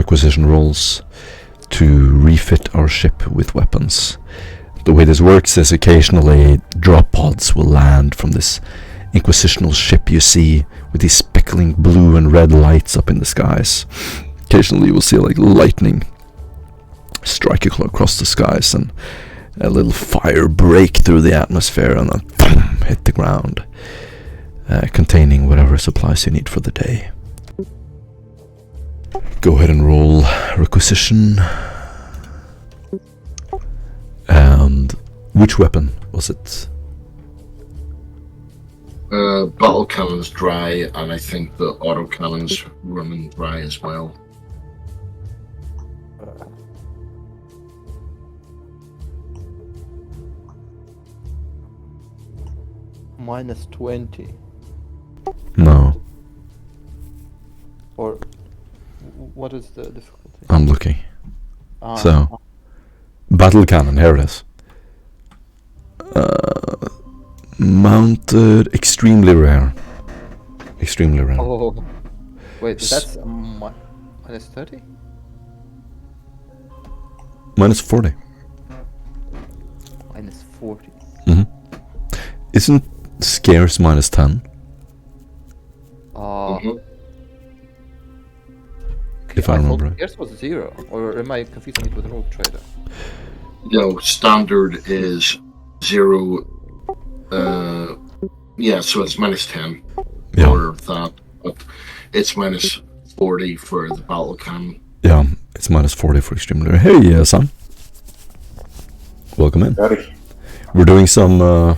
requisition rolls to refit our ship with weapons. The way this works is occasionally drop pods will land from this inquisitional ship you see with these speckling blue and red lights up in the skies. Occasionally you will see like lightning strike across the skies and a little fire break through the atmosphere and then boom, hit the ground, containing whatever supplies you need for the day. Go ahead and roll requisition. And which weapon was it? Battle cannon's dry, and I think the auto cannon's running dry as well. Minus 20. No. Or what is the difficulty? I'm looking. So, battle cannon, here it is. Mounted, extremely rare. Extremely rare. Oh, wait, that's minus 30? Minus 40. Minus 40. Isn't scarce minus 10? If I remember right. Scarce was 0, or am I confusing it with Rogue Trader? No, standard is 0. Yeah, so it's minus 10 for that, but it's minus 40 for the battle cannon. Yeah, it's minus 40 for extremely rare. Hey, Sam. Welcome in. Howdy. We're doing some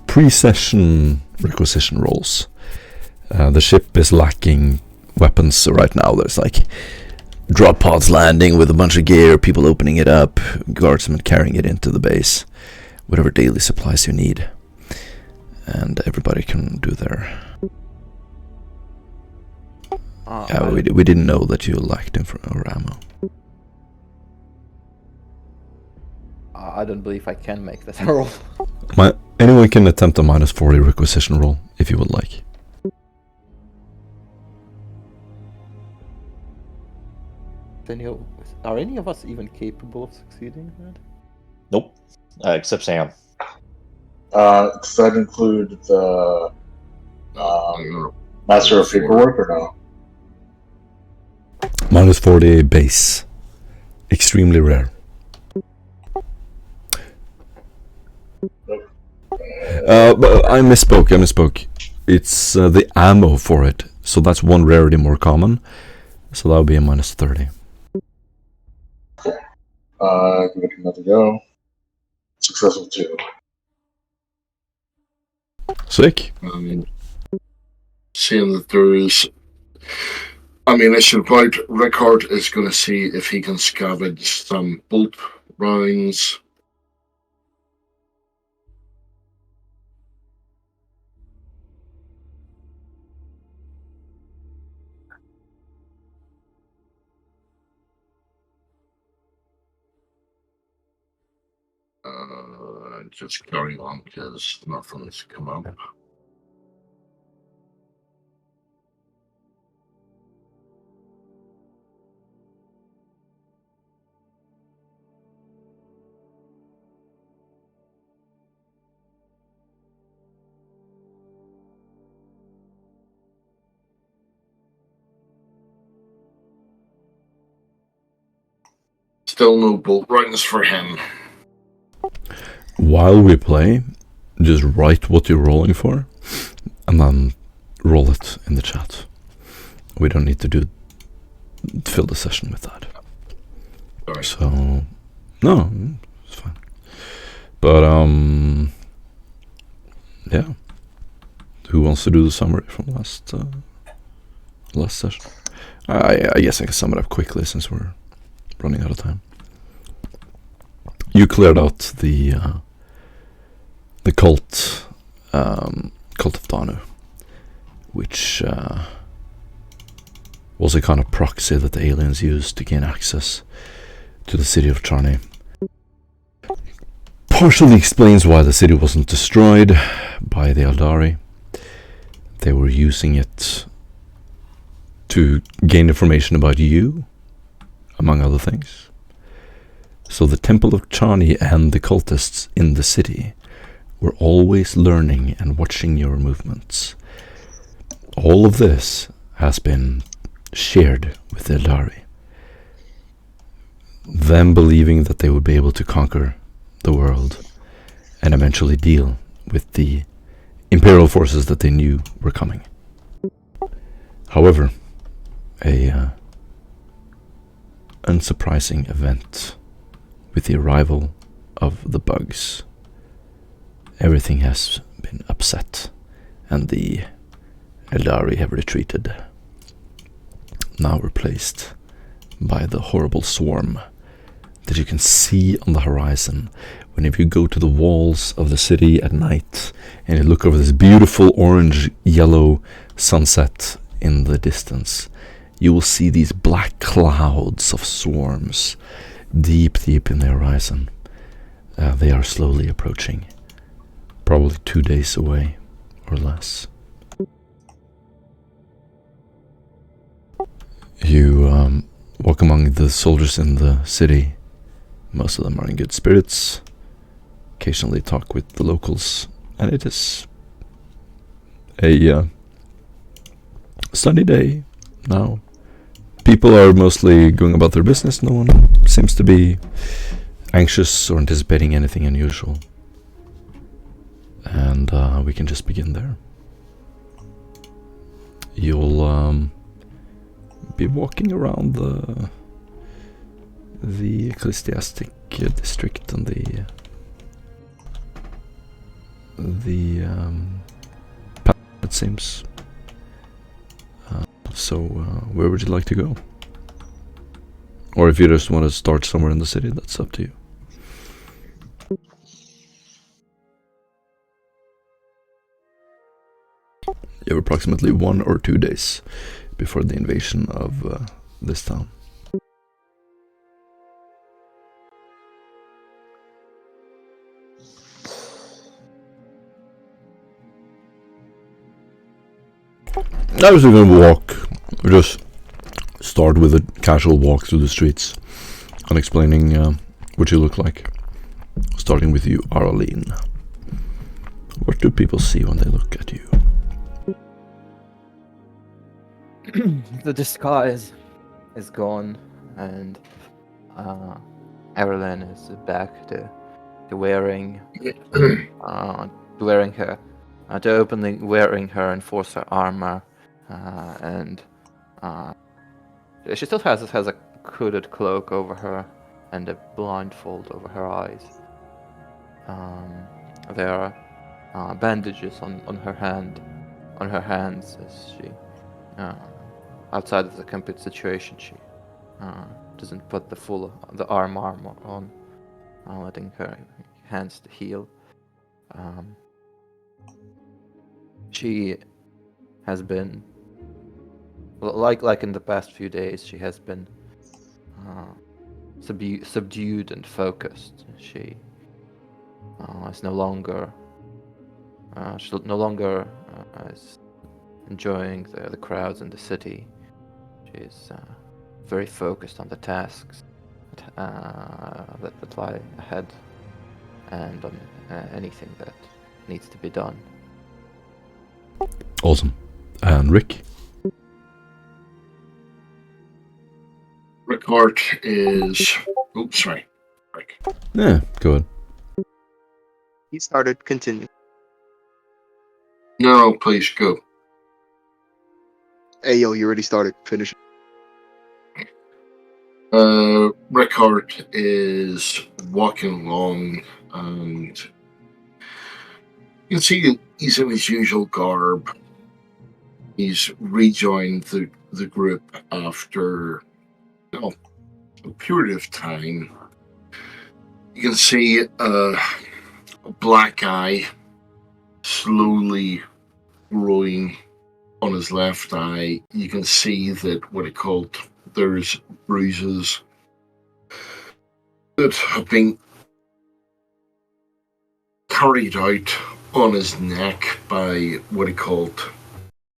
pre-session requisition rolls. The ship is lacking weapons, so right now there's like drop pods landing with a bunch of gear, people opening it up, guardsmen carrying it into the base, whatever daily supplies you need, and everybody can do their... we didn't know that you lacked or ammo. I don't believe I can make that roll. Anyone can attempt a minus 40 requisition roll if you would like. Are any of us even capable of succeeding in that? Nope, except Sam. Does that include the Master of Paperwork or no? Minus 40 base. Extremely rare. But I misspoke. It's the ammo for it, so that's one rarity more common. So that would be a minus 30. Give it another go. Successful 2. Sick. Seeing that there is ammunition about, Rickard is going to see if he can scavenge some bolt rounds. Just carry on because nothing's come up. Still no bolt rounds for him. While we play, just write what you're rolling for, and then roll it in the chat. We don't need to fill the session with that. Sorry. So, no, it's fine. But yeah. Who wants to do the summary from last session? I guess I can sum it up quickly since we're running out of time. You cleared out the cult of Danu, which was a kind of proxy that the aliens used to gain access to the city of Charney. Partially explains why the city wasn't destroyed by the Eldari. They were using it to gain information about you among other things. So the Temple of Chani and the cultists in the city were always learning and watching your movements. All of this has been shared with the Eldari. Them believing that they would be able to conquer the world and eventually deal with the imperial forces that they knew were coming. However, a unsurprising event with the arrival of the bugs. Everything has been upset, and the Eldari have retreated, now replaced by the horrible swarm that you can see on the horizon whenever you go to the walls of the city at night and you look over this beautiful orange-yellow sunset in the distance. You will see these black clouds of swarms deep in the horizon. They are slowly approaching, probably 2 days away or less. You walk among the soldiers in the city. Most of them are in good spirits. Occasionally talk with the locals, and it is a sunny day now. People are mostly going about their business. No one seems to be anxious or anticipating anything unusual. And we can just begin there. You'll be walking around the ecclesiastic district and the path, it seems. So where would you like to go? Or if you just want to start somewhere in the city, that's up to you. You have approximately 1 or 2 days before the invasion of this town. I was going to walk, just start with a casual walk through the streets and explaining what you look like. Starting with you, Araline. What do people see when they look at you? The disguise is gone, and Evelyn is back to wearing her, to openly wearing her enforcer armor, and she still has a hooded cloak over her and a blindfold over her eyes. There are bandages on her hands as she. Outside of the complete situation, she doesn't put the armor on, letting her hands to heal. She has been, like in the past few days, she has been subdued and focused. She is no longer is enjoying the crowds in the city. She's very focused on the tasks that lie ahead, and on anything that needs to be done. Awesome. And Rick? Rickard is... Oops, sorry. Rick. Yeah, go ahead. He started, continue. No, please, go. Hey, yo, you already started, finish. Rickard is walking along, and you can see he's in his usual garb. He's rejoined the group after a period of time. You can see a black eye slowly growing on his left eye. You can see that there's bruises that have been carried out on his neck by what he called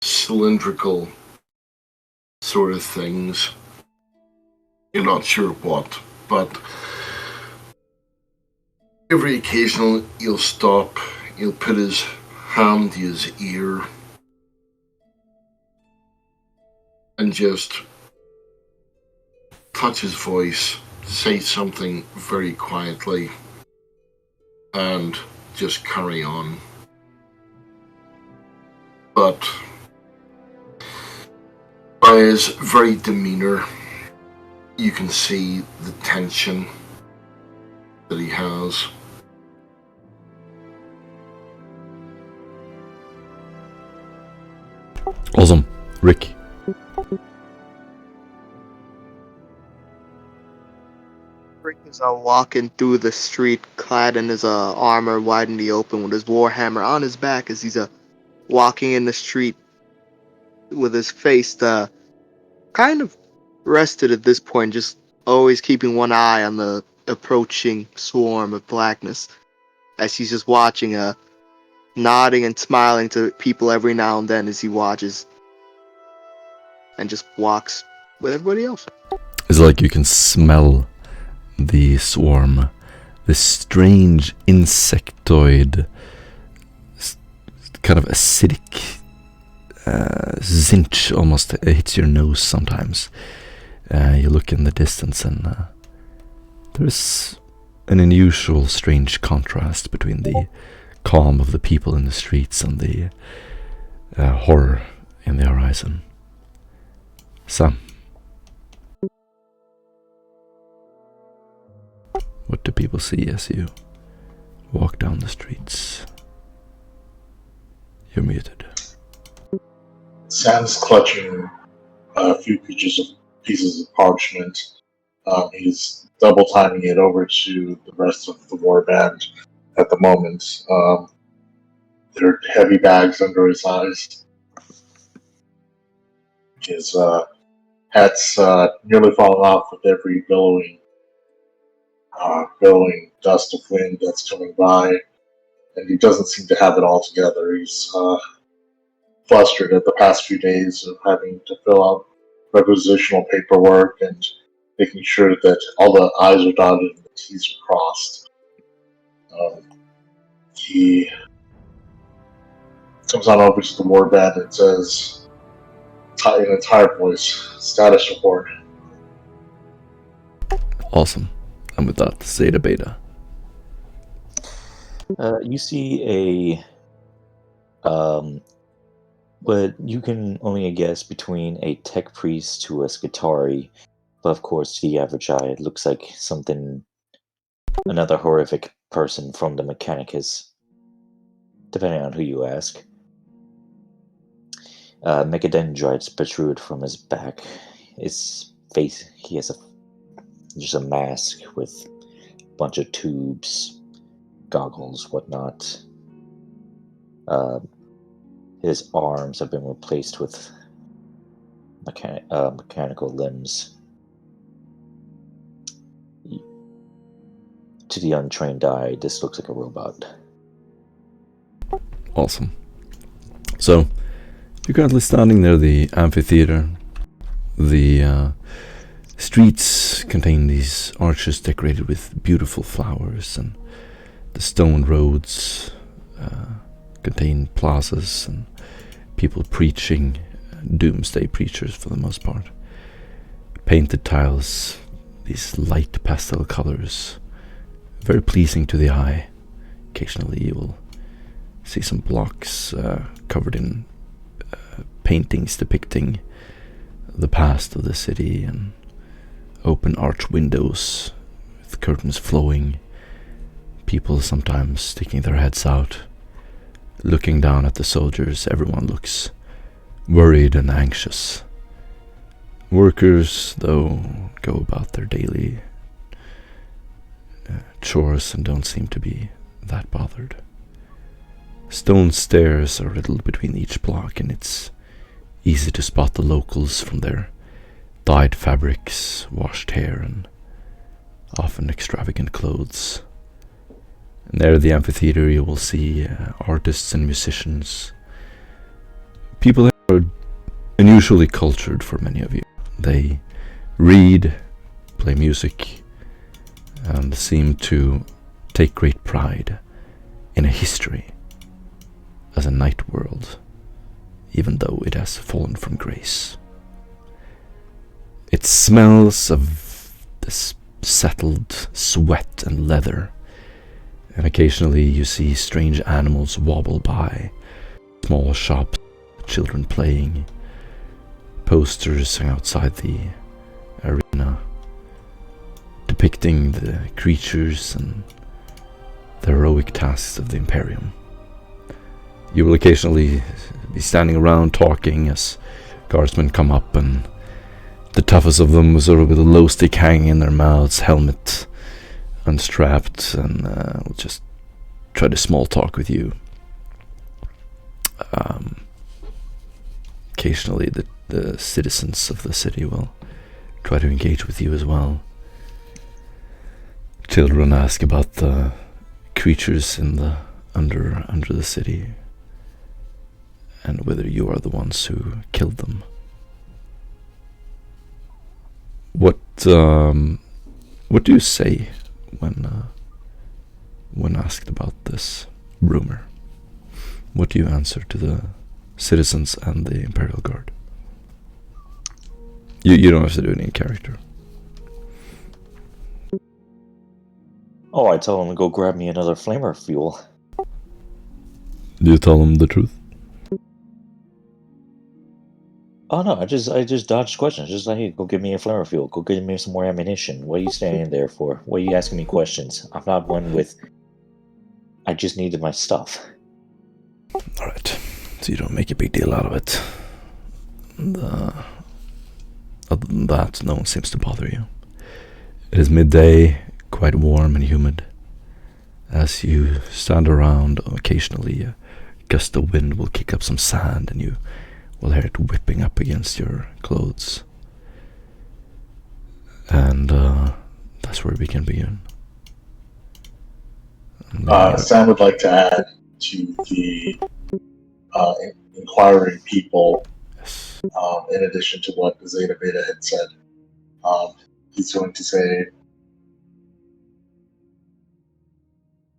cylindrical sort of things. You you're not sure what, but every occasional he'll stop, he'll put his hand to his ear and just touch his voice, say something very quietly, and just carry on. But by his very demeanor, you can see the tension that he has. Awesome. Rick. Rick is walking through the street, clad in his armor, wide in the open, with his warhammer on his back as he's walking in the street with his face kind of rested at this point, just always keeping one eye on the approaching swarm of blackness as he's just watching, nodding and smiling to people every now and then as he watches and just walks with everybody else. It's like you can smell the swarm, this strange insectoid, kind of acidic zinch almost hits your nose sometimes. You look in the distance and there's an unusual strange contrast between the calm of the people in the streets and the horror in the horizon. Sam, what do people see as you walk down the streets? You're muted. Sam's clutching a few pieces of parchment. He's double timing it over to the rest of the warband at the moment. There are heavy bags under his eyes. His hat's nearly falling off with every billowing dust of wind that's coming by, and he doesn't seem to have it all together. He's flustered at the past few days of having to fill out requisitional paperwork and making sure that all the I's are dotted and the T's are crossed. He comes on over to the warband and says, in a tired voice, "Status report." Awesome. And with that, Zeta Beta. You see but you can only guess between a tech priest to a Skitari, but of course to the average eye it looks like another horrific person from the Mechanicus, depending on who you ask. Mechadendrites protrude from his back. His face, he has just a mask with a bunch of tubes, goggles, whatnot. His arms have been replaced with mechanical limbs. To the untrained eye, this looks like a robot. Awesome. So, you're currently standing near the amphitheater. The streets contain these arches decorated with beautiful flowers, and the stone roads contain plazas and people preaching, doomsday preachers for the most part. Painted tiles, these light pastel colors, very pleasing to the eye. Occasionally you will see some blocks covered in paintings depicting the past of the city, and open arch windows with curtains flowing, people sometimes sticking their heads out, looking down at the soldiers. Everyone looks worried and anxious. Workers, though, go about their daily chores and don't seem to be that bothered. Stone stairs are riddled between each block, and it's easy to spot the locals from their dyed fabrics, washed hair, and often extravagant clothes. Near the amphitheater you will see artists and musicians. People are unusually cultured for many of you. They read, play music, and seem to take great pride in a history as a night world, even though it has fallen from grace. It smells of this settled sweat and leather, and occasionally you see strange animals wobble by, small shops, children playing, posters outside the arena depicting the creatures and the heroic tasks of the Imperium. You will occasionally be standing around talking as guardsmen come up, and the toughest of them sort of with a low stick hanging in their mouths, helmet unstrapped, and will just try to small talk with you. Occasionally the citizens of the city will try to engage with you as well. Children ask about the creatures in the under the city, and whether you are the ones who killed them. What do you say when asked about this rumor? What do you answer to the citizens and the Imperial Guard? You don't have to do any character. Oh, I tell him to go grab me another flamer fuel. Do you tell them the truth? Oh no, I just dodged questions. Just like, hey, go give me a flamer fuel. Go give me some more ammunition. What are you standing there for? What are you asking me questions? I'm not one with... I just needed my stuff. Alright, so you don't make a big deal out of it. Other than that, no one seems to bother you. It is midday, quite warm and humid. As you stand around, occasionally a gust of wind will kick up some sand, and you will hear it whipping up against your clothes. And that's where we can begin. Sam would like to add to the inquiring people, Yes. in addition to what Zeta Beta had said. He's going to say,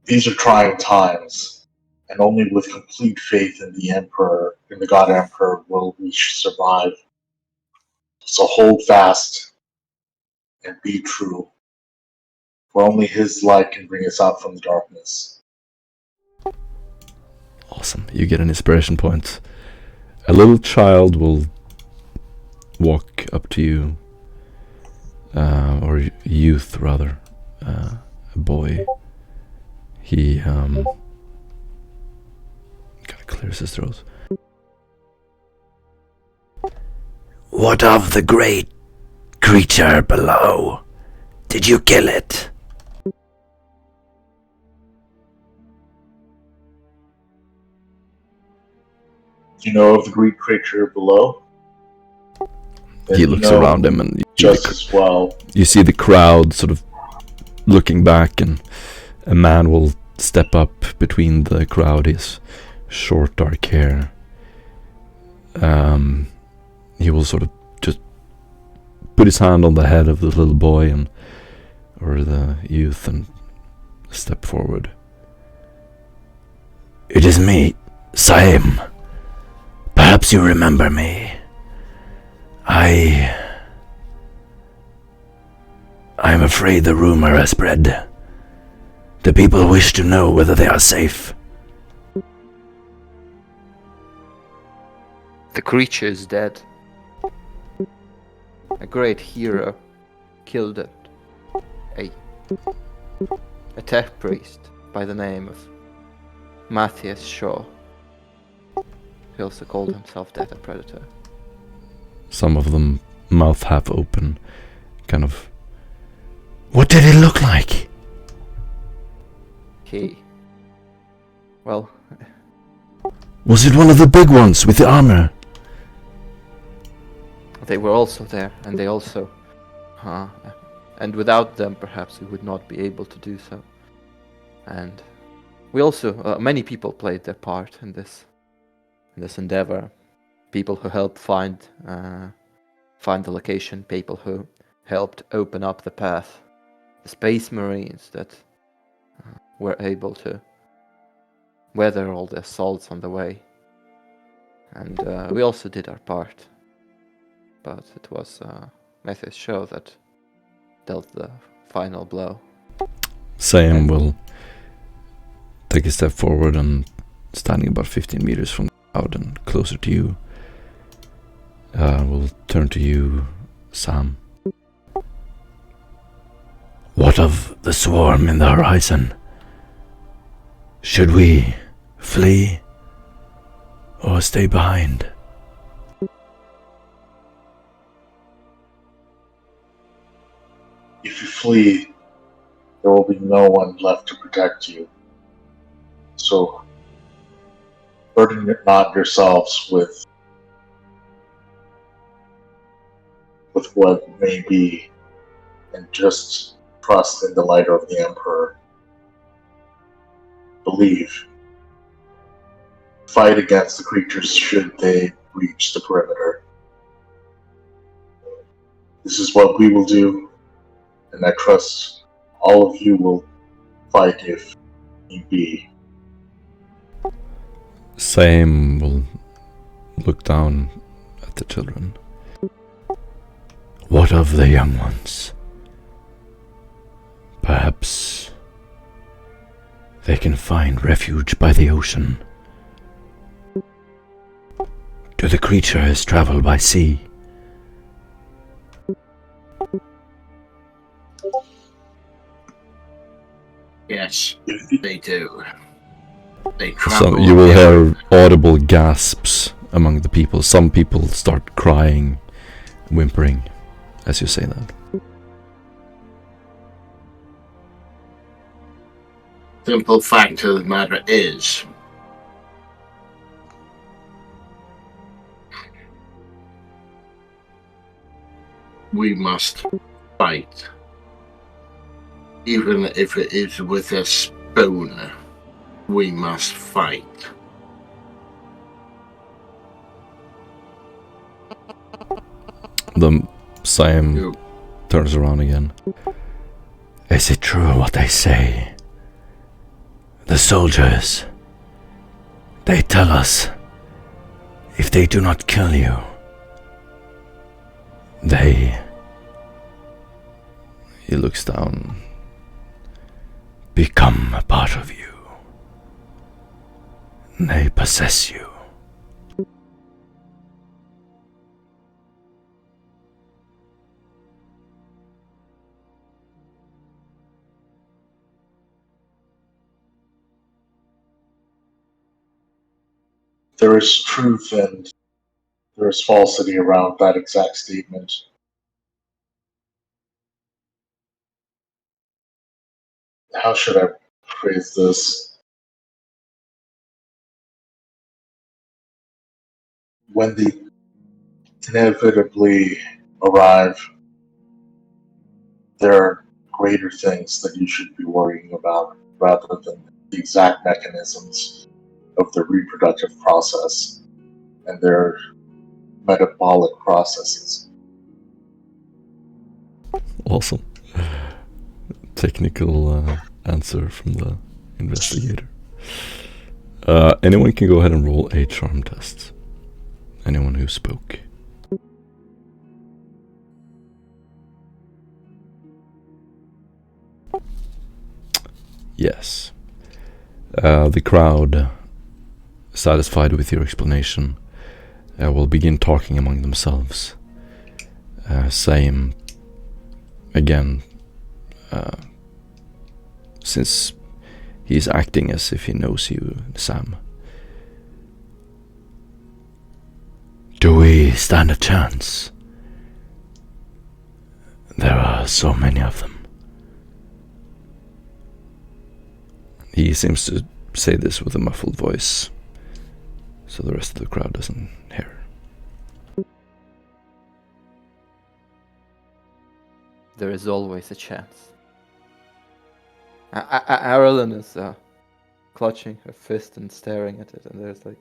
these are trying times, and only with complete faith in the Emperor, in the God Emperor, will we survive. So hold fast and be true, for only his light can bring us out from the darkness. Awesome. You get an inspiration point. A little child will walk up to you, or youth rather, a boy. He kind of clears his throat. What of the great creature below? Did you kill it? You know of the great creature below? Then He you looks know around him, and just as well. you see the crowd sort of looking back, and a man will step up between the crowd. His short dark hair. He will sort of just put his hand on the head of the little boy or the youth and step forward. It is me, Saim. Perhaps you remember me. I'm afraid the rumor has spread. The people wish to know whether they are safe. The creature is dead. A great hero killed it. A tech priest by the name of Matthias Shaw. He also called himself Data Predator. Some of them, mouth half open, kind of... What did it look like? Well... Was it one of the big ones with the armor? They were also there, and they also... and without them, perhaps we would not be able to do so. And we also... many people played their part in this endeavor. People who helped find the location, people who helped open up the path. The Space Marines that were able to weather all the assaults on the way. And we also did our part. But it was Methe's show that dealt the final blow. Sam will take a step forward and standing about 15 meters from the crowd and closer to you. We'll turn to you, Sam. What of the swarm in the horizon? Should we flee or stay behind? If you flee, there will be no one left to protect you. So, burden not yourselves with what may be, and just trust in the light of the Emperor. Believe. Fight against the creatures should they reach the perimeter. This is what we will do, and I trust all of you will fight if need be. Sam will look down at the children. What of the young ones? Perhaps they can find refuge by the ocean. Do the creatures travel by sea? Yes, they do. They travel. So you will hear audible gasps among the people. Some people start crying, whimpering as you say that. Simple fact of the matter is, we must fight. Even if it is with a spoon, we must fight. The Sam turns around again. Is it true what they say? The soldiers, they tell us, if they do not kill you, he looks down, become a part of you. They possess you. There is truth and there is falsity around that exact statement. How should I phrase this? When they inevitably arrive, there are greater things that you should be worrying about rather than the exact mechanisms of the reproductive process and their metabolic processes. Awesome. Technical answer from the investigator. Anyone can go ahead and roll a charm test. Anyone who spoke. Yes. The crowd, satisfied with your explanation, will begin talking among themselves. Same, again, since he's acting as if he knows you, Sam. Do we stand a chance? There are so many of them. He seems to say this with a muffled voice, so the rest of the crowd doesn't hear. There is always a chance. Arlen is clutching her fist and staring at it, and there's like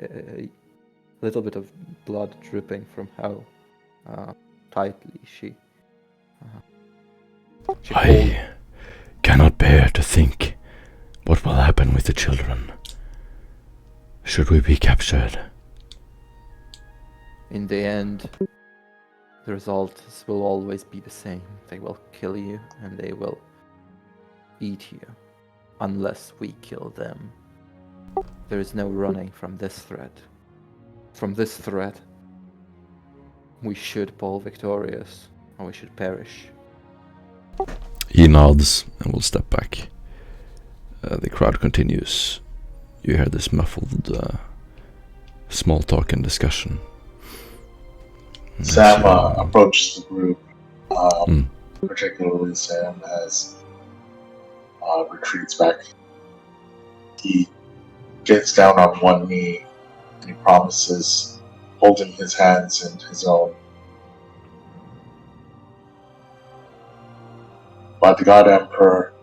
a little bit of blood dripping from how tightly she She holds I cannot bear to think what will happen with the children. Should we be captured? In the end, the results will always be the same. They will kill you and they will eat you. Unless we kill them. There is no running from this threat. From this threat, we should fall victorious, or we should perish. He nods and will step back. The crowd continues. You hear this muffled small talk and discussion. Sam As you- approaches the group, Mm. particularly Sam, as retreats back. He gets down on one knee and he promises, holding his hands in his own, by the God Emperor,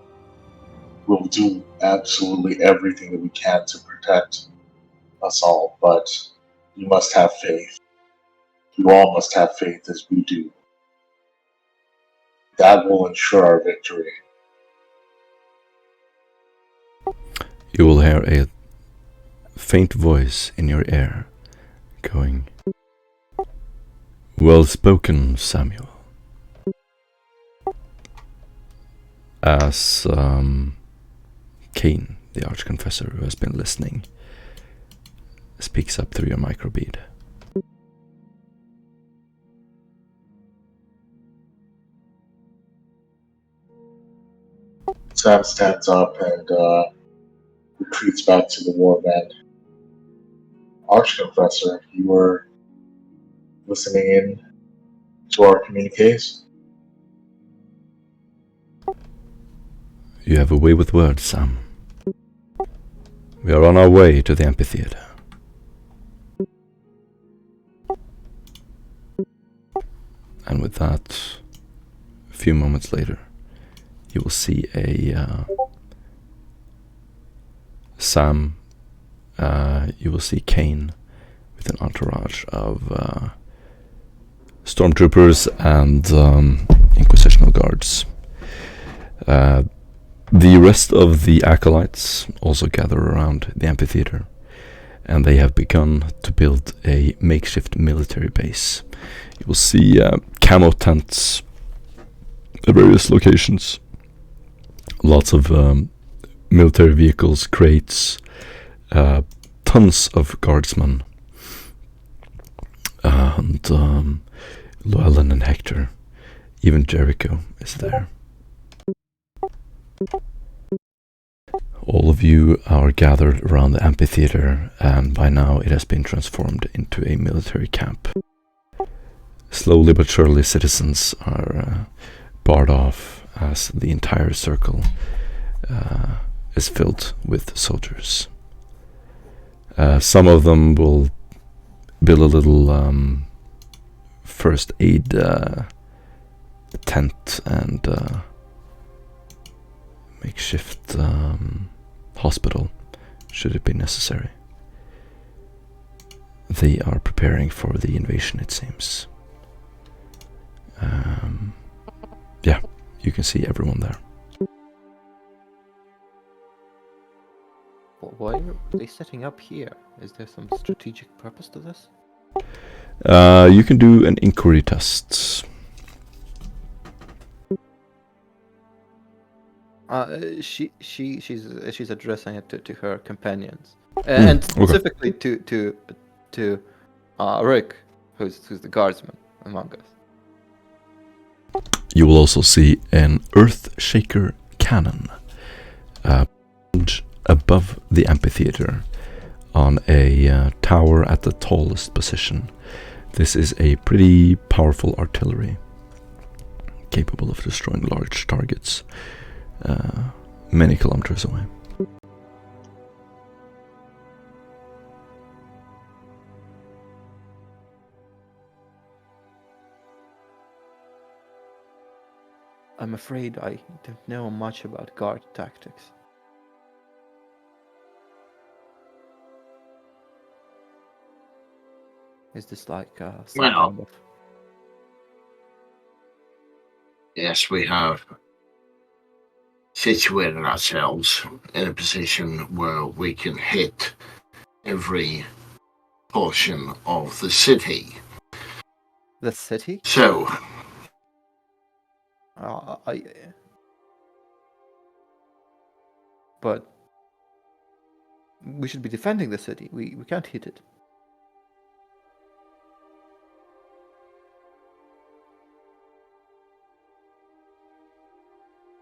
we'll do absolutely everything that we can to protect us all, but you must have faith. You all must have faith as we do. That will ensure our victory. You will hear a faint voice in your ear going, "Well spoken, Samuel." As Cain, the archconfessor who has been listening, speaks up through your microbead. Sam stands up and retreats back to the warband. Archconfessor, you were listening in to our communiques? You have a way with words, Sam. We are on our way to the amphitheater. And with that, a few moments later, you will see Sam. You will see Cain with an entourage of stormtroopers and inquisitional guards. The rest of the acolytes also gather around the amphitheater, and they have begun to build a makeshift military base. You will see camo tents at various locations, lots of military vehicles, crates, tons of guardsmen, and Llewellyn and Hector, even Jericho is there. All of you are gathered around the amphitheater, and by now it has been transformed into a military camp. Slowly but surely citizens are barred off as the entire circle is filled with soldiers. Some of them will build a little first aid tent and makeshift hospital, should it be necessary. They are preparing for the invasion, it seems. Yeah, you can see everyone there. Why are they setting up here? Is there some strategic purpose to this? You can do an inquiry test. She's addressing it to her companions, and specifically to Rick, who's the guardsman among us. You will also see an Earthshaker cannon above the amphitheater on a tower at the tallest position. This is a pretty powerful artillery, capable of destroying large targets many kilometers away. I'm afraid I don't know much about guard tactics. Is this like some Well. kind of... Yes, we have situated ourselves in a position where we can hit every portion of the city. The city? So, But we should be defending the city. We can't hit it.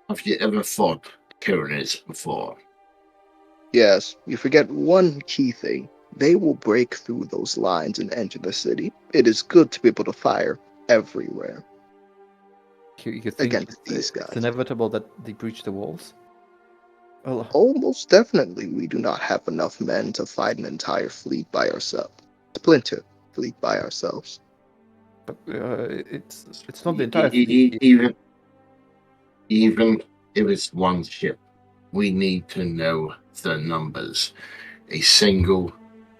have you ever fought Tyranids before? Yes, you forget one key thing. They will break through those lines and enter the city. It is good to be able to fire everywhere You think against these it's guys. inevitable that they breach the walls? Well, Almost definitely, we do not have enough men to fight an entire fleet by ourselves. Splinter fleet by ourselves. but it's not the entire fleet. Even if it's one ship, we need to know the numbers. A single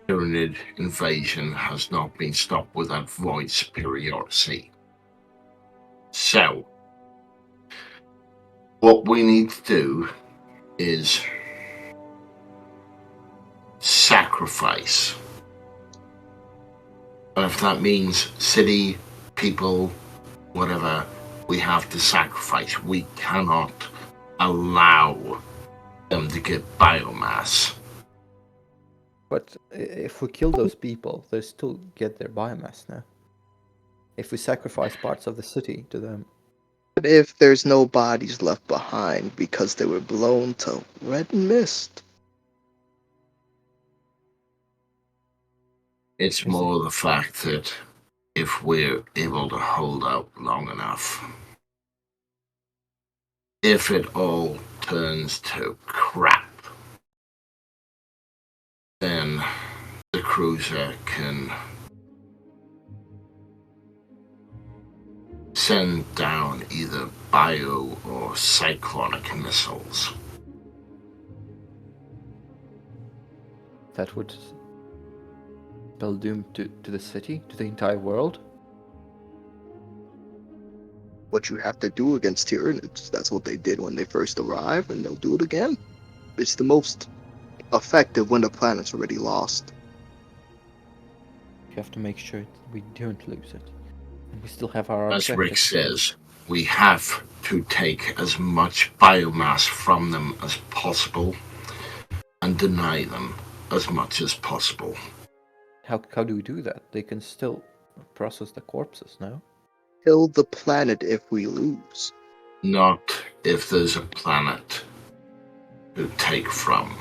Tyranid invasion has not been stopped without void superiority. So, what we need to do is sacrifice. And if that means city, people, whatever, we have to sacrifice. We cannot allow them to get biomass. But if we kill those people, they still get their biomass now. If we sacrifice parts of the city to them. But if there's no bodies left behind because they were blown to red mist, It's more the fact that if we're able to hold out long enough, if it all turns to crap, then the cruiser can send down either bio or cyclonic missiles. That would spell doom to the city, to the entire world. what you have to do against Tyranids, that's what they did when they first arrived, and they'll do it again. It's the most effective when the planet's already lost. You have to make sure we don't lose it. And we still have our As objective. Rick says, we have to take as much biomass from them as possible and deny them as much as possible. How do we do that? They can still process the corpses, no? Kill the planet if we lose. Not if there's a planet to take from.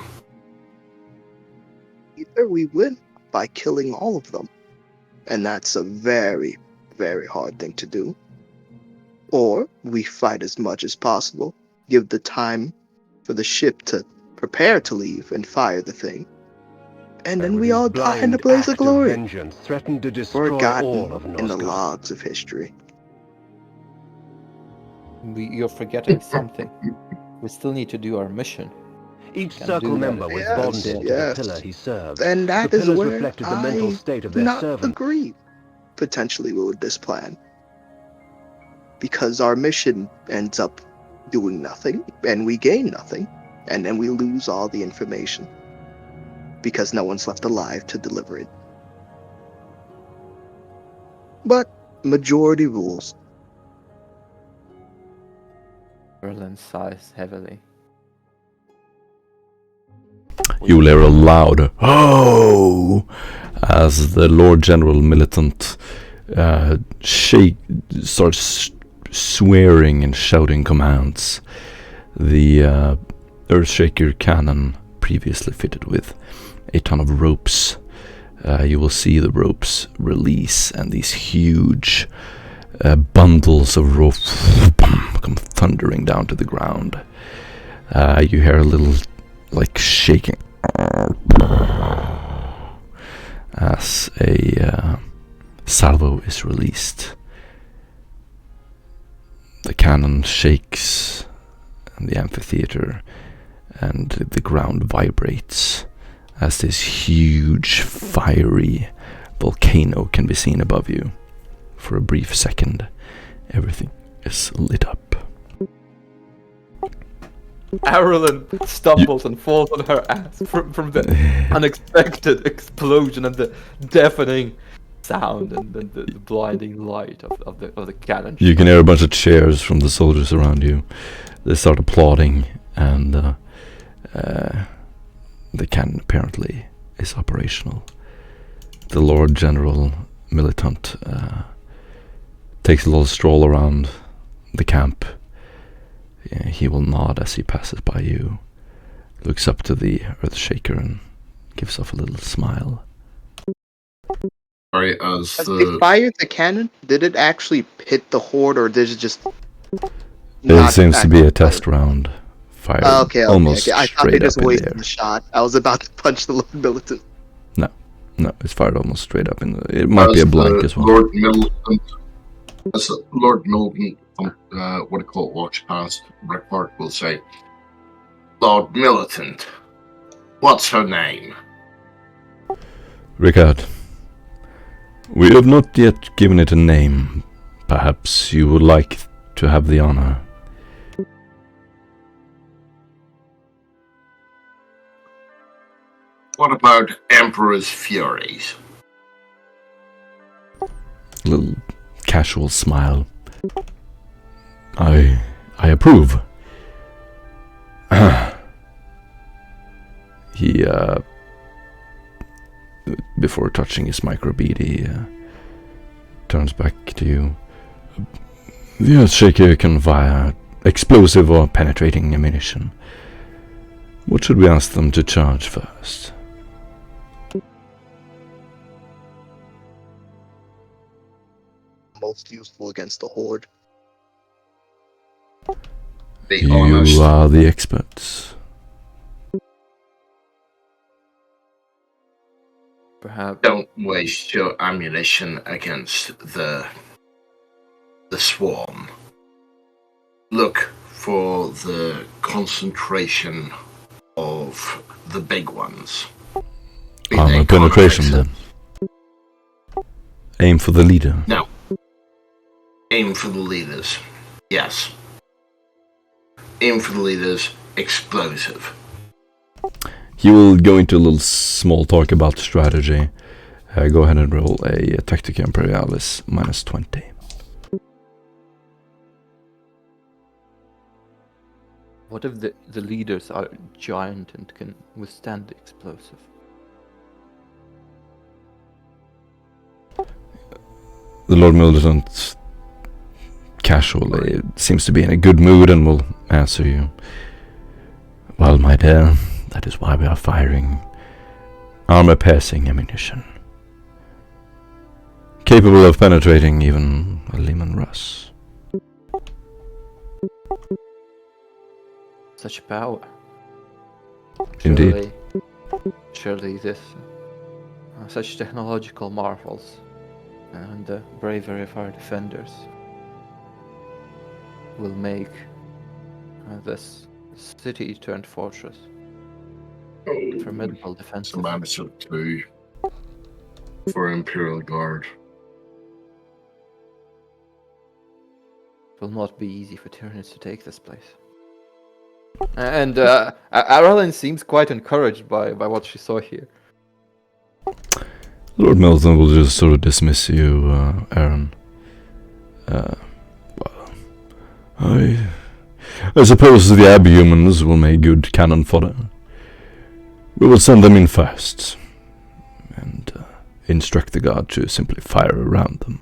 Either we win by killing all of them, and that's a very, very hard thing to do, or we fight as much as possible, give the time for the ship to prepare to leave and fire the thing, and then we all die in the blaze of glory. Vengeance threatened to destroy all of Forgotten in the Northgard. logs of history. You're forgetting something. We still need to do our mission. Each Can circle do that. member was Yes, bonded to yes. the pillar he served. And that the is pillars where reflected the mental I state of do their not servant. agree, potentially, with this plan. Because our mission ends up doing nothing, and we gain nothing, and then we lose all the information. Because no one's left alive to deliver it. But majority rules. Berlin sighs heavily. You will hear a loud "Oh!" as the Lord General Militant starts swearing and shouting commands. The Earthshaker cannon, previously fitted with a ton of ropes, you will see the ropes release, and these huge bundles of rope come thundering down to the ground. You hear a little shaking as a salvo is released. The cannon shakes and the amphitheater and the ground vibrates as this huge fiery volcano can be seen above you. For a brief second, everything is lit up. Arlen stumbles and falls on her ass from the unexpected explosion and the deafening sound and the blinding light of the cannon. You can hear a bunch of cheers from the soldiers around you. They start applauding, and the cannon apparently is operational. The Lord General Militant takes a little stroll around the camp. He will nod as he passes by you, looks up to the Earthshaker and gives off a little smile. Sorry, as As they fired the cannon, did it actually hit the horde, or did it just? It seems to be a test round. Fired almost I thought straight they just up in the wasted air. the shot. I was about to punch the Lord Militant. No, it's fired almost straight up in the... It might be a blank as well. Lord Militant, as Lord Militant, what do you call it, walks past, Rickard will say, Lord Militant, what's her name? Rickard, we have not yet given it a name. Perhaps you would like to have the honor. What about Emperor's Furies? A little casual smile. I approve. He, before touching his microbead, he turns back to you. The Earthshaker can fire explosive or penetrating ammunition. What should we ask them to charge first? Most useful against the horde. You are the experts. Perhaps. Don't waste your ammunition against the swarm. Look for the concentration of the big ones. Be they Armor penetration convicts. then. Aim for the leader. No. Aim for the leaders. Yes. Aim for the leaders. Explosive. He will go into a little small talk about strategy. Go ahead and roll a Tactica Imperialis -20. What if the leaders are giant and can withstand the explosive? The Lord Militant casually seems to be in a good mood and will answer you. Well, my dear, that is why we are firing armor-piercing ammunition. Capable of penetrating even a Lehman Russ. Such power. Indeed. Surely this, such technological marvels, and the bravery of our defenders will make this city-turned fortress formidable defenses. Some episode 2 for Imperial Guard. It will not be easy for Tyranids to take this place. And Arlen seems quite encouraged by what she saw here. Lord Milton will just sort of dismiss you, Aaron. Well, I suppose the abhumans will make good cannon fodder. We will send them in first, and instruct the guard to simply fire around them.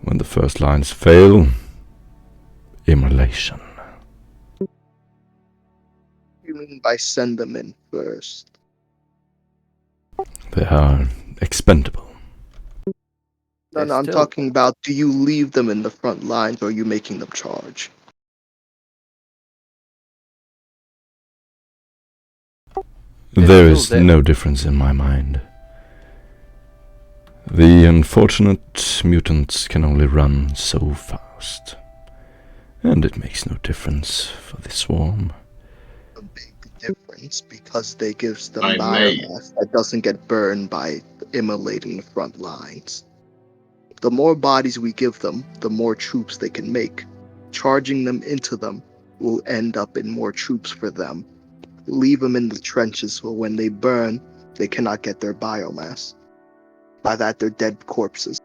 When the first lines fail, immolation. You mean by send them in first? They are expendable. No, I'm Still- talking about, do you leave them in the front lines, or are you making them charge? There still is there. no difference in my mind. The unfortunate mutants can only run so fast. And it makes no difference for the swarm. A big difference, because they gives them I may. biomass that doesn't get burned by immolating the front lines. The more bodies we give them, the more troops they can make. Charging them into them will end up in more troops for them. Leave them in the trenches so when they burn, they cannot get their biomass. By that, they're dead corpses.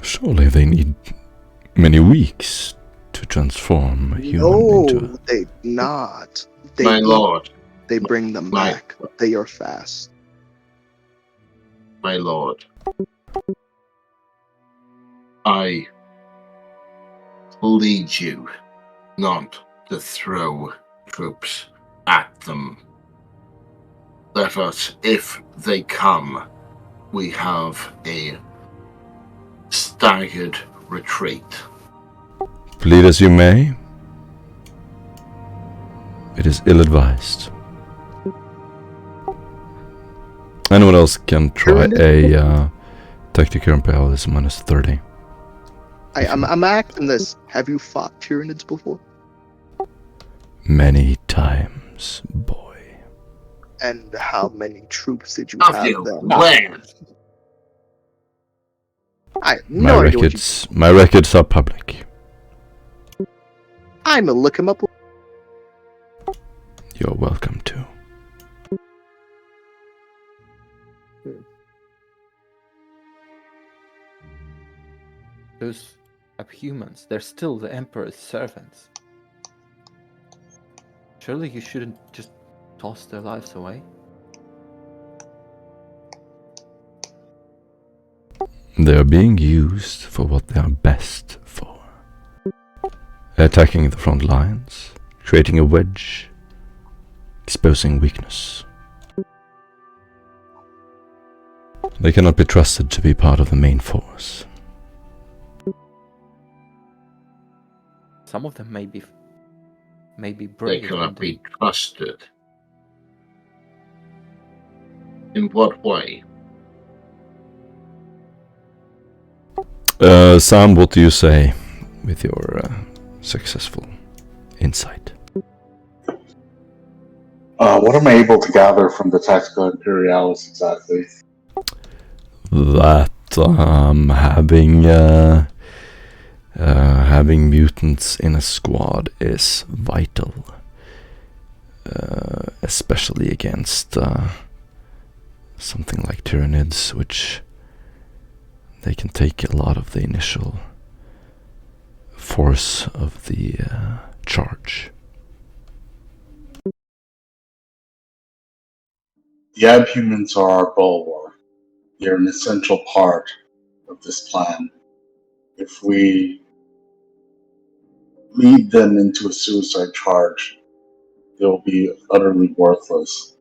Surely they need many weeks to transform a human into... they not. They My lord, They bring them my- back. They are fast. my lord, I plead you not to throw troops at them. Let us, if they come, we have a staggered retreat. Plead as you may, it is ill-advised. Anyone else can try a tactical imperialism minus 30. I'm acting this. Have you fought Tyranids before? Many times, boy. And how many troops did you Have have you then? planned? I have no idea what you... My records are public. I'm gonna look him up. You're welcome to. Those humans, they're still the Emperor's servants. Surely you shouldn't just toss their lives away? They are being used for what they are best for. Attacking the front lines, creating a wedge, exposing weakness. They cannot be trusted to be part of the main force. Some of them may be They brave. cannot be trusted. In what way? Sam, what do you say with your successful insight? What am I able to gather from the Tactical Imperialis exactly? That having mutants in a squad is vital, especially against something like Tyranids, which they can take a lot of the initial force of the charge. The Abhumans are our bulwark. They're an essential part of this plan. If we lead them into a suicide charge, they'll be utterly worthless.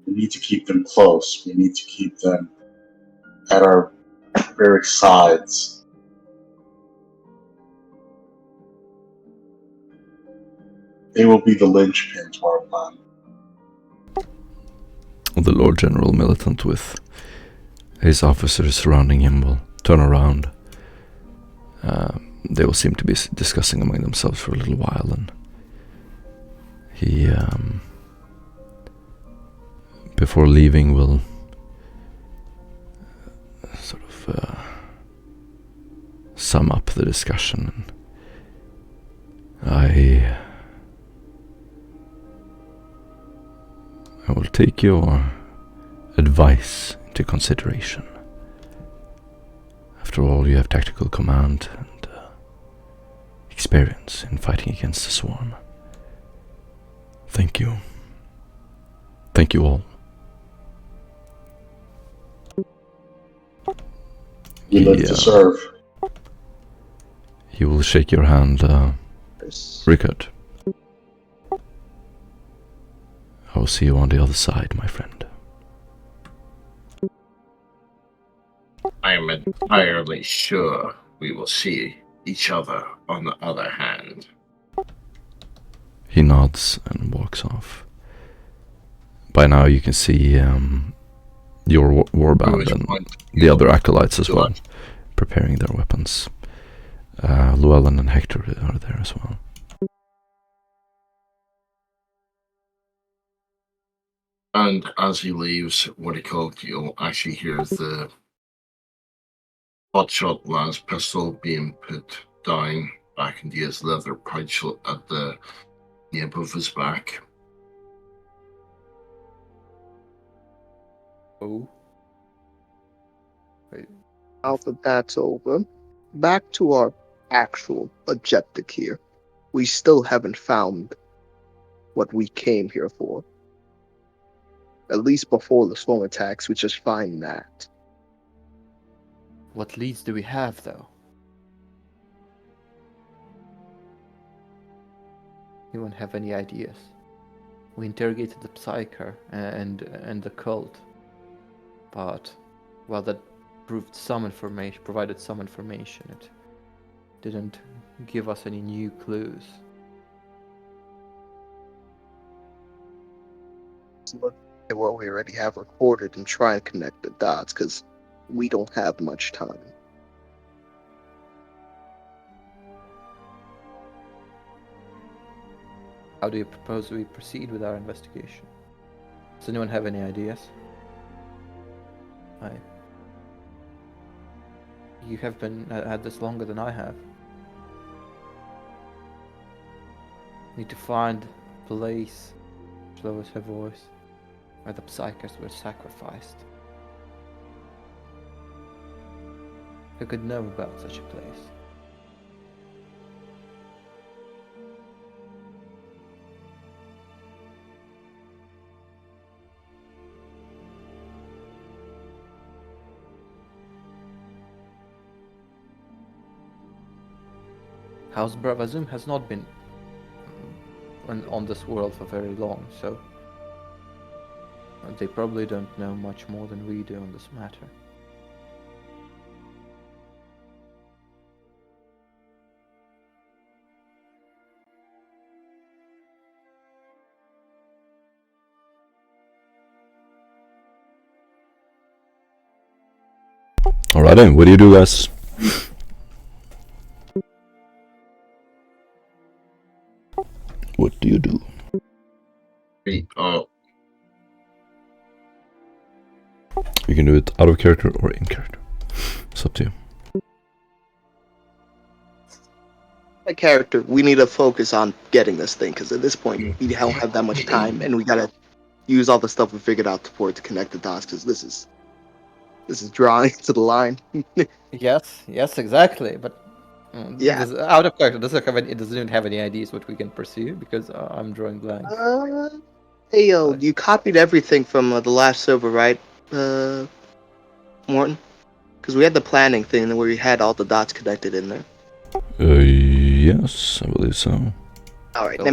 We need to keep them close. We need to keep them at our very sides. They will be the linchpin to our plan. The Lord General Militant, with his officers surrounding him, will turn around. They will seem to be discussing among themselves for a little while, and he, before leaving, will sort of sum up the discussion. I will take your advice into consideration. After all, you have tactical command and experience in fighting against the swarm. Thank you. Thank you all. We live to serve. He will shake your hand, Rickard. I will see you on the other side, my friend. I am entirely sure we will see each other on the other hand. He nods and walks off. By now you can see your warband and the other acolytes as well, preparing their weapons. Llewellyn and Hector are there as well. And as he leaves, what he called, you'll actually hear the Hotshot Lance pistol being put down back into his leather pouch at the nape of his back. Oh. Now that that's over, back to our actual objective here. We still haven't found what we came here for. At least before the swarm attacks, we just find that. What leads do we have, though? Anyone have any ideas? We interrogated the Psyker and the cult, but while that provided some information, it didn't give us any new clues. Let's look at what we already have recorded and try and connect the dots, because we don't have much time. How do you propose we proceed with our investigation? Does anyone have any ideas? You have been at this longer than I have. Need to find a place, she lowers her voice, where the Psykers were sacrificed. Who could know about such a place? House Bravazum has not been on this world for very long, so they probably don't know much more than we do on this matter. Alright then, what do you do, guys? What do you do? Meet up. You can do it out of character or in character. It's up to you. My character, we need to focus on getting this thing, because at this point, we don't have that much time, and we gotta use all the stuff we figured out for it to connect the dots, because this is drawing to the line. Yes, exactly. But Yeah. this, out of character, it doesn't have any ideas what we can pursue because I'm drawing blank. Hey yo, you copied everything from the last server, right, Morton? Because we had the planning thing where we had all the dots connected in there. Yes, I believe so. All right, So-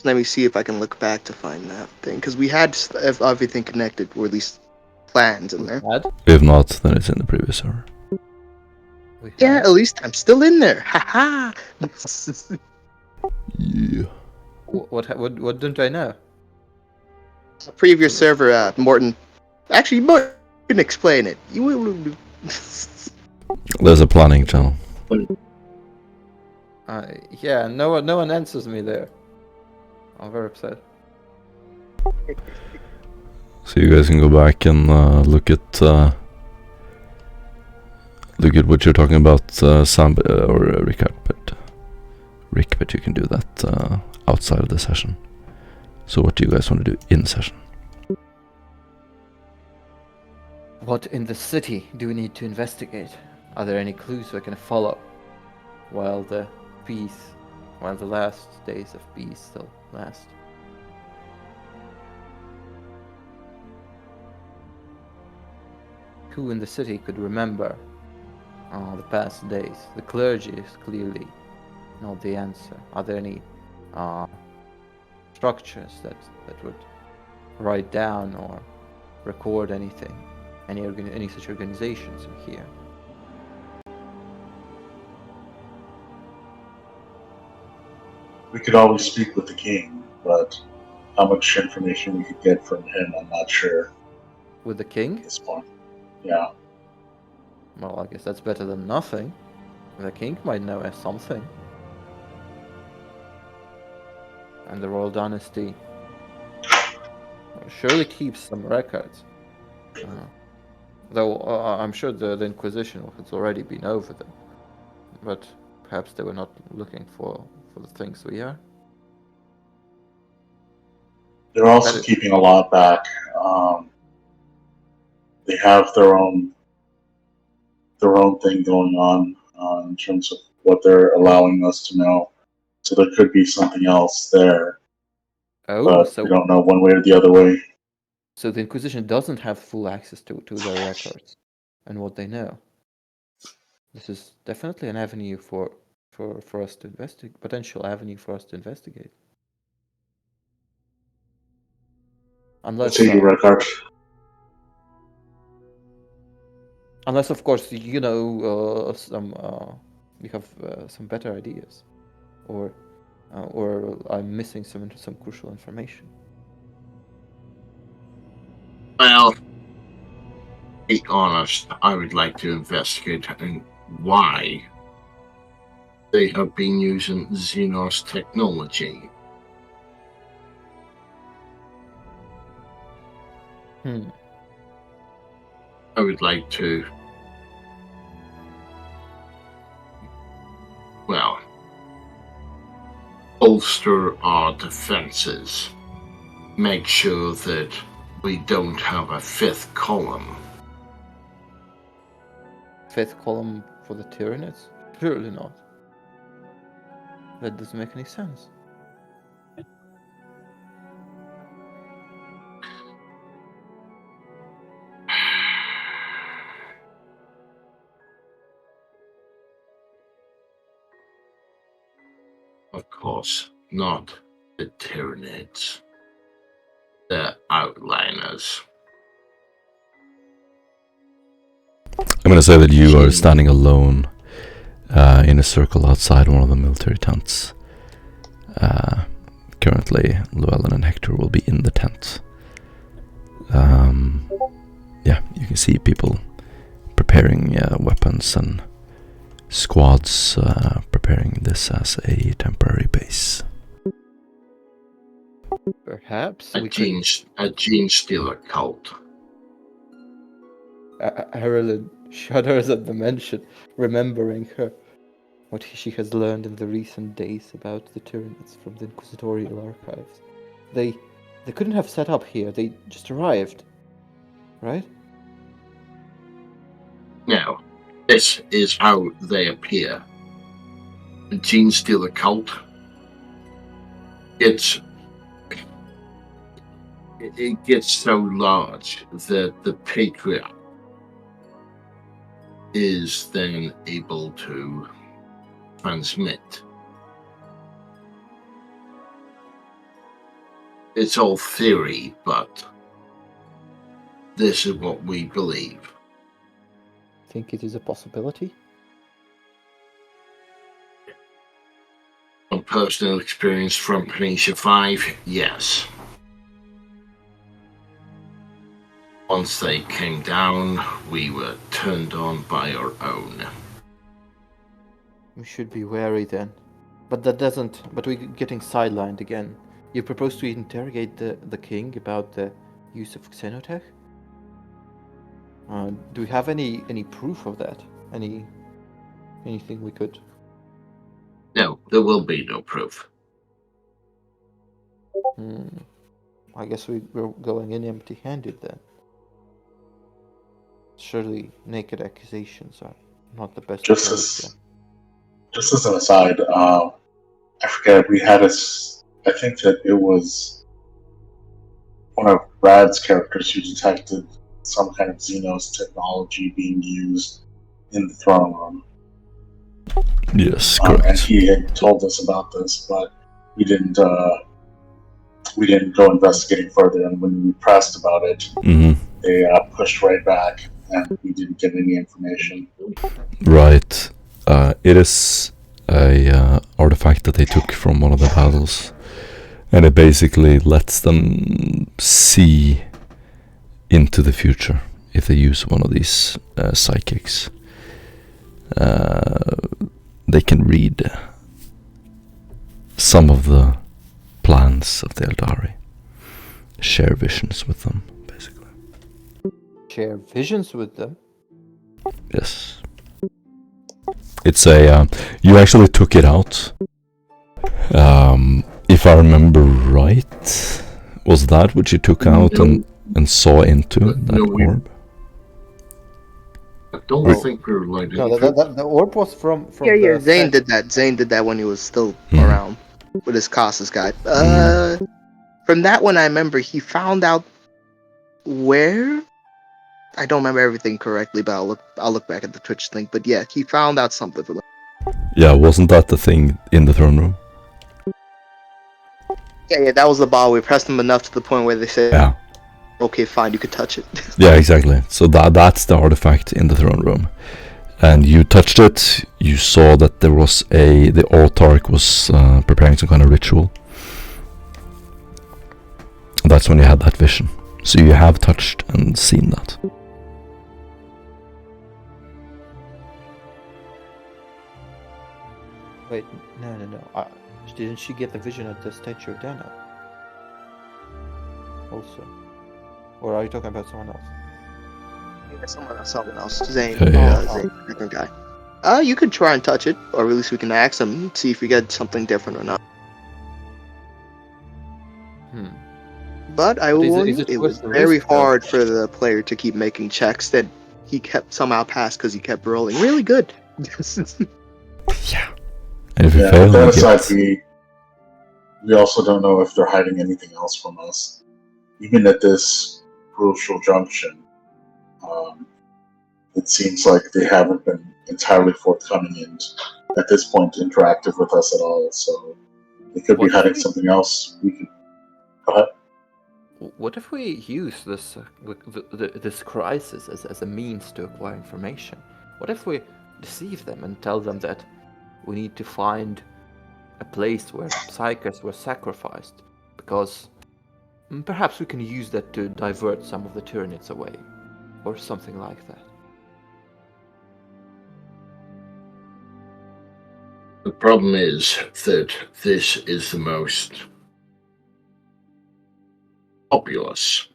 let me see if I can look back to find that thing, because we had everything connected, or at least plans in there. If not, then it's in the previous server. Yeah, at least I'm still in there. Haha. Yeah. What don't I know? Previous server, Morton. Actually, Morton can explain it. There's a planning channel. Yeah, no one answers me there. I'm very upset. So you guys can go back and look at what you're talking about, Sam or Rick, but you can do that outside of the session. So what do you guys want to do in session? What in the city do we need to investigate? Are there any clues we can follow while the last days of peace still last? Who in the city could remember the past days? The clergy is clearly not the answer. Are there any structures that would write down or record anything? Any such organizations in here? We could always speak with the king, but how much information we could get from him, I'm not sure With the king? at this point. Yeah. Well, I guess that's better than nothing. The king might know something. And the royal dynasty surely keeps some records. Though I'm sure the Inquisition has already been over them. But perhaps they were not looking for the things we are. They're also keeping a lot back. They have their own thing going on in terms of what they're allowing us to know. So there could be something else there. Oh, but so we don't know one way or the other way. So the Inquisition doesn't have full access to their records and what they know. This is definitely an avenue for us to investigate, potential avenue for us to investigate. Unless, Let's see, record. Unless, of course, you know you have some better ideas, or I'm missing some crucial information. Well, to be honest, I would like to investigate why they have been using Xenos technology. I would like to, well, bolster our defenses. Make sure that we don't have a fifth column. Fifth column for the Tyranids? Surely not. That doesn't make any sense. Of course, not the Tyranids. The Outliners. I'm going to say that you are standing alone in a circle outside one of the military tents. Currently, Llewellyn and Hector will be in the tent. Yeah, you can see people preparing weapons and squads preparing this as a temporary base. Perhaps a gene stealer cult. Harlan shudders at the mention, remembering what she has learned in the recent days about the Tyranids from the Inquisitorial archives. They couldn't have set up here. They just arrived, right? No, this is how they appear. The gene stealer cult. It gets so large that the Patriarch is then able to transmit. It's all theory, but this is what we believe. Think it is a possibility? From personal experience from Phoenicia 5, yes. Once they came down, we were turned on by our own. We should be wary then. But we're getting sidelined again. You propose to interrogate the king about the use of xenotech? Do we have any proof of that? Anything we could? No, there will be no proof. I guess we're going in empty-handed then. Surely naked accusations are not the best Just as an aside, I forget, we had I think that it was one of Brad's characters who detected some kind of Xenos technology being used in the throne room. Yes, correct. And he had told us about this, but we didn't go investigating further. And when we pressed about it, they pushed right back, and we didn't get any information. Right. It is a artifact that they took from one of the battles, and it basically lets them see into the future if they use one of these psychics. They can read some of the plans of the Eldari, share visions with them, basically. share visions with them. Yes. It's a. You actually took it out. If I remember right, was that what you took out and saw into that orb? I don't think we were allowed No, into the orb was from Yeah, the Zane did that. Zane did that when he was still around with his Casas guy. From that one, I remember he found out where. I don't remember everything correctly, but I'll look back at the Twitch thing. But yeah, he found out something from it. Yeah, wasn't that the thing in the throne room? Yeah, that was the ball. We pressed him enough to the point where they said, Yeah. "Okay, fine, you could touch it." Yeah, exactly. So that's the artifact in the throne room. And you touched it, you saw that there was the autarch was preparing some kind of ritual. That's when you had that vision. So you have touched and seen that. Wait, no. Didn't she get the vision at the statue of Dana? Also. Or are you talking about someone else? Yeah, someone else. Zane, Yeah. Zane, different guy. You could try and touch it, or at least we can ask him, see if we get something different or not. But I will warn you, it was very hard for the player to keep making checks that he kept somehow passed because he kept rolling really good. Yeah. And if you Yeah, fail, with that you aside, get... we also don't know if they're hiding anything else from us. Even at this crucial junction, it seems like they haven't been entirely forthcoming and, at this point, interactive with us at all. So they could be hiding something else. We could. Go ahead. What if we use this this crisis as a means to acquire information? What if we deceive them and tell them that we need to find a place where psychers were sacrificed, because perhaps we can use that to divert some of the Tyranids away, or something like that. The problem is that this is the most populous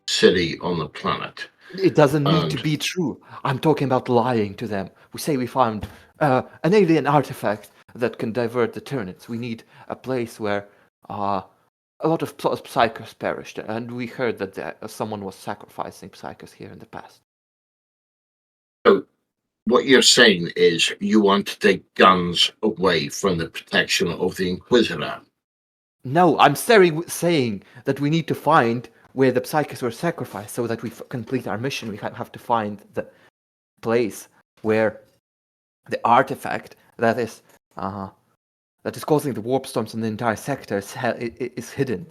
city on the planet. It doesn't need to be true. I'm talking about lying to them. We say we found an alien artifact that can divert the Tyranids. We need a place where a lot of psychers perished, and we heard that someone was sacrificing psychers here in the past. So, what you're saying is you want to take guns away from the protection of the Inquisitor? No, I'm saying that we need to find where the psychers were sacrificed so that we complete our mission. We have to find the place where the artifact that is causing the warp storms in the entire sector is hidden.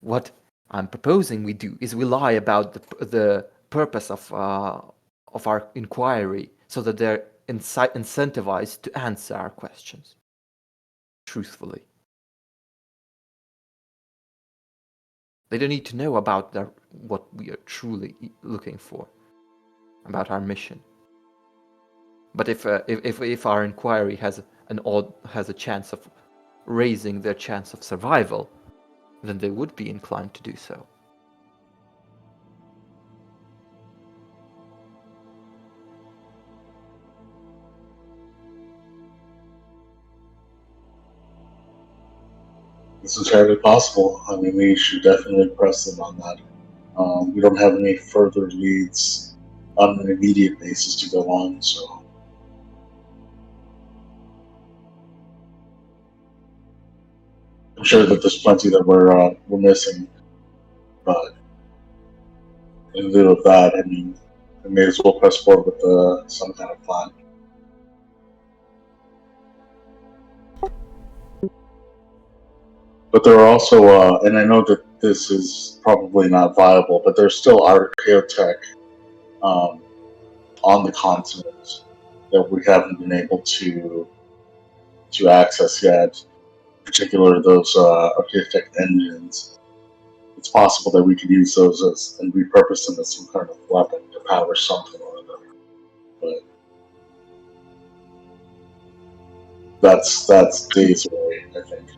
What I'm proposing we do is we lie about the purpose of our inquiry so that they're incentivized to answer our questions truthfully. They don't need to know about what we are truly looking for, about our mission. But if our inquiry has a chance of raising their chance of survival, then they would be inclined to do so. It's entirely possible. I mean, we should definitely press them on that. We don't have any further leads on an immediate basis to go on, so. I'm sure that there's plenty that we're missing, but in lieu of that, I mean, we may as well press forward with some kind of plan. But there are also, and I know that this is probably not viable, but there's still archaeotech on the continent that we haven't been able to access yet. In particular, those archaeotech engines. It's possible that we could use those and repurpose them as some kind of weapon to power something or other. But that's days away, I think.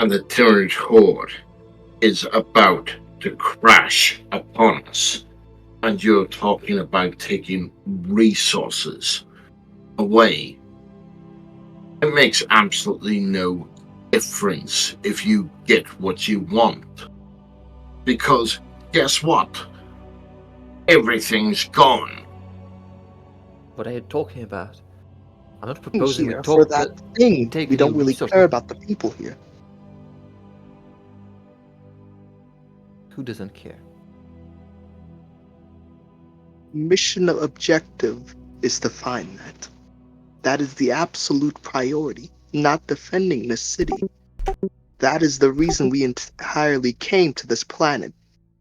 And the Tyranid horde is about to crash upon us. And you're talking about taking resources away. It makes absolutely no difference if you get what you want. Because guess what? Everything's gone. What are you talking about? I'm not proposing we Here talk for that thing. take We don't any really resource. care about the people here. Who doesn't care? Mission objective is to find that. That is the absolute priority, not defending the city. That is the reason we entirely came to this planet,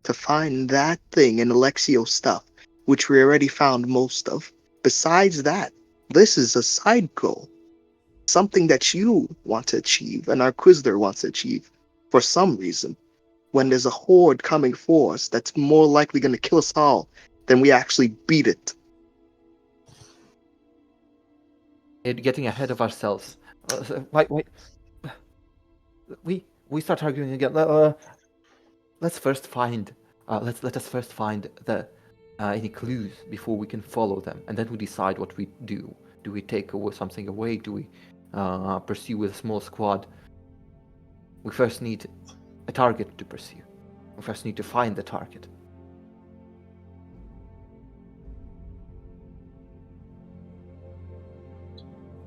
to find that thing in Alexio's stuff, which we already found most of. Besides that, this is a side goal. Something that you want to achieve and our Quizler wants to achieve for some reason. When there's a horde coming for us that's more likely going to kill us all than we actually beat it. Getting ahead of ourselves. Wait. We start arguing again. Let's first find. Let us first find the any clues before we can follow them, and then we decide what we do. Do we take something away? Do we pursue with a small squad? We first need a target to pursue. We first need to find the target.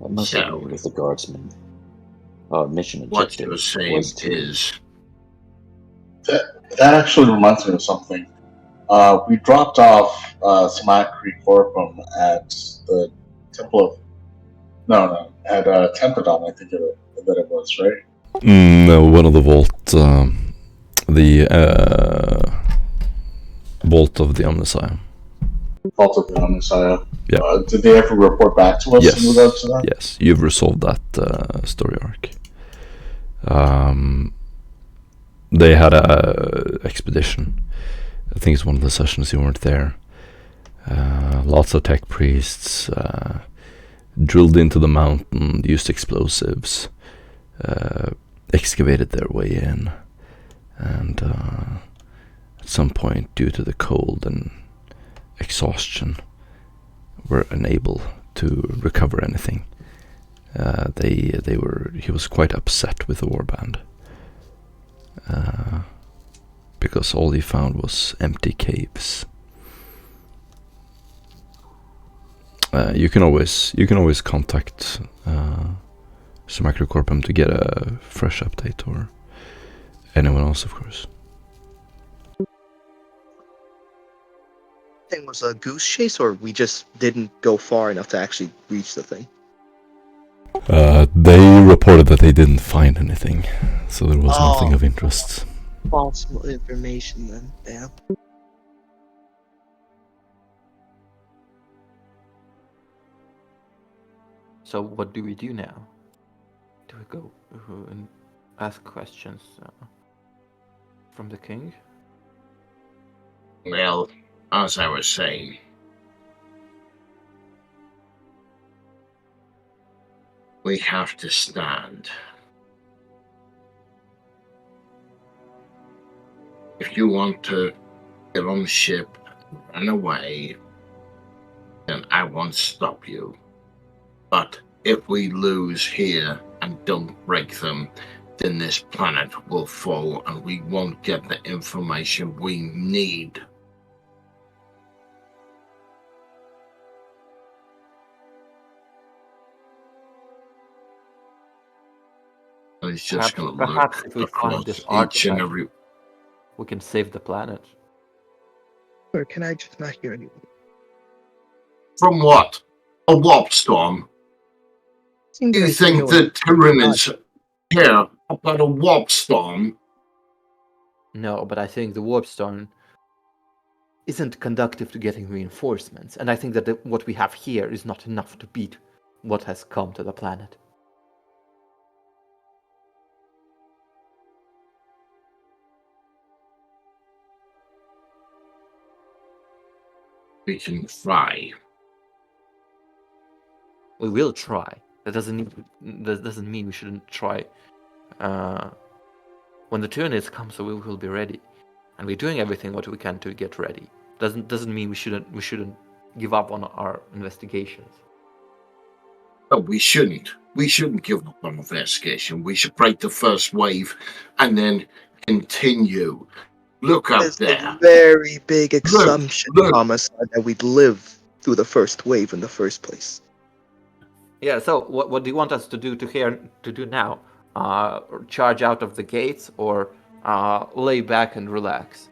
I must So, agree with the guardsman. Mission what objective you're saying was to is That actually reminds me of something. We dropped off some Corpum at the Temple of... No, at Tempedon, I think that it was, right? No, one of the vault, the vault of the Omnissiah. Vault of the Omnissiah. Yeah. Did they ever report back to us Yes. in regards to that? Yes, you've resolved that story arc. They had a expedition. I think it's one of the sessions you weren't there. Lots of tech priests drilled into the mountain, used explosives, excavated their way in, and at some point, due to the cold and exhaustion, were unable to recover anything. He was quite upset with the warband. Because all he found was empty caves. You can always contact Corpum to get a fresh update, or anyone else, of course. Thing was a goose chase, or we just didn't go far enough to actually reach the thing? They reported that they didn't find anything, so there was nothing of interest. False information then, damn. So what do we do now? Do we go and ask questions from the king? Well, as I was saying, we have to stand. If you want to get on the ship and run away, then I won't stop you. But if we lose here and don't break them, then this planet will fall and we won't get the information we need. And it's just going to Perhaps look if we find across this each artifact, and every... we can save the planet. Or can I just not hear anyone? From what? A warp storm? Do you think the Tyranids care about a warp storm? No, but I think the warp storm isn't conducive to getting reinforcements, and I think that what we have here is not enough to beat what has come to the planet. We can try. We will try. That doesn't mean we shouldn't try. When the Tyranids come, so we will be ready. and we're doing everything what we can to get ready. Doesn't mean we shouldn't give up on our investigations. No, we shouldn't. We shouldn't give up on investigation. We should break the first wave and then continue. Look out It's there. a very big assumption, look. Homicide, that we'd live through the first wave in the first place. Yeah. So what do you want us to do now? Charge out of the gates, or lay back and relax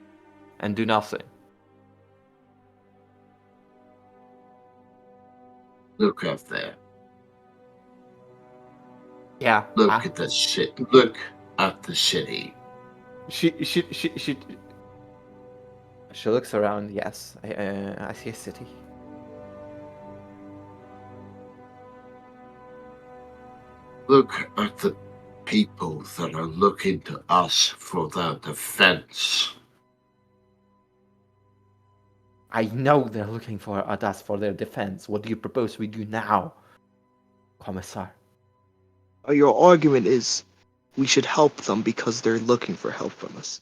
and do nothing? Look out there. Yeah. Look at the city. Look at the city. She looks around. Yes, I see a city. Look at the people that are looking to us for their defense. I know they're looking at us for their defense. What do you propose we do now, Commissar? Your argument is we should help them because they're looking for help from us.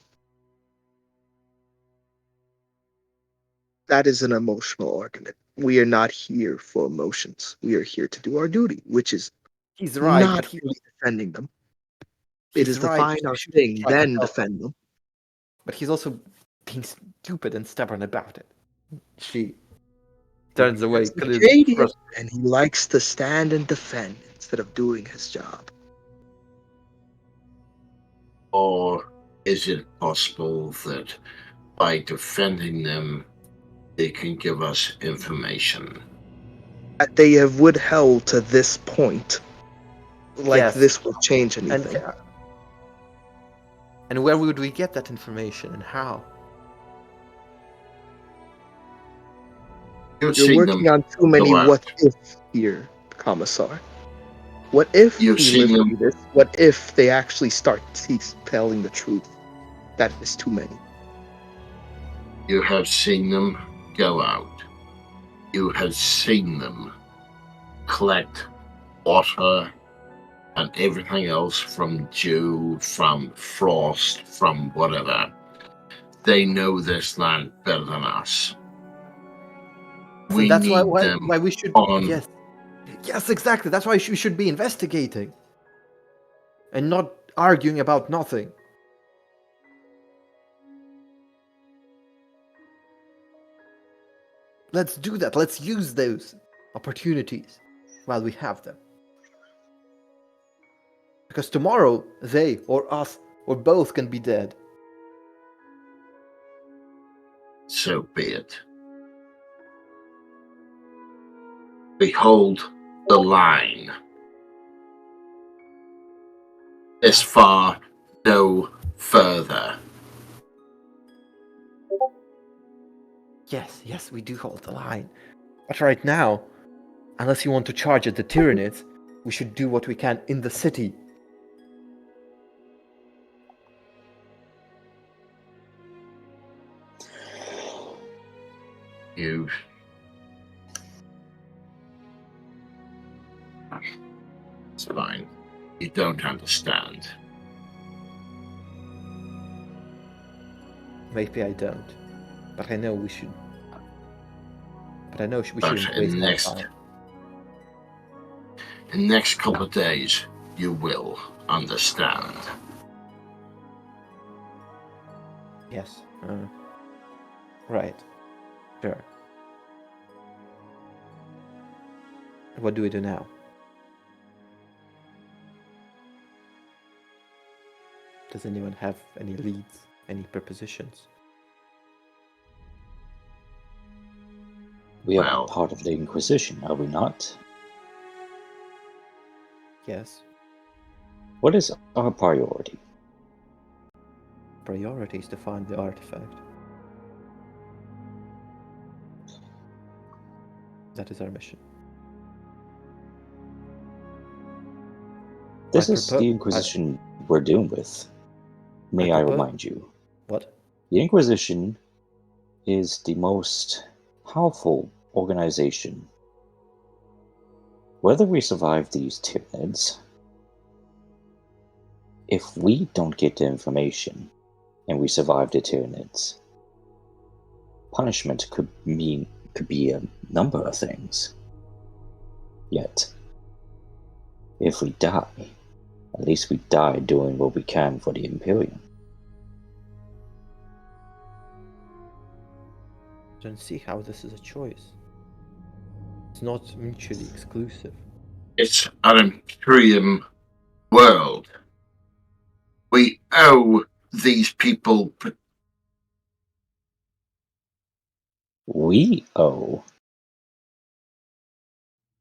That is an emotional argument. We are not here for emotions. We are here to do our duty, which is He's right, not but really defending them. It is to right, find our thing, then defend them. But he's also being stupid and stubborn about it. She turns away. And he likes to stand and defend instead of doing his job. Or is it possible that by defending them, they can give us information? That they have withheld to this point. This will change anything. And where would we get that information and how? You're working on too many what if here, Commissar. What if we live through this? What if they actually start telling the truth? That is too many. You have seen them go out. You have seen them collect water and everything else from dew, from frost, from whatever. They know this land better than us. So we that's need why we should. on. Yes, exactly. That's why we should be investigating and not arguing about nothing. Let's do that. Let's use those opportunities while we have them. Because tomorrow, they or us or both can be dead. So be it. Behold the line. This far, no further. Yes, we do hold the line. But right now, unless you want to charge at the Tyranids, we should do what we can in the city. It's fine. You don't understand. Maybe I don't. But I know we should. But I know we shouldn't in waste our time. In the next couple of days, you will understand. Yes. Right. Sure. What do we do now? Does anyone have any leads? Any propositions? We are part of the Inquisition, are we not? Yes. What is our priority? Priority is to find the artifact. That is our mission. This is the Inquisition we're dealing with. May I remind you? What? The Inquisition is the most powerful organization. Whether we survive these Tyranids, if we don't get the information, and we survived the Tyranids. Punishment could be a number of things. Yet, if we die, at least we die doing what we can for the Imperium. I don't see how this is a choice. It's not mutually exclusive. It's an Imperium world. We owe these people. We owe.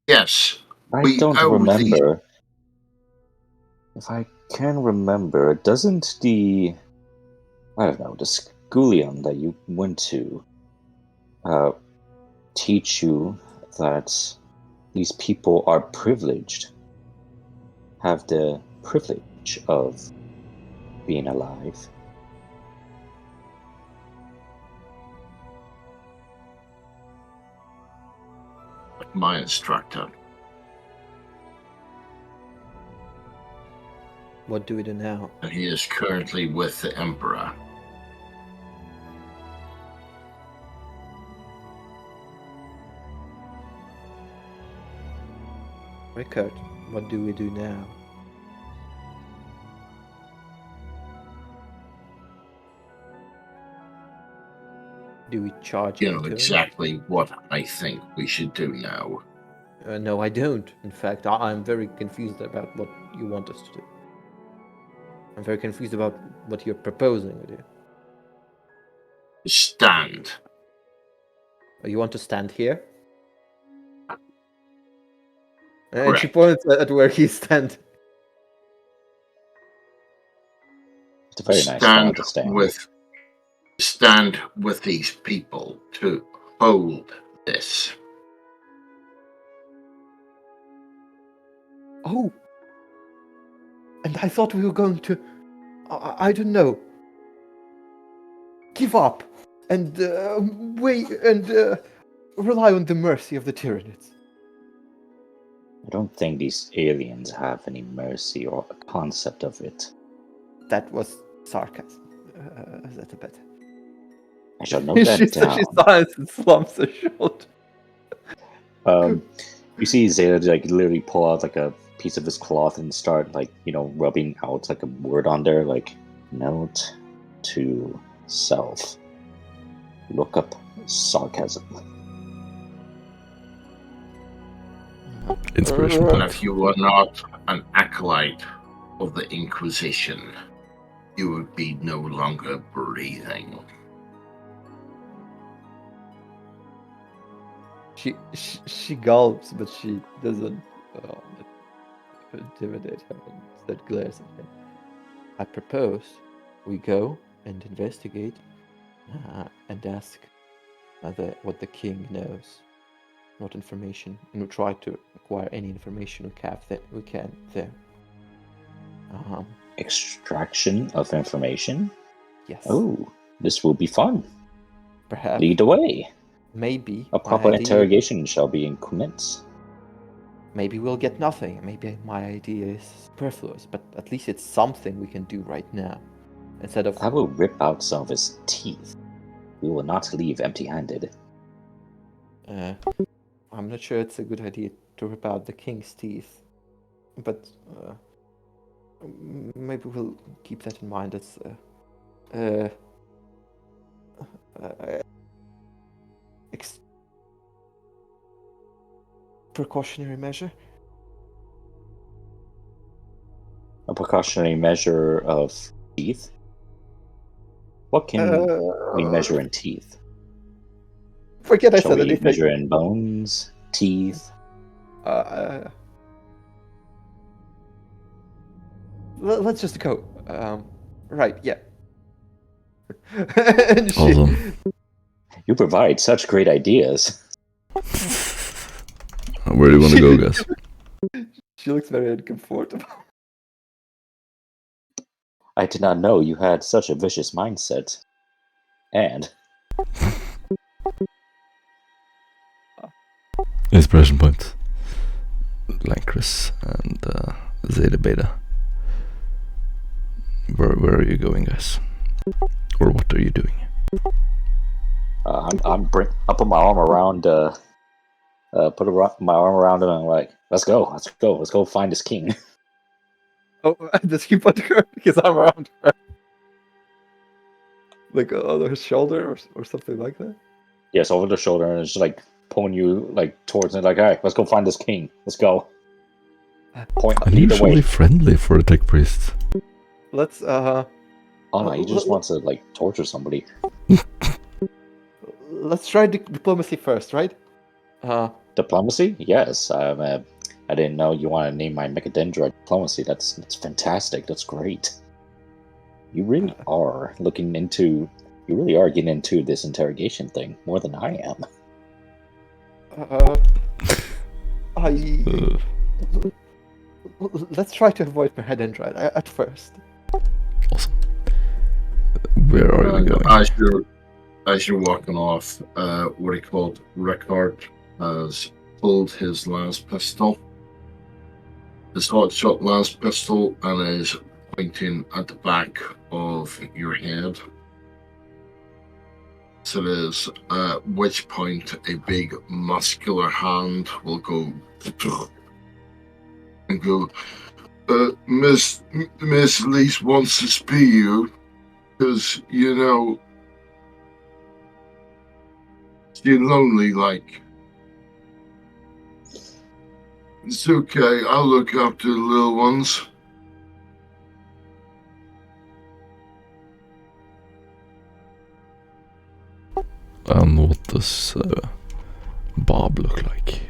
Yes. I don't remember. If I can remember, doesn't the Schoolion that you went to teach you that these people are privileged, have the privilege of being alive? My instructor. What do we do now? And he is currently with the Emperor. Rickard, what do we do now? Do we charge You know into exactly what I think we should do now. No, I don't. In fact, I'm very confused about what you want us to do. I'm very confused about what you're proposing to do. Stand. You want to stand here? And Correct. she points at where he's standing. It's a very nice spot to stand with these people to hold this. Oh! And I thought we were going to... I don't know. Give up and wait and rely on the mercy of the Tyranids. I don't think these aliens have any mercy or a concept of it. That was sarcasm. Is that a bit? I shall note that down. She sighs and slumps her shoulder. You see Zeta literally pull out a piece of his cloth and start rubbing out a word on there, note to self. Look up sarcasm. Inspiration And point. if you were not an acolyte of the Inquisition, you would be no longer breathing. She gulps, but she doesn't intimidate him. Instead, glares at him. I propose we go and investigate and ask what the king knows, what information, and we try to acquire any information we can there. Extraction of information? Yes. Oh, this will be fun. Perhaps. Lead the way. Maybe. A proper interrogation shall be commenced. Maybe we'll get nothing. Maybe my idea is superfluous, but at least it's something we can do right now. Instead of... I will rip out some of his teeth. We will not leave empty-handed. I'm not sure it's a good idea to rip out the king's teeth, but maybe we'll keep that in mind as precautionary measure. A precautionary measure of teeth? What can we measure in teeth? Forget I Shall said we anything. measure in bones, teeth? Let's just go. Right, yeah. And Awesome. You provide such great ideas. Where do you want to go, guys? She looks very uncomfortable. I did not know you had such a vicious mindset. And Inspiration point. Lancris and Zeta Beta. Where are you going, guys? Or what are you doing? I put my arm around my arm around him and I'm like, let's go find this king. Oh, does he put his arm around her? Like on her shoulder or something like that? Yes, over the shoulder, and it's just like pulling you like towards it, like, all right, let's go find this king. Let's go. Point lead the Unusually way. friendly for a tech priest. Let's Oh no, he just wants to like torture somebody. let's try diplomacy first, right? Diplomacy? Yes. I didn't know you want to name my Mechadendra diplomacy. That's fantastic. That's great. You really are getting into this interrogation thing more than I am. Let's try to avoid Mechadendra at first. Awesome. Where are you going? As you're walking off, what he called Rickard has pulled his last pistol, his hot-shot last pistol, and is pointing at the back of your head. So there's at which point a big muscular hand will go and go, Miss Lease wants to speak you because, you know, she's lonely, like. It's okay, I'll look after the little ones. What does Bob look like?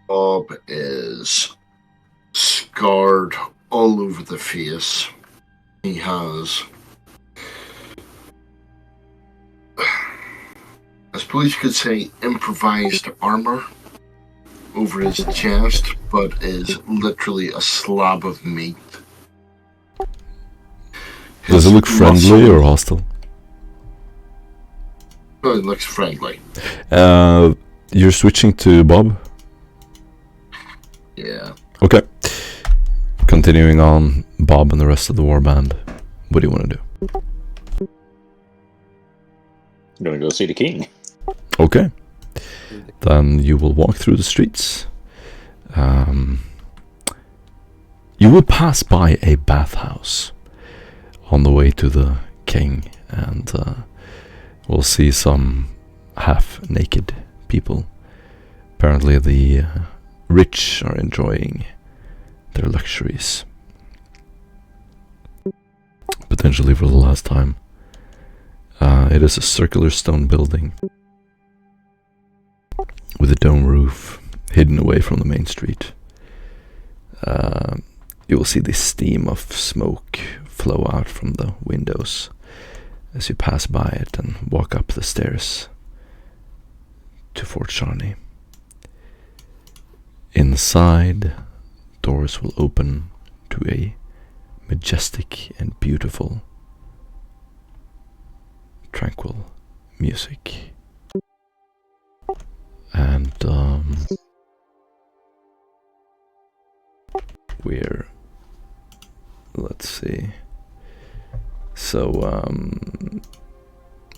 Bob is scarred all over the face. He has, I suppose you could say, improvised armor over his chest, but is literally a slab of meat. Does it look friendly or hostile? Oh, it looks friendly. You're switching to Bob? Yeah. Okay. Continuing on, Bob and the rest of the warband. What do you want to do? I'm gonna go see the king. Okay. Then you will walk through the streets. You will pass by a bathhouse on the way to the king, and we'll see some half-naked people. Apparently the rich are enjoying their luxuries. Potentially for the last time. It is a circular stone building with a dome roof hidden away from the main street. You will see the steam of smoke flow out from the windows as you pass by it and walk up the stairs to Fort Charney. Inside, doors will open to a majestic and beautiful, tranquil music. And let's see. So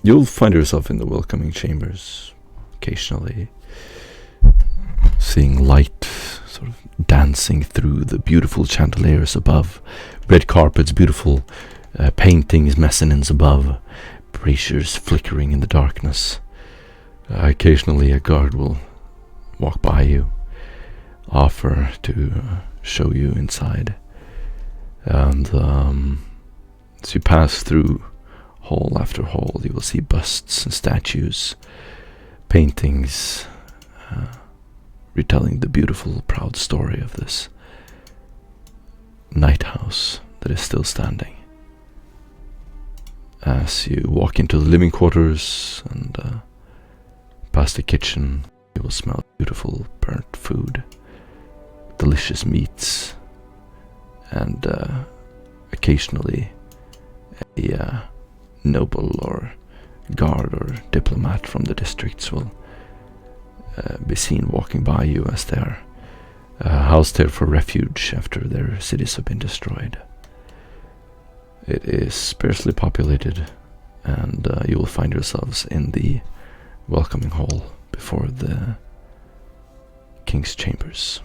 you'll find yourself in the welcoming chambers, occasionally seeing light sort of dancing through the beautiful chandeliers above, red carpets, beautiful paintings, mezzanines above, braziers flickering in the darkness. Occasionally a guard will walk by you, offer to show you inside, and as you pass through hall after hall, you will see busts and statues, paintings, retelling the beautiful, proud story of this night house that is still standing. As you walk into the living quarters and past the kitchen, you will smell beautiful burnt food, delicious meats, and occasionally a noble or guard or diplomat from the districts will be seen walking by you as they are housed here for refuge after their cities have been destroyed. It is sparsely populated, and you will find yourselves in the welcoming hall before the king's chambers.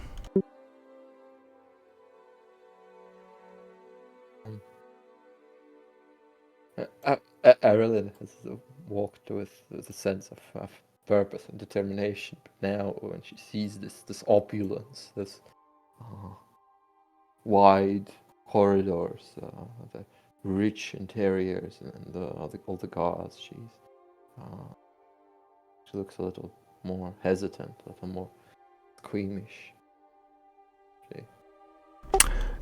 Askellon has walked with a sense of purpose and determination, but now when she sees this opulence, this wide corridors, the rich interiors, and all the guards, she looks a little more hesitant, a little more squeamish.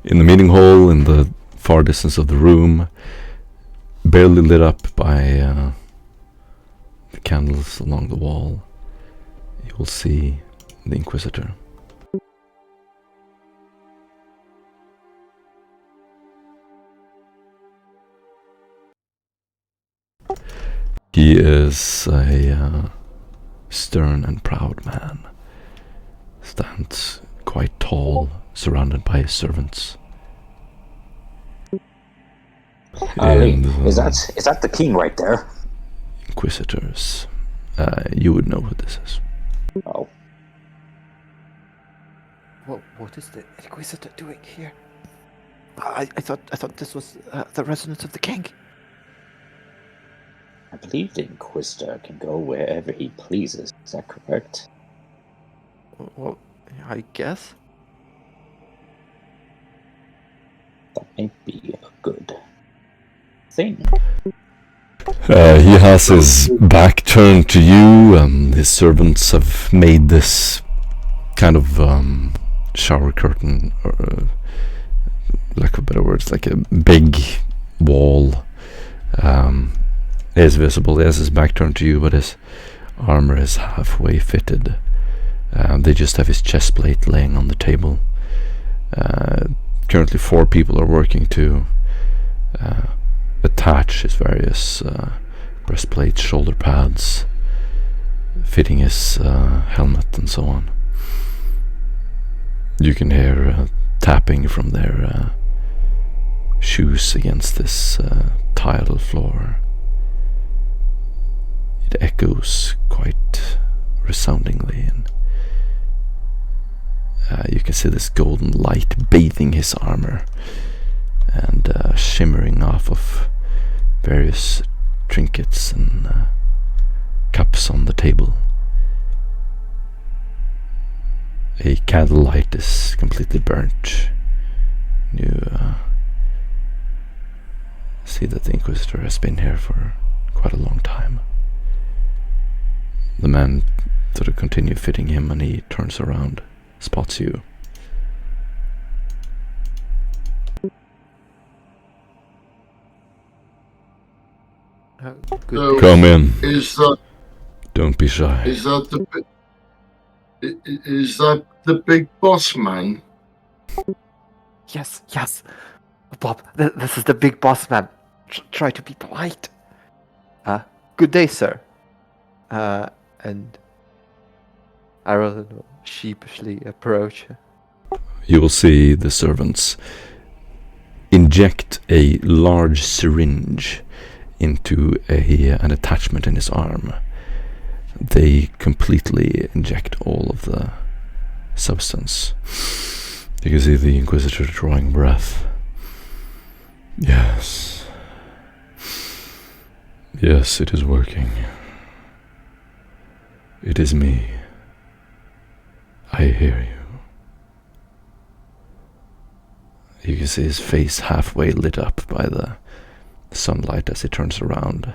In the meeting hall, in the far distance of the room, barely lit up by the candles along the wall, you will see the Inquisitor. He is a stern and proud man. Stands quite tall, surrounded by his servants. Is that the king right there? Inquisitors. You would know who this is. Oh. What is the Inquisitor doing here? I thought this was the residence of the king. I believe the Inquisitor can go wherever he pleases. Is that correct? Well, I guess. That might be a good thing. He has his back turned to you, and his servants have made this kind of shower curtain, or lack of better words, like a big wall. Is visible. He has his back turned to you, but his armor is halfway fitted. They just have his chest plate laying on the table. Currently 4 people are working to attach his various breastplates, shoulder pads, fitting his helmet and so on. You can hear tapping from their shoes against this tile floor. It echoes quite resoundingly, and you can see this golden light bathing his armor and shimmering off of various trinkets and cups on the table. A candlelight is completely burnt. You see that the Inquisitor has been here for quite a long time. The man sort of continue fitting him, and he turns around, spots you. So Come in. Is that Don't be shy. is that the big boss man? Yes. Bob, this is the big boss man. Try to be polite. Good day, sir. And Askellon will sheepishly approach. You will see the servants inject a large syringe into an attachment in his arm. They completely inject all of the substance. You can see the Inquisitor drawing breath. Yes, it is working. It is me. I hear you. You can see his face halfway lit up by the sunlight as he turns around.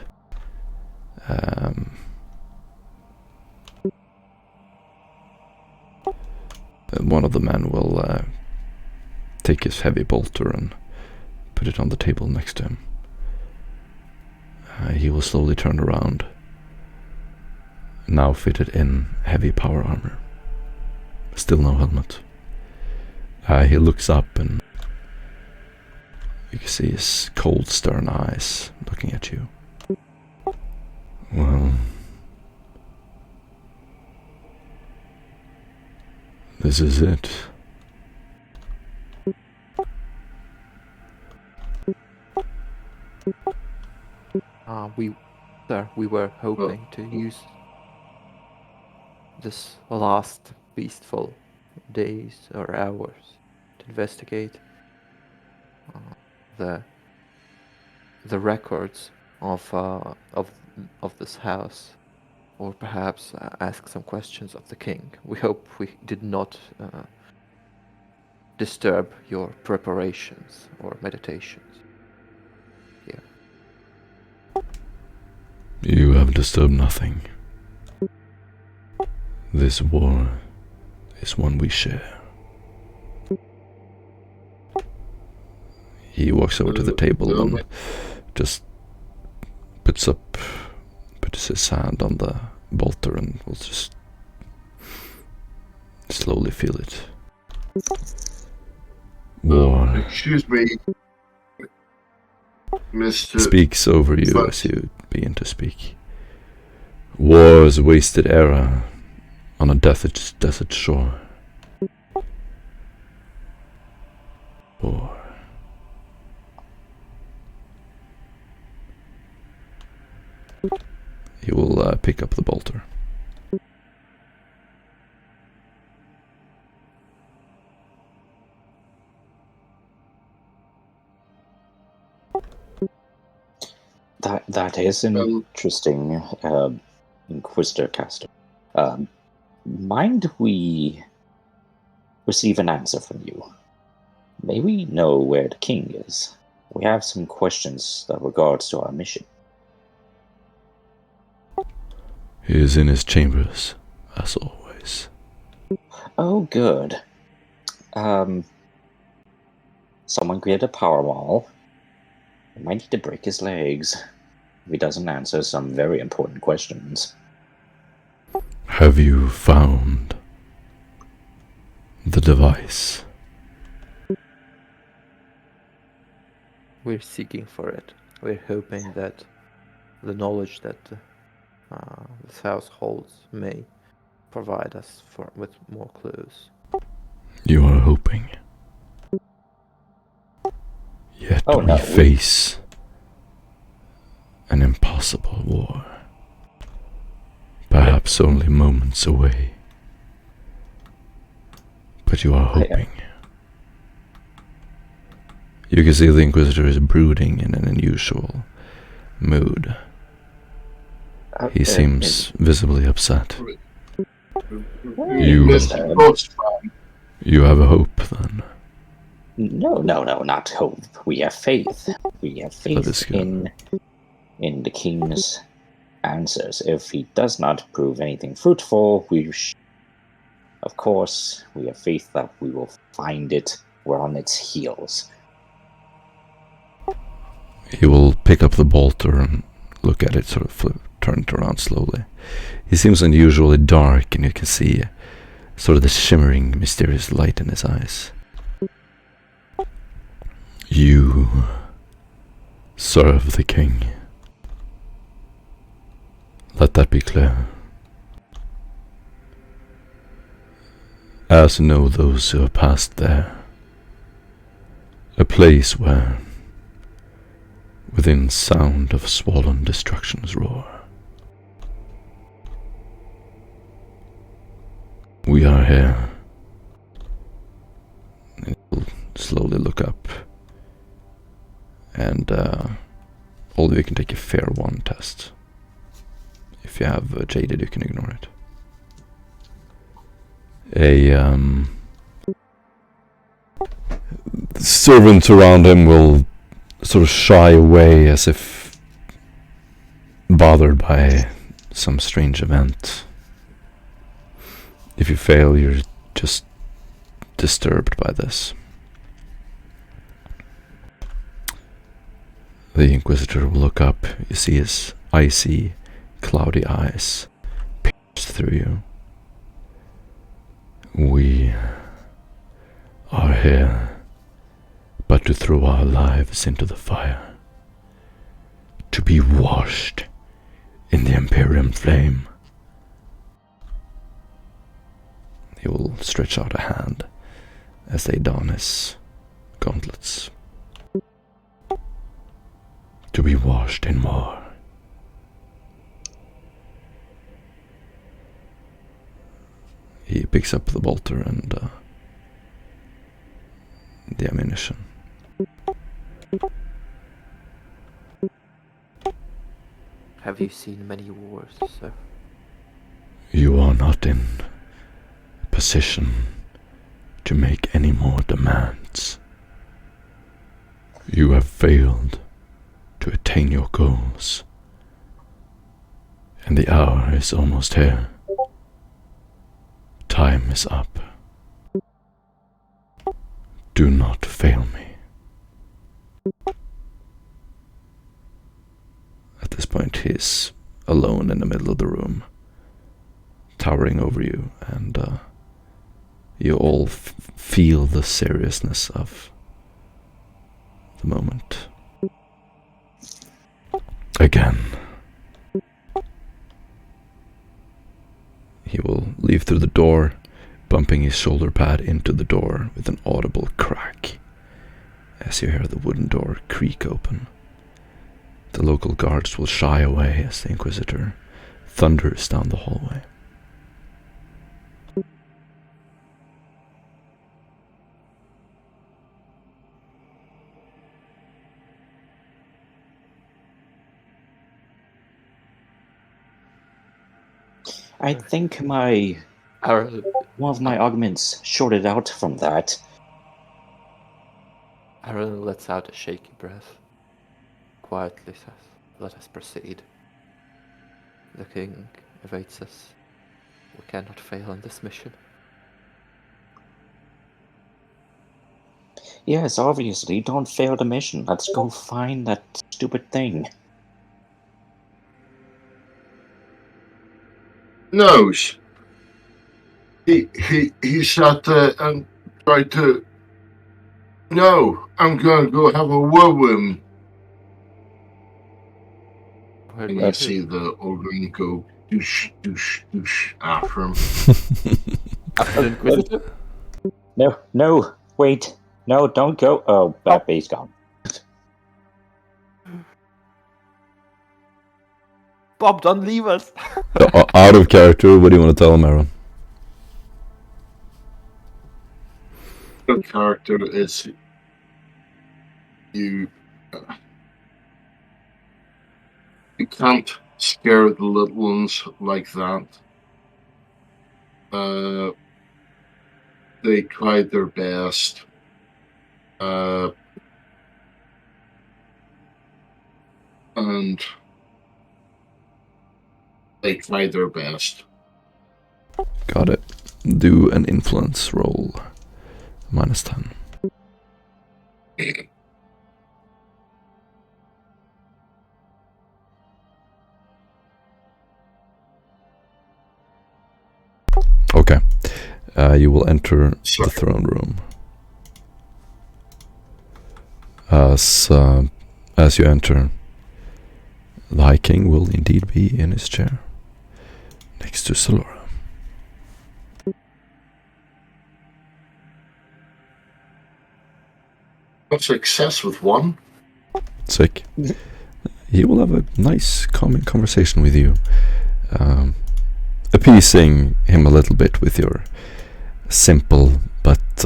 One of the men will take his heavy bolter and put it on the table next to him. He will slowly turn around, now fitted in heavy power armor. Still no helmet. He looks up, and you can see his cold, stern eyes looking at you. Well, this is it. We were hoping to use this last peaceful days or hours to investigate the records of this house, or perhaps ask some questions of the king. We hope we did not disturb your preparations or meditations here. You have disturbed nothing. This war is one we share. He walks over to the table and just puts his hand on the bolter and will just slowly feel it. War Excuse me, Mr. speaks over you as you begin to speak. War is a wasted era on a desert shore. War. He will pick up the bolter. That is an interesting Inquisitor caster. Mind we receive an answer from you? May we know where the king is? We have some questions that regards to our mission. He is in his chambers, as always. Oh, good. Someone created a power wall. We might need to break his legs if he doesn't answer some very important questions. Have you found the device? We're seeking for it. We're hoping that the knowledge that this house holds may provide us with more clues. You are hoping. Yet we face an impossible war. Perhaps only moments away. But you are hoping. You can see the Inquisitor is brooding in an unusual mood. He seems visibly upset. You have a hope, then? No, not hope. We have faith. We have faith in the king's answers. If he does not prove anything fruitful, of course, we have faith that we will find it. We're on its heels. He will pick up the bolter and look at it, sort of turn it around slowly. He seems unusually dark, and you can see sort of the shimmering, mysterious light in his eyes. You serve the king. Let that be clear. As know those who have passed there. A place where, within sound of swollen destruction's roar, we are here. And he'll slowly look up. And all of you can take a fair one test. If you have jaded, you can ignore it. The servants around him will sort of shy away as if bothered by some strange event. If you fail, you're just disturbed by this. The Inquisitor will look up. You see his icy, cloudy eyes pierce through you. We are here but to throw our lives into the fire, to be washed in the Imperium flame. He will stretch out a hand as they don his gauntlets. To be washed in war, He picks up the bolter and the ammunition. Have you seen many wars, sir? You are not in position to make any more demands. You have failed to attain your goals, and the hour is almost here. Time is up. Do not fail me. At this point, he is alone in the middle of the room, towering over you, and you all feel the seriousness of the moment. Again. He will leave through the door, bumping his shoulder pad into the door with an audible crack as you hear the wooden door creak open. The local guards will shy away as the Inquisitor thunders down the hallway. I think one of my augments shorted out from that. Aaron lets out a shaky breath. Quietly says, "Let us proceed. The king awaits us. We cannot fail in this mission." Yes, obviously, don't fail the mission. Let's go find that stupid thing. Knows. He sat there and tried to. No, I'm going to go have a word with him. Where And do you see the Ogryn go douche, douche, douche after him. After the Inquisitor? No, wait. No, don't go. Oh, that base gone. Bob, don't leave us! Out of character, what do you want to tell him, Aaron? The character is you can't scare the little ones like that. They tried their best. And they tried their best. Got it. Do an influence roll. -10. Okay. You will enter the throne room. As you enter, the High King will indeed be in his chair, next to Solora. A success with one. Sick. He will have a nice, calming conversation with you, appeasing him a little bit with your simple but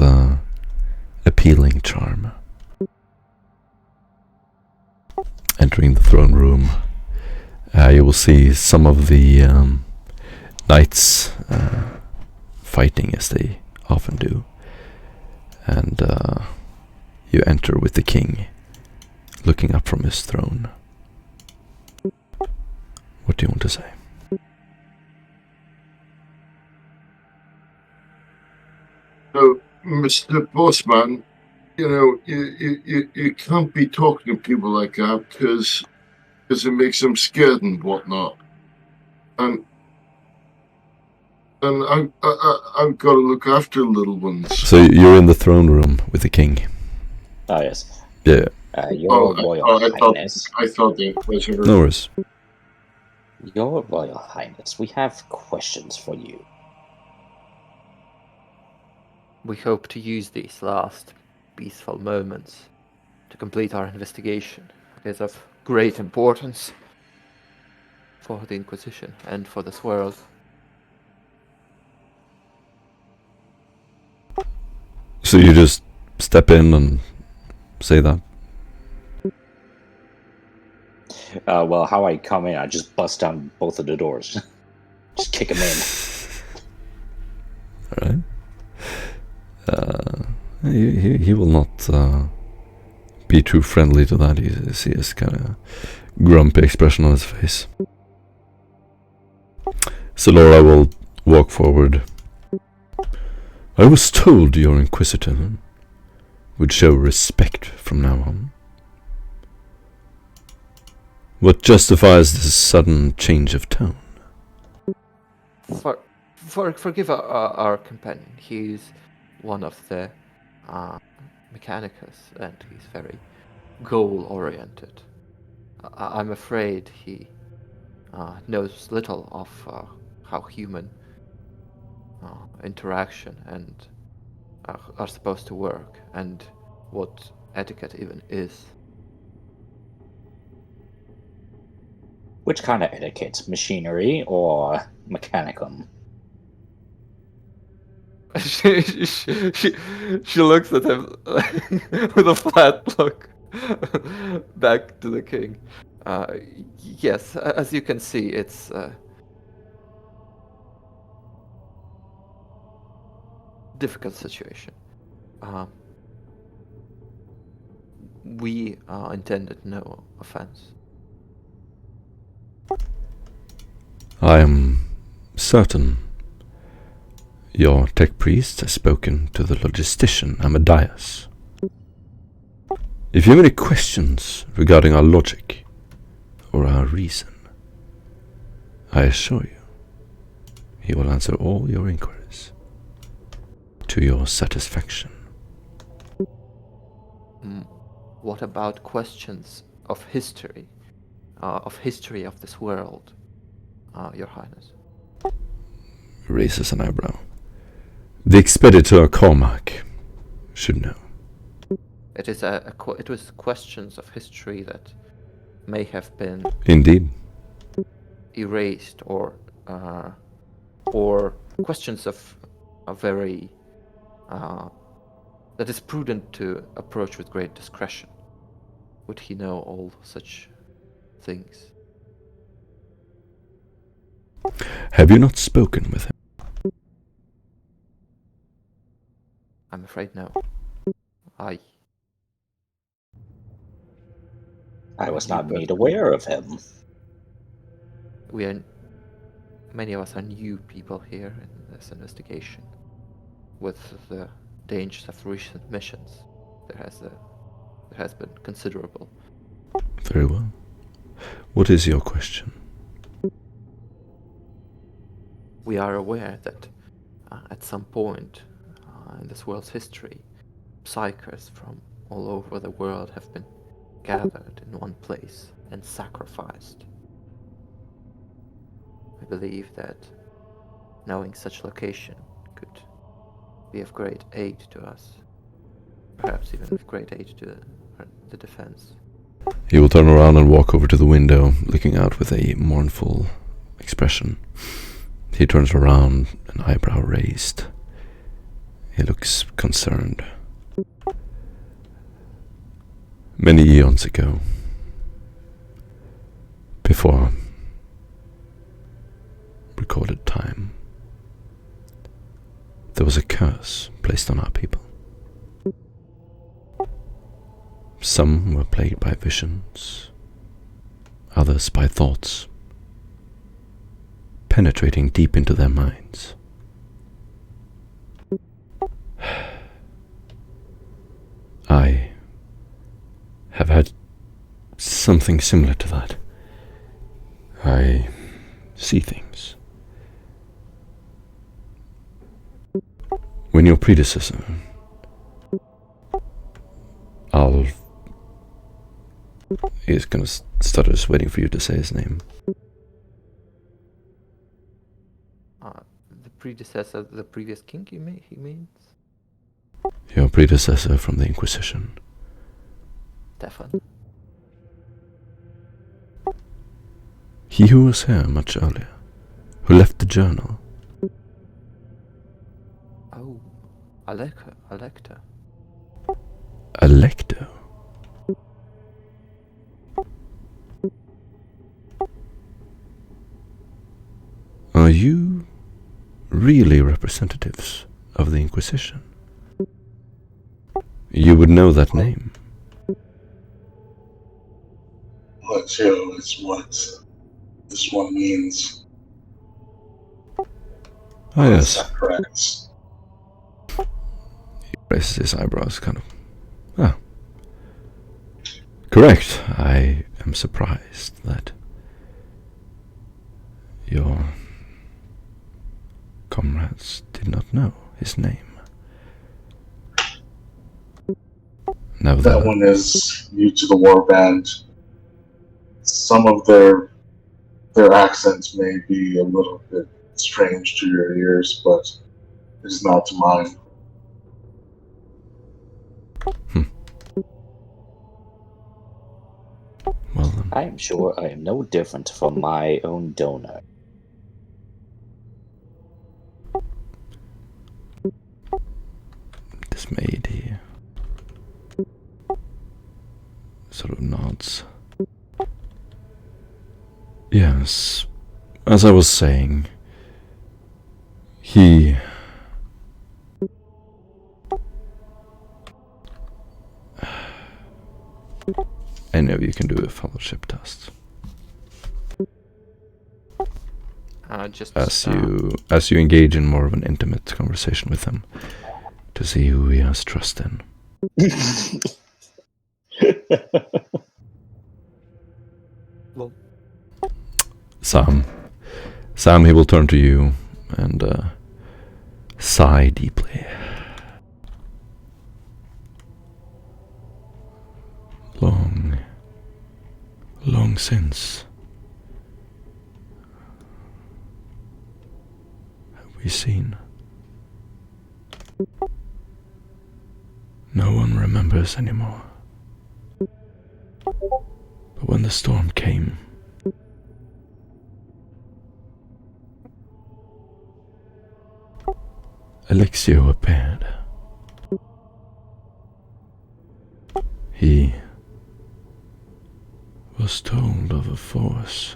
appealing charm. Entering the throne room, you will see some of the knights fighting as they often do, and you enter with the king looking up from his throne. What do you want to say? So, Mr. Bossman, you know, you can't be talking to people like that because it makes them scared and whatnot. And I've got to look after little ones. So you're in the throne room with the king. Oh, yes. Yeah. Your Royal Highness. I thought the Inquisitor. No worries. Your Royal Highness, we have questions for you. We hope to use these last peaceful moments to complete our investigation. It is of great importance for the Inquisition and for this world. So you just step in and say that? Well, how I come in, I just bust down both of the doors. Just kick him in. Alright. He will not be too friendly to that. He has kind of grumpy expression on his face. So Laura will walk forward. I was told your Inquisitor would show respect from now on. What justifies this sudden change of tone? Forgive our companion. He's one of the Mechanicus, and he's very goal-oriented. I'm afraid he knows little of how human interaction and are supposed to work, and what etiquette even is. Which kind of etiquette? Machinery or mechanicum? She looks at him with a flat look back to the king. Yes, as you can see, it's difficult situation. We intended no offense. I am certain your tech priest has spoken to the logistician Amadeus. If you have any questions regarding our logic or our reason, I assure you, he will answer all your inquiries to your satisfaction. What about questions of history of this world, Your Highness? Raises an eyebrow. The expeditor Cormac should know. It is it was questions of history that may have been Indeed. erased, or questions of a very that is prudent to approach with great discretion. Would he know all such things? Have you not spoken with him? I'm afraid no. I was not made aware of him. Many of us are new people here in this investigation. With the dangers of recent missions, there has been considerable. Very well. What is your question? We are aware that at some point in this world's history, psychers from all over the world have been gathered in one place and sacrificed. I believe that knowing such location could be of great aid to us, perhaps even of great aid to the defense. He will turn around and walk over to the window, looking out with a mournful expression. He turns around, an eyebrow raised. He looks concerned. Many eons ago, before recorded time, there was a curse placed on our people. Some were plagued by visions, others by thoughts, penetrating deep into their minds. I have had something similar to that. I see things. When your predecessor, he's gonna stutter, just waiting for you to say his name. The predecessor, the previous king, he means? Your predecessor from the Inquisition. Stefan. He who was here much earlier, who left the journal. Oh, Alecto. Alecto? Are you really representatives of the Inquisition? You would know that name. Alecto is what this one means. Oh, Is yes. that correct? He raises his eyebrows, kind of. Ah. Correct. I am surprised that your comrades did not know his name. That one is new to the warband. Some of their accents may be a little bit strange to your ears, but it is not to mine. Well then. I am sure I am no different from my own donor. Dismayed, he sort of nods. Yes, as I was saying, he... Any of you can do a fellowship test. As you engage in more of an intimate conversation with him, to see who he has trust in. Well, Sam, he will turn to you and sigh deeply. Long since have we seen. No one remembers anymore. But when the storm came, Alexio appeared. He was told of a force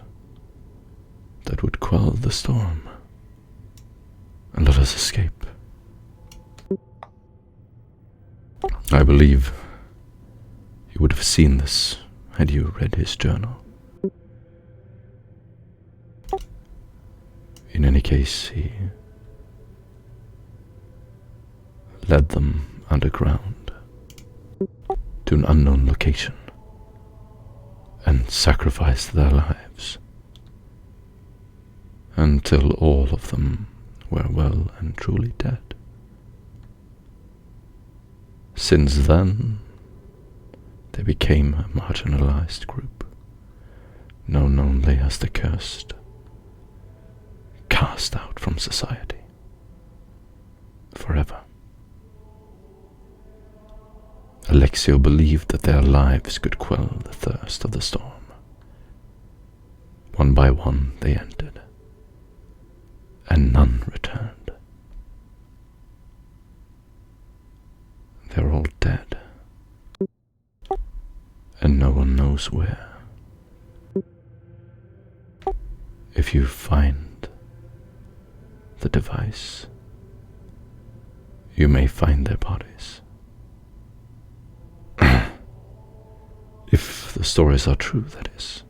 that would quell the storm and let us escape. I believe you would have seen this had you read his journal. In any case, he led them underground to an unknown location and sacrificed their lives until all of them were well and truly dead. Since then, they became a marginalized group, known only as the cursed, cast out from society forever. Alexio believed that their lives could quell the thirst of the storm. One by one they entered, and none returned. They're all dead, and no one knows where. If you find the device, you may find their bodies. If the stories are true, that is.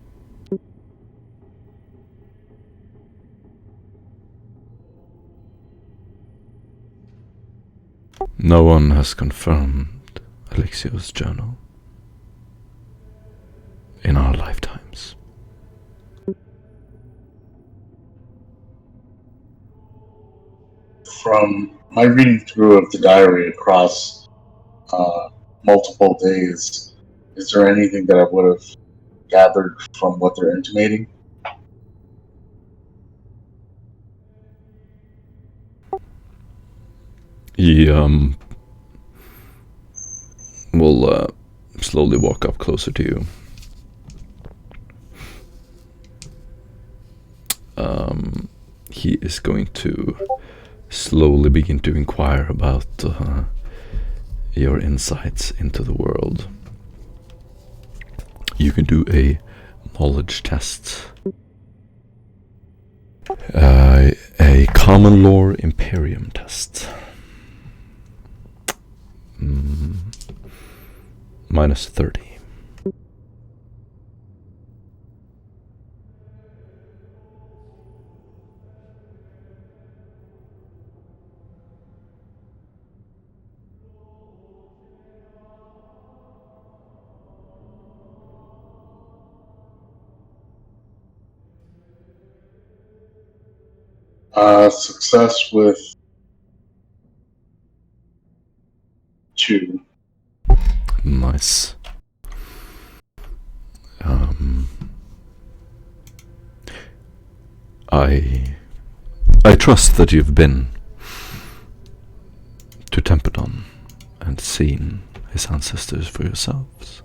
No one has confirmed Alexio's journal in our lifetimes. From my reading through of the diary across multiple days, is there anything that I would have gathered from what they're intimating? He will slowly walk up closer to you. He is going to slowly begin to inquire about your insights into the world. You can do a knowledge test. A common lore Imperium test. Minus 30. Success with 2. Nice. I trust that you've been to Tempedon and seen his ancestors for yourselves.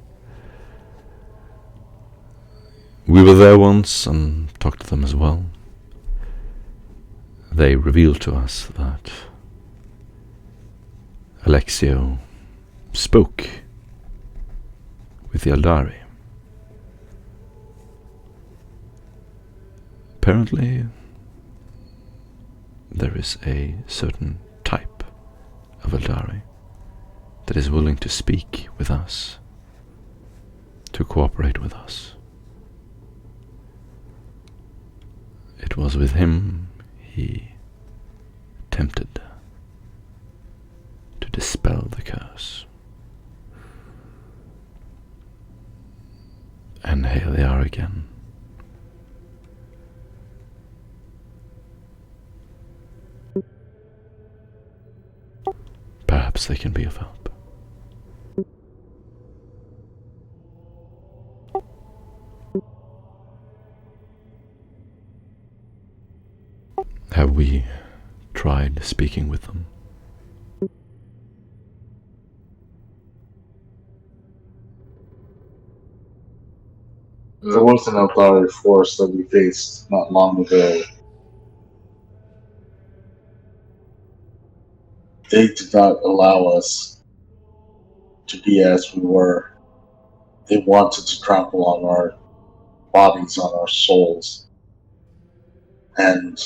We were there once and talked to them as well. They revealed to us that Alexio spoke with the Eldari. Apparently, there is a certain type of Eldari that is willing to speak with us, to cooperate with us. It was with him he attempted to dispel the curse. And here they are again. Perhaps they can be of help. Have we tried speaking with them? There was an Eldari force that we faced not long ago. They did not allow us to be as we were. They wanted to trample on our bodies, on our souls. And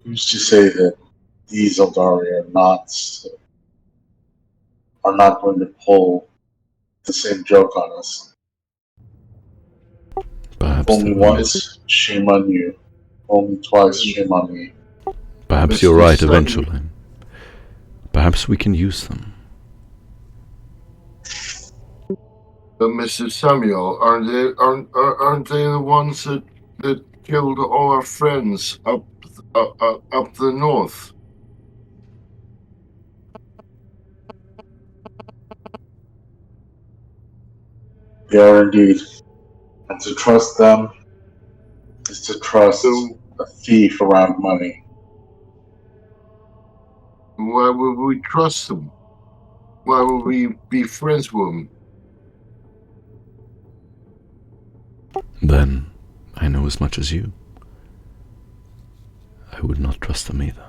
who's to say that these Eldari are not going to pull the same joke on us? Perhaps Only once, shame on you. Only twice, shame on me. Perhaps you're right eventually. Perhaps we can use them. But Mr. Samuel, aren't they the ones that killed all our friends up the north? They are indeed. And to trust them is to trust a thief around money. Why would we trust them? Why would we be friends with them? Then I know as much as you. I would not trust them either.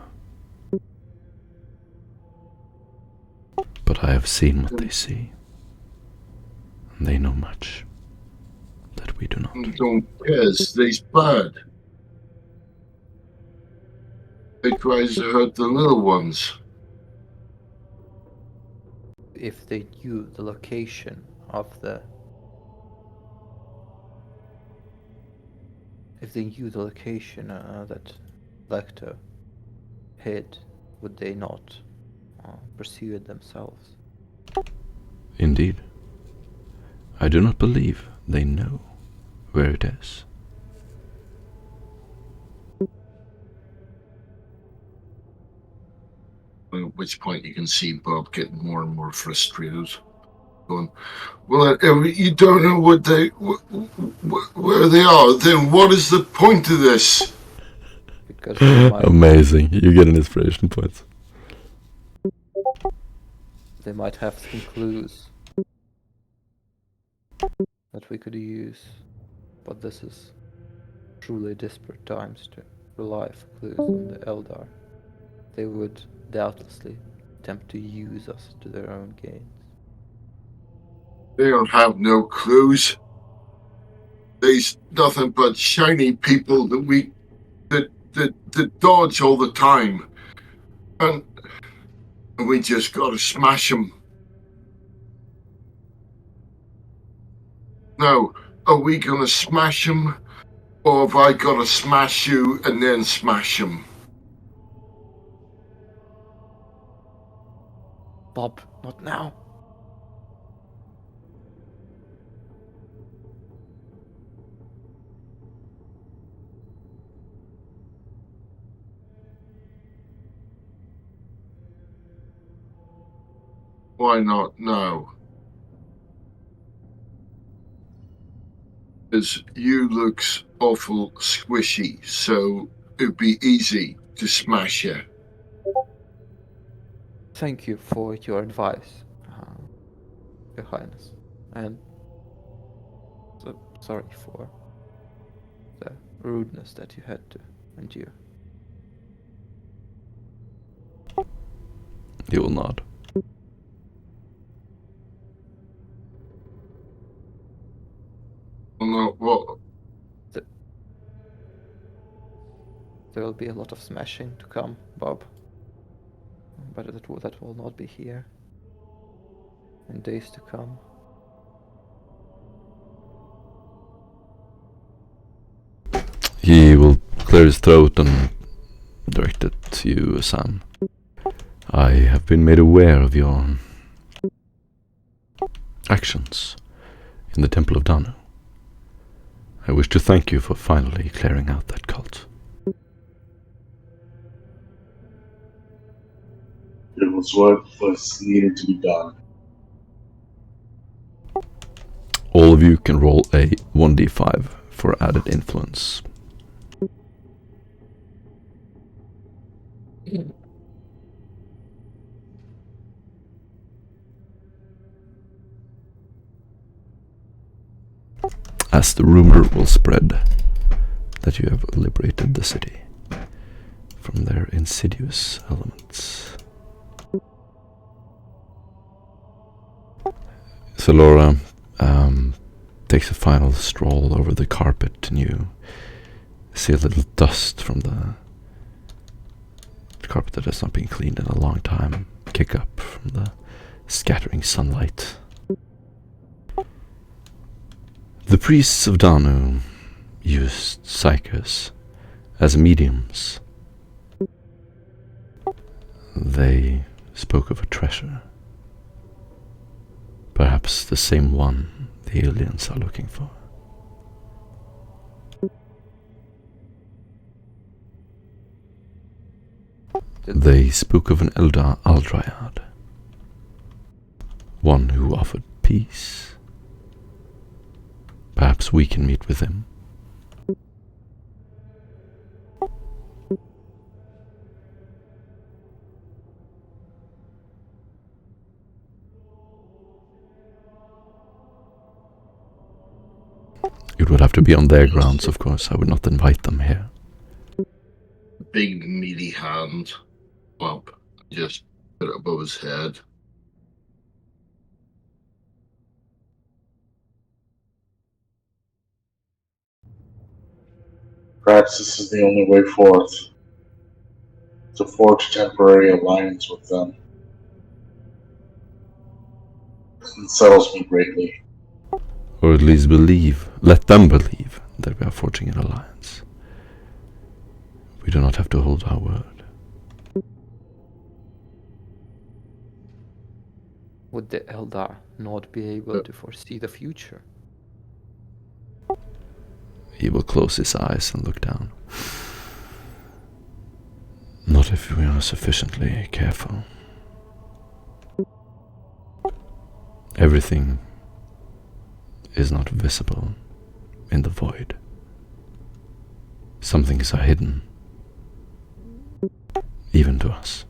But I have seen what they see. And they know much that we do not. Don't care, they's bad. They try to hurt the little ones. If they knew the location of the... If they knew the location that Lecter hid, would they not pursue it themselves? Indeed. I do not believe they know where it is. At which point you can see Bob getting more and more frustrated. Going, well, if you don't know where they are, then what is the point of this? Because amazing, you get an inspiration point. They might have some clues that we could use, but this is truly desperate times to rely for clues on the Eldar, they would doubtlessly attempt to use us to their own gains. They don't have no clues. There's nothing but shiny people that dodge all the time. And we just gotta smash them. Now, are we gonna smash them? Or have I gotta smash you and then smash them? Bob, not now. Why not now? Because you looks awful squishy, so it'd be easy to smash you. Thank you for your advice, Your Highness. And so sorry for the rudeness that you had to endure. He will nod. No, what? There will be a lot of smashing to come, Bob. But that will not be here in days to come. He will clear his throat and direct it to you, Sam. I have been made aware of your actions in the Temple of Danu. I wish to thank you for finally clearing out that cult. It was what was needed to be done. All of you can roll a 1d5 for added influence. As the rumor will spread that you have liberated the city from their insidious elements. So Laura takes a final stroll over the carpet, and you see a little dust from the carpet that has not been cleaned in a long time kick up from the scattering sunlight. The priests of Danu used psychers as mediums. They spoke of a treasure. Perhaps the same one the aliens are looking for. They spoke of an Eldar Aldryad, one who offered peace. Perhaps we can meet with him. It would have to be on their grounds, of course. I would not invite them here. Big meaty hand up, just put it above his head. Perhaps this is the only way forth. To forge a temporary alliance with them. It settles me greatly. Or at least let them believe that we are forging an alliance. We do not have to hold our word. Would the Eldar not be able to foresee the future? He will close his eyes and look down. Not if we are sufficiently careful. Everything is not visible in the void. Some things are hidden, even to us.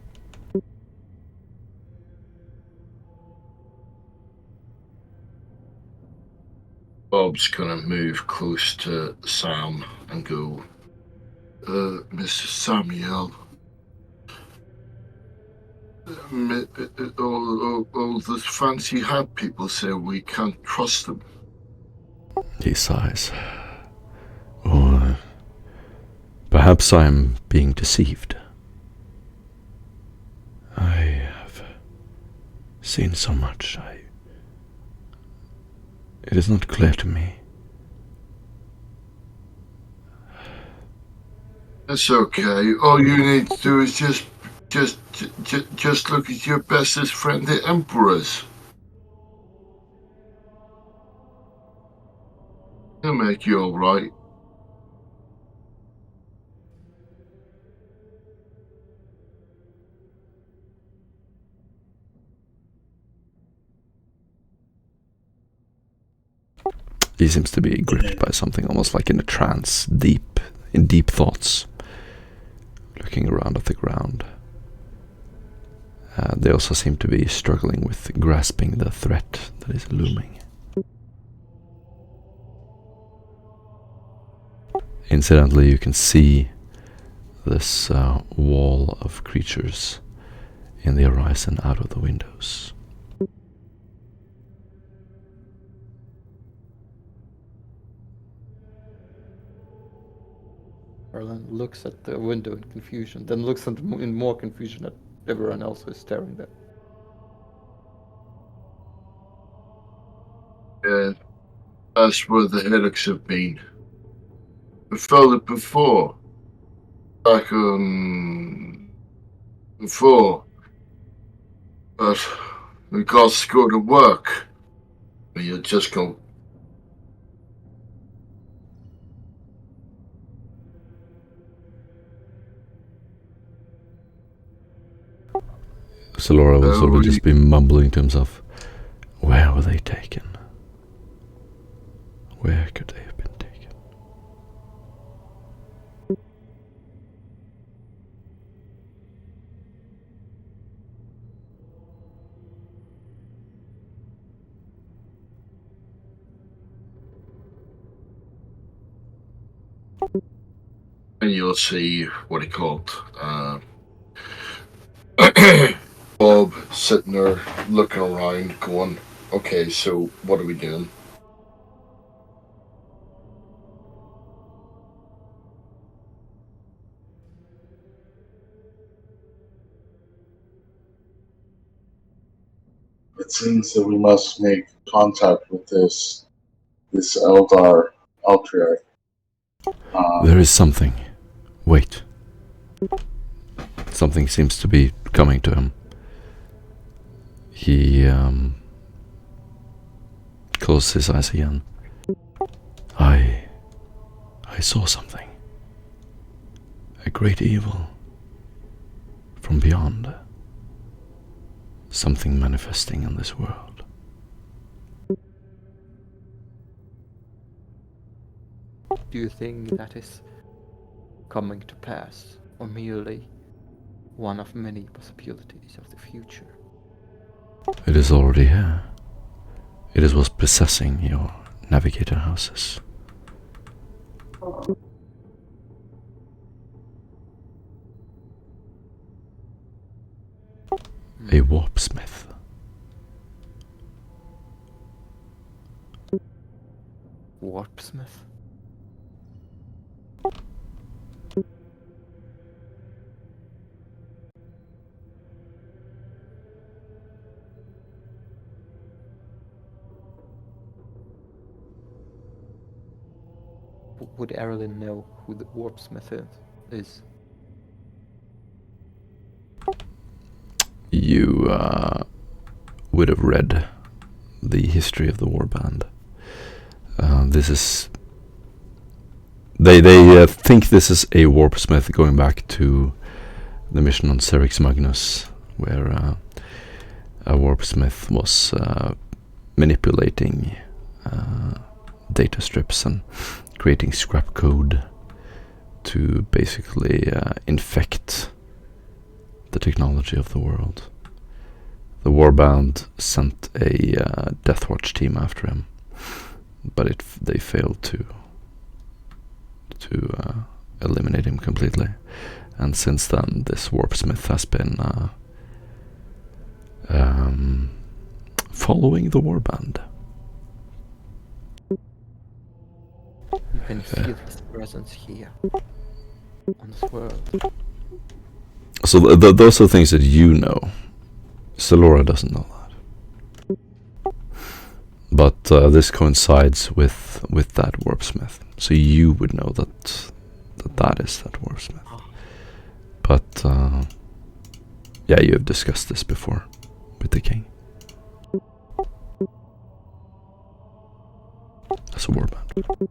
Bob's gonna move close to Sam and go, Mr. Samuel. All the fancy hat people say we can't trust them. He sighs. Or perhaps I'm being deceived. I have seen so much. It is not clear to me. It's okay. All you need to do is just look at your bestest friend, the Emperor's. He'll make you all right. He seems to be gripped by something, almost like in a trance, in deep thoughts, looking around at the ground. They also seem to be struggling with grasping the threat that is looming. Incidentally, you can see this wall of creatures in the horizon out of the windows. Erlen looks at the window in confusion, then looks in more confusion at everyone else who is staring there. Yeah, that's where the headaches have been. We felt it before. Back before. But we got to go to work. You just go. Solora will sort of just be mumbling to himself. Where were they taken? Where could they have been taken? And you'll see what he called Bob sitting there looking around going, okay, so what are we doing? It seems that we must make contact with this Eldar Altriarch. There is something. Wait. Something seems to be coming to him. He closes his eyes again. I saw something. A great evil from beyond. Something manifesting in this world. Do you think that is coming to pass, or merely one of many possibilities of the future? It is already here. It is what's possessing your navigator houses. A warpsmith. Warpsmith? Would Erlen know who the warpsmith is? You would have read the history of the warband. This is... They think this is a warpsmith going back to the mission on Serix Magnus, where a warpsmith was manipulating data strips and creating scrap code to basically infect the technology of the world. The Warband sent a Deathwatch team after him, but they failed to eliminate him completely. And since then, this warpsmith has been following the warband. You can feel his presence here, on this world. So those are things that you know. Selora doesn't know that. But this coincides with that warpsmith. So you would know that is that warpsmith. But yeah, you have discussed this before with the king. That's a warband.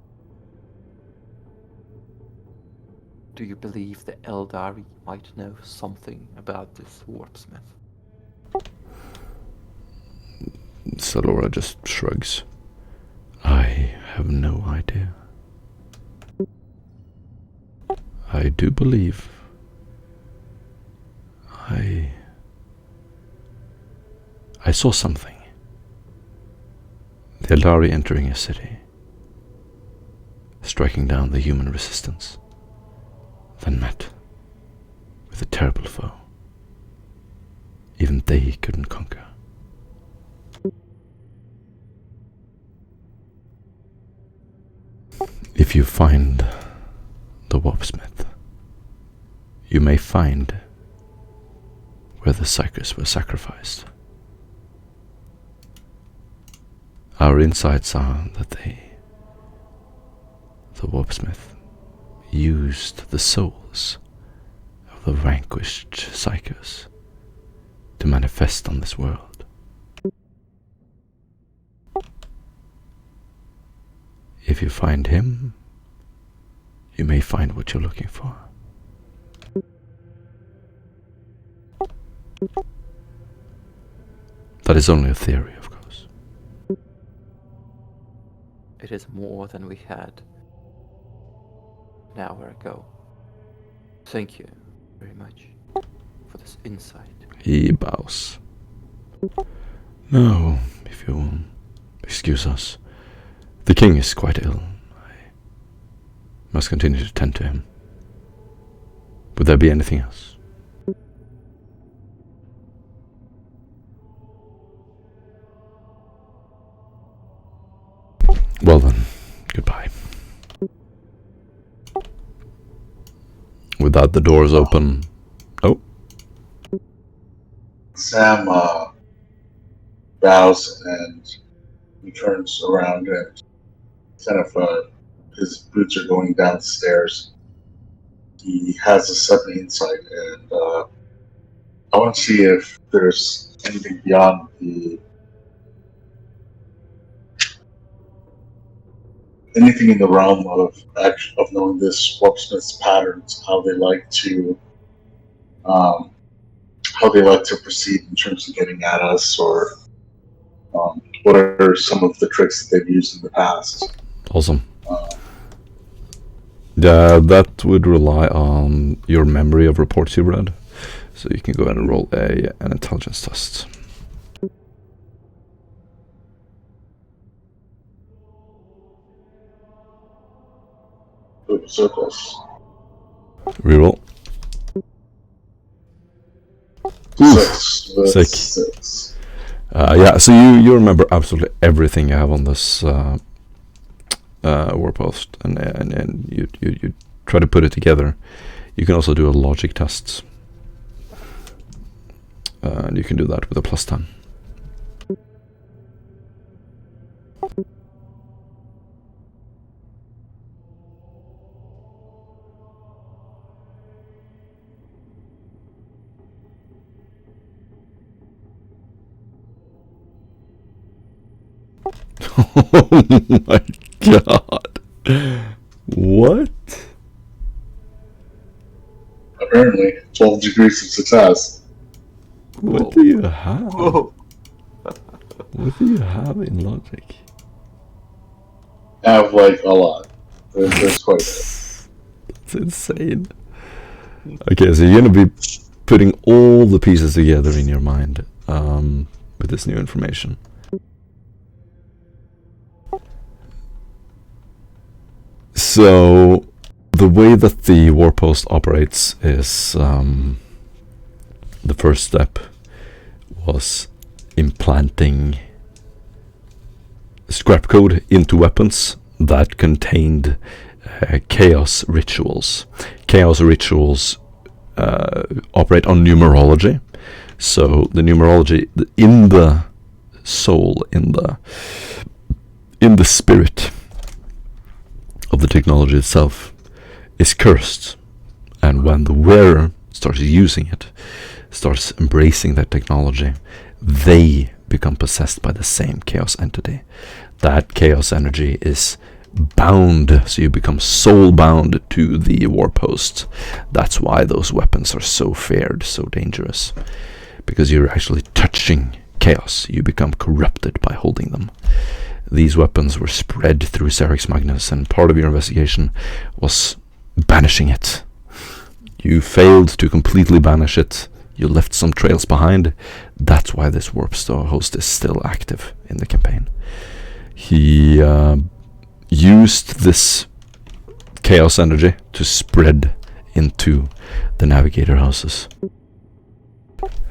Do you believe the Eldari might know something about this warpsmith? Selora just shrugs. I have no idea. I do believe. I saw something. The Eldari entering a city, striking down the human resistance, then met with a terrible foe. Even they couldn't conquer. If you find the warpsmith, you may find where the psychers were sacrificed. Our insights are that the warpsmith, used the souls of the vanquished psychers to manifest on this world. If you find him, you may find what you're looking for. That is only a theory, of course. It is more than we had an hour ago. Thank you very much for this insight. He bows. No, if you will excuse us. The king is quite ill. I must continue to tend to him. Would there be anything else? Well then, goodbye. With that, the doors open. Oh. Sam bows and he turns around and kind of his boots are going downstairs. He has a sudden insight, and I want to see if there's anything beyond anything in the realm of knowing this warpsmith's patterns, how they like to proceed in terms of getting at us, or what are some of the tricks that they've used in the past. Awesome. Yeah, that would rely on your memory of reports you read. So you can go ahead and roll an intelligence test. Surplus. Reroll. Sick. Six. Yeah, so you remember absolutely everything you have on this warpost, and you try to put it together. You can also do a logic test, and you can do that with a +10. Oh my god. What? Apparently, 12 degrees of success. What do you have? Whoa. What do you have in logic? I have, like, a lot. There's quite a bit. That's insane. Okay, so you're gonna be putting all the pieces together in your mind with this new information. So The way that the warpost operates is the first step was implanting scrap code into weapons that contained chaos rituals. Chaos rituals operate on numerology. So the numerology in the soul, in the spirit of the technology itself, is cursed. And when the wearer starts using it, starts embracing that technology, they become possessed by the same chaos entity. That chaos energy is bound, so you become soul bound to the warpost. That's why those weapons are so feared, so dangerous, because you're actually touching chaos. You become corrupted by holding them. These weapons were spread through Serix Magnus, and part of your investigation was banishing it. You failed to completely banish it. You left some trails behind. That's why this warp host is still active in the campaign. He used this chaos energy to spread into the navigator houses.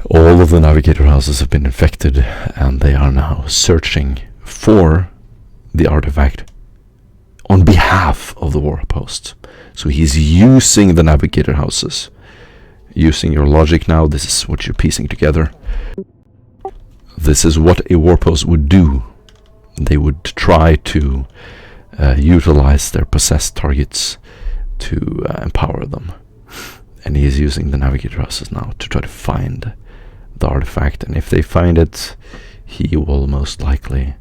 All of the navigator houses have been infected, and they are now searching for the artifact on behalf of the warp host. So he's using the navigator houses. Using your logic now, this is what you're piecing together. This is what a warp host would do. They would try to utilize their possessed targets to empower them. And he is using the navigator houses now to try to find the artifact. And if they find it, he will most likely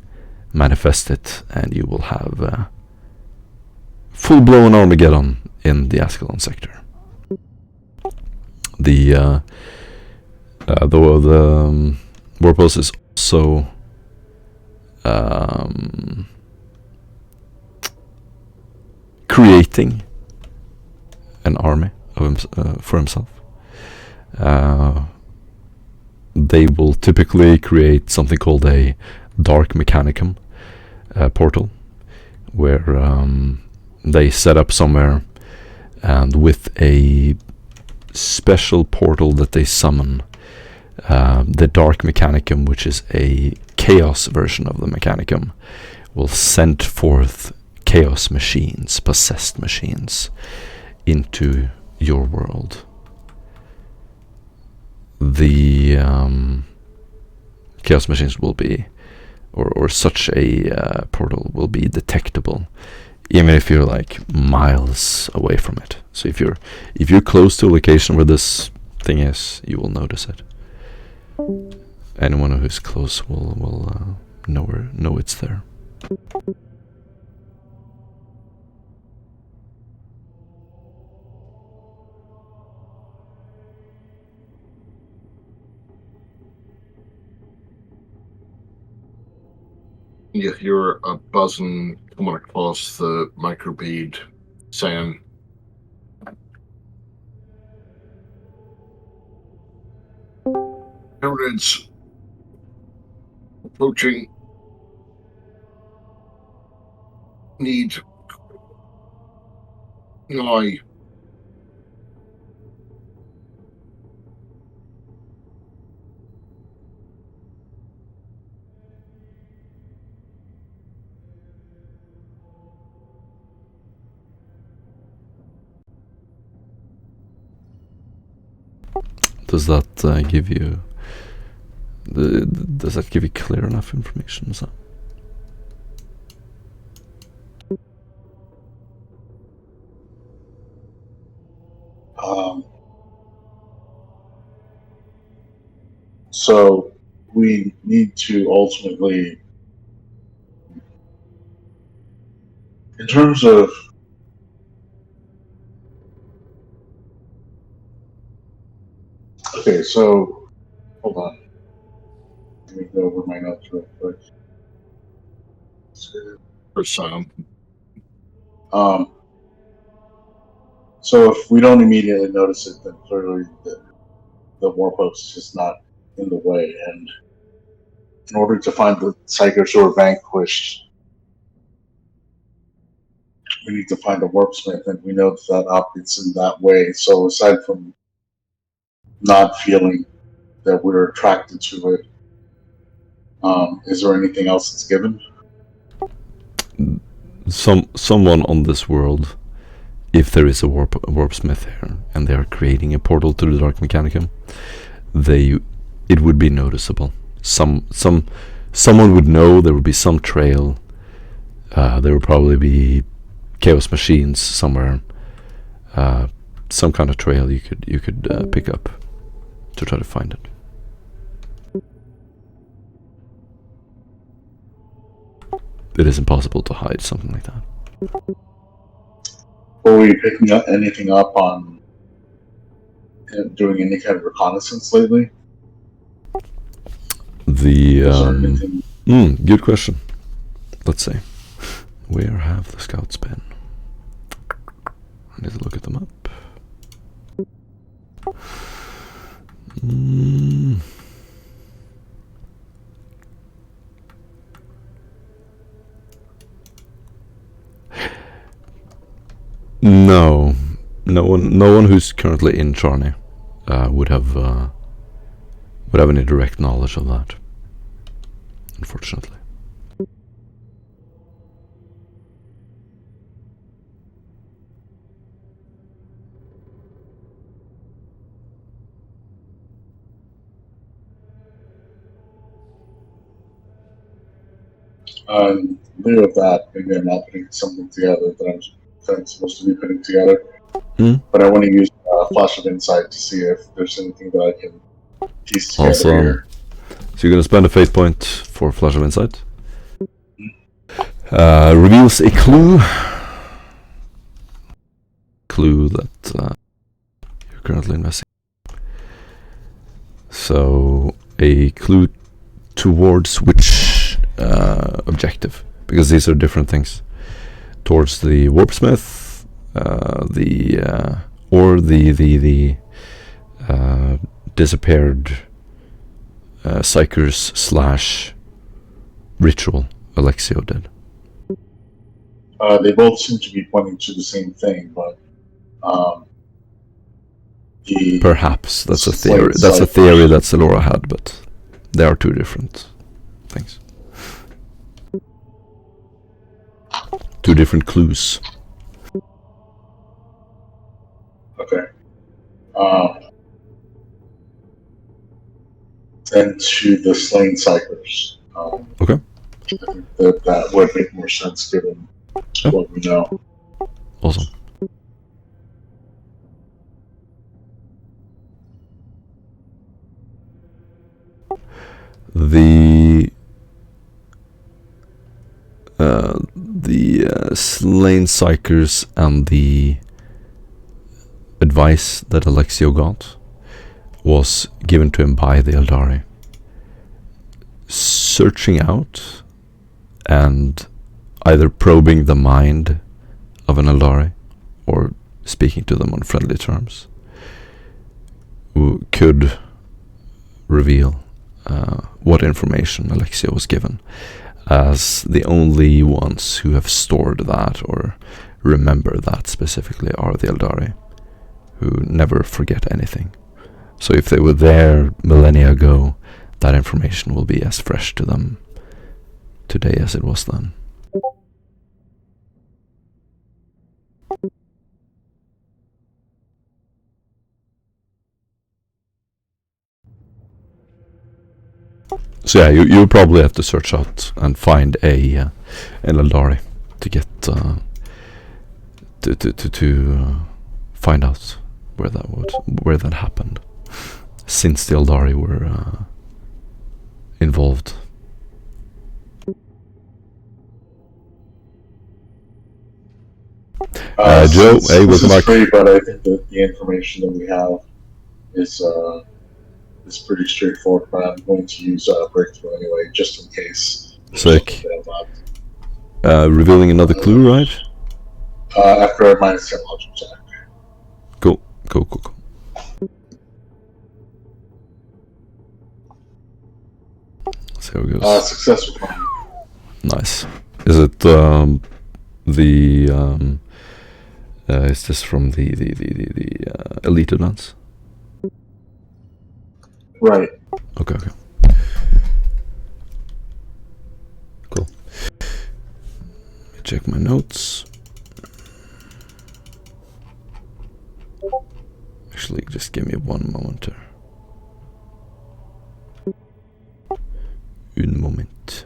manifest it, and you will have full-blown Armageddon in the Askellon sector. The warpost is also creating an army of for himself. They will typically create something called a dark mechanicum portal, where they set up somewhere, and with a special portal that they summon, the dark mechanicum, which is a chaos version of the mechanicum, will send forth chaos machines, possessed machines, into your world. The chaos machines will be, or such a portal will be detectable, even if you're like miles away from it. So if you're close to a location where this thing is, you will notice it. Anyone who's close will know it's there. You hear a buzzing coming across the microbead saying, "Evidence approaching. Need now." Does that give you? Does that give you clear enough information? So? So we need to ultimately, in terms of okay, so hold on. Let me go over my notes real quick. For some. So if we don't immediately notice it, then clearly the warpost is not in the way. And in order to find the psychers who are vanquished, we need to find a warpsmith, and we know that operates in that way. So aside from not feeling that we're attracted to it, is there anything else that's given? Someone on this world, if there is a warpsmith here, and they are creating a portal to the Dark Mechanicum, it would be noticeable. Someone would know. There would be some trail. There would probably be chaos machines somewhere. Some kind of trail you could pick up to try to find it. It is impossible to hide something like that. Were we picking up anything up on doing any kind of reconnaissance lately? Good question. Let's see. Where have the scouts been? I need to look at them up. No one who's currently in Charney would have any direct knowledge of that, unfortunately. In lieu of that, maybe I'm not putting something together that I'm supposed to be putting together. But I want to use a flash of insight to see if there's anything that I can piece together here. So you're going to spend a fate point for flash of insight. Reveals a clue that you're currently investigating. So a clue towards which objective, because these are different things. Towards the warpsmith, the disappeared psychers / ritual Alexio did. They both seem to be pointing to the same thing, but perhaps that's a theory. That's a theory that Celora had, but they are two different things. Two different clues. Okay. Then to the slain psychers. Okay. I think that would make more sense given what we know. Awesome. The slain psychers and the advice that Alexio got was given to him by the Eldari. Searching out and either probing the mind of an Eldari or speaking to them on friendly terms could reveal what information Alexio was given, as the only ones who have stored that or remember that specifically are the Eldari, who never forget anything. So if they were there millennia ago, that information will be as fresh to them today as it was then. So yeah, you'll probably have to search out and find an Eldari to get to find out where that happened, since the Eldari were involved. Joe, hey, welcome back. Free, but I think that the information that we have is pretty straightforward. But I'm going to use breakthrough anyway, just in case. Sick. Revealing another clue, right? After a -10 logic check. Cool. So it goes. Success with mine. Nice. Is it the is this from the elite events? Right. Okay. Cool. Let me check my notes. Actually, just give me one moment here. Un moment.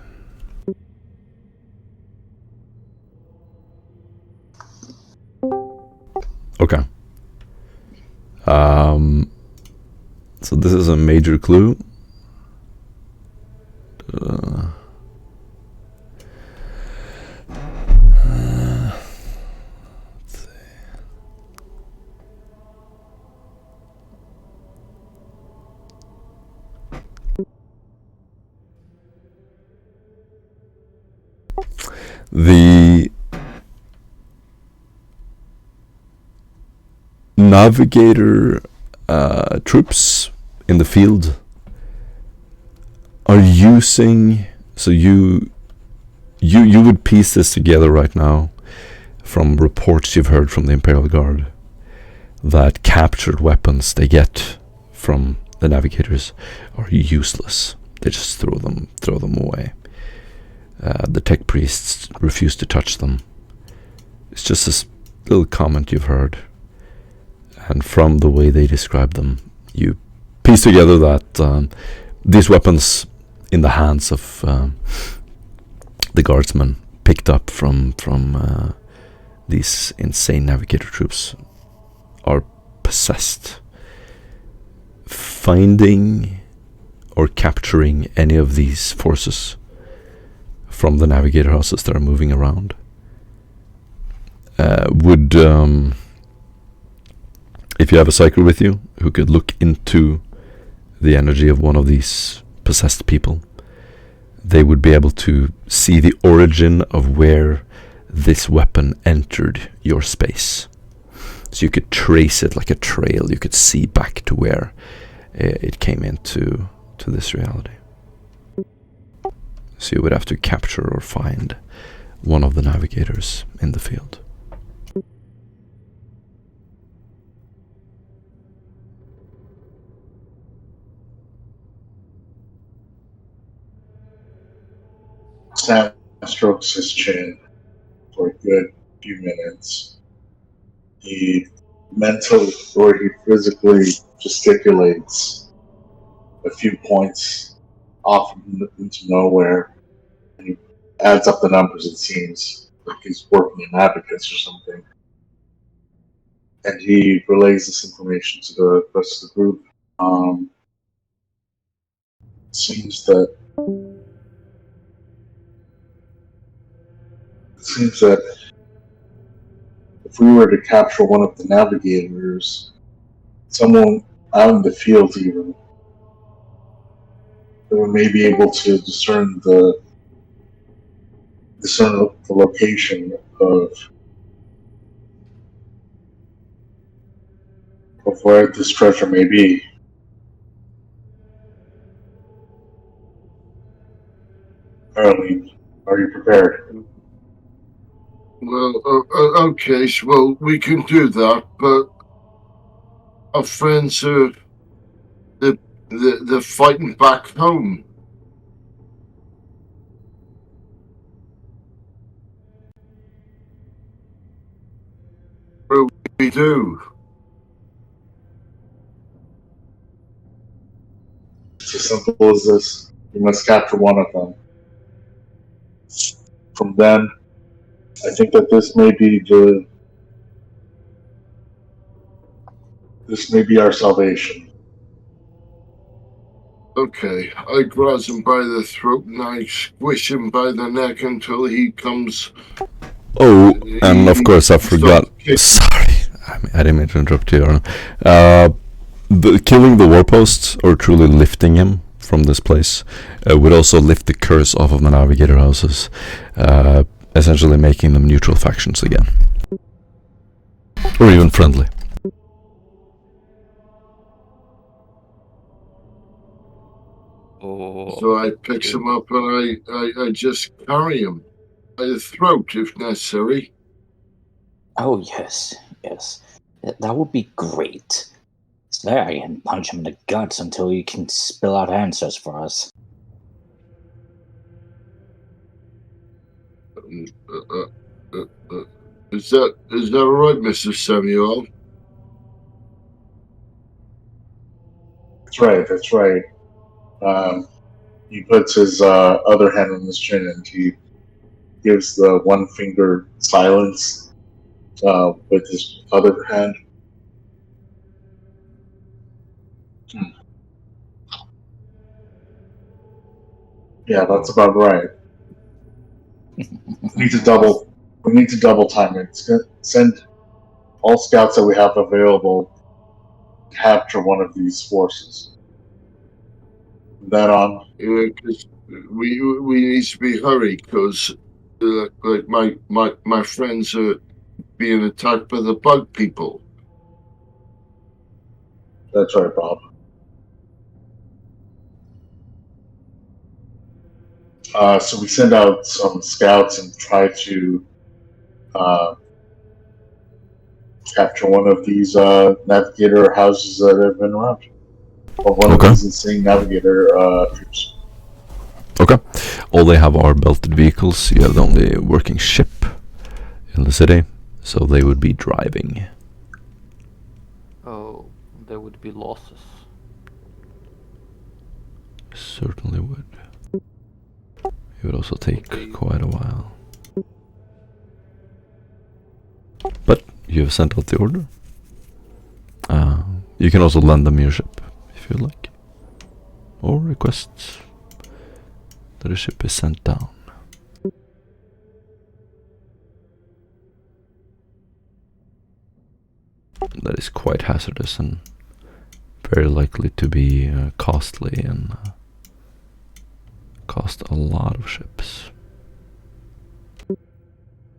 Okay. So this is a major clue. Let's see. The navigator troops in the field are using, so you would piece this together right now from reports you've heard from the Imperial Guard that captured weapons they get from the navigators are useless. They just throw them away. The tech priests refuse to touch them. It's just this little comment you've heard, and from the way they describe them, you piece together that these weapons in the hands of the guardsmen picked up from these insane navigator troops are possessed. Finding or capturing any of these forces from the navigator houses that are moving around would, if you have a psyker with you who could look into the energy of one of these possessed people, they would be able to see the origin of where this weapon entered your space. So you could trace it like a trail. You could see back to where it came into this reality. So you would have to capture or find one of the navigators in the field. Sam strokes his chin for a good few minutes. He mentally or he physically gesticulates a few points off into nowhere, and he adds up the numbers. It seems like he's working in abacus or something, and he relays this information to the rest of the group. Seems that if we were to capture one of the navigators, someone out in the field even, then we may be able to discern the location of where this treasure may be. Early, are you prepared? Well, okay, well, we can do that, but our friends are they're fighting back home. What do we do? It's as simple as this. You must capture one of them. From then, I think that this may be our salvation. Okay, I grab him by the throat and I squish him by the neck until he comes. Oh, and of course I forgot. Sorry, I didn't mean to interrupt you, Arno. Killing the warpost, or truly lifting him from this place, would also lift the curse off of the navigator houses, essentially making them neutral factions again, or even friendly. Oh. So I pick him up and I just carry him by the throat if necessary. Oh, yes, yes. That would be great. So there I can punch him in the guts until he can spill out answers for us. Is that right, Mr. Samuel? That's right. He puts his other hand on his chin and he gives the one finger silence with his other hand. Yeah, that's about right. We need to double time it. Send all scouts that we have available to capture one of these forces. From then on, Because we need to be hurried because like my friends are being attacked by the bug people. that's right, Bob. So we send out some scouts and try to capture one of these navigator houses that have been around. Or one of these insane navigator troops. Okay. All they have are belted vehicles. You have the only working ship in the city, so they would be driving. Oh, there would be losses. Certainly would. It would also take quite a while. But you have sent out the order. You can also lend them your ship if you like, or request that a ship is sent down. That is quite hazardous and very likely to be costly and cost a lot of ships.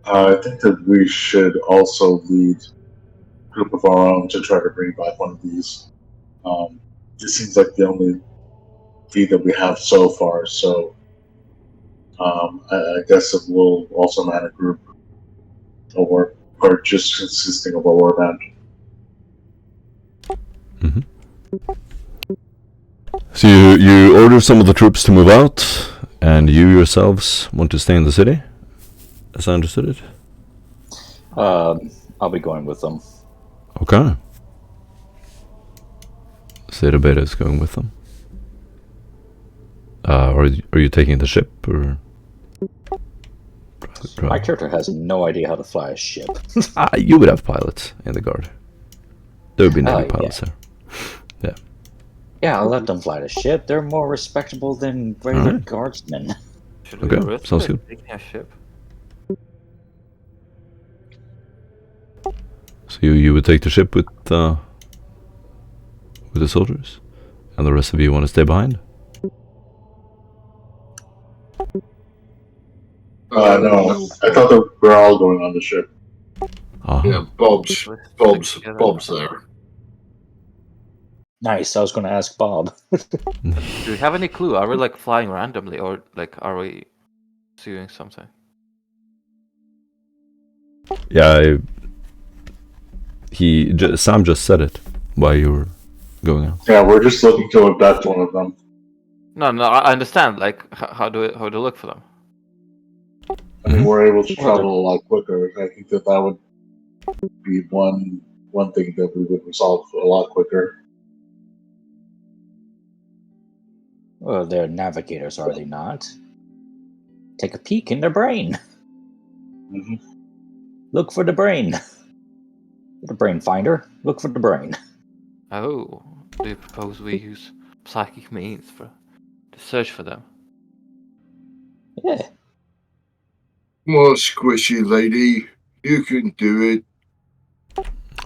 I think that we should also lead a group of our own to try to bring back one of these. This seems like the only feed that we have so far, so I guess it will also man a group or just consisting of a warband. So you order some of the troops to move out, and you yourselves want to stay in the city, as I understood it? I'll be going with them. Okay. Zeta Beta is going with them. Are you taking the ship, or? My character has no idea how to fly a ship. You would have pilots in the guard. There would be Navy pilots there. Yeah. Yeah, I'll let them fly the ship. They're more respectable than regular guardsmen. Should Okay, we risk sounds good. taking a ship? So you would take the ship with the soldiers, and the rest of you want to stay behind? No, I thought that we're all going on the ship. Yeah, Bob's there. Nice. I was going to ask Bob. Do we have any clue? Are we like flying randomly, or like are we doing something? Yeah, Sam just said it while you were going out. Yeah, we're just looking to abduct one of them. No, I understand. Like, how do we look for them? I mean, we're able to travel a lot quicker. I think that would be one thing that we would resolve a lot quicker. Well, they're navigators, are they not? Take a peek in their brain. Mm-hmm. Look for the brain. The brain finder. Look for the brain. Oh, do you propose we use psychic means to search for them? Yeah. Come on, squishy lady. You can do it.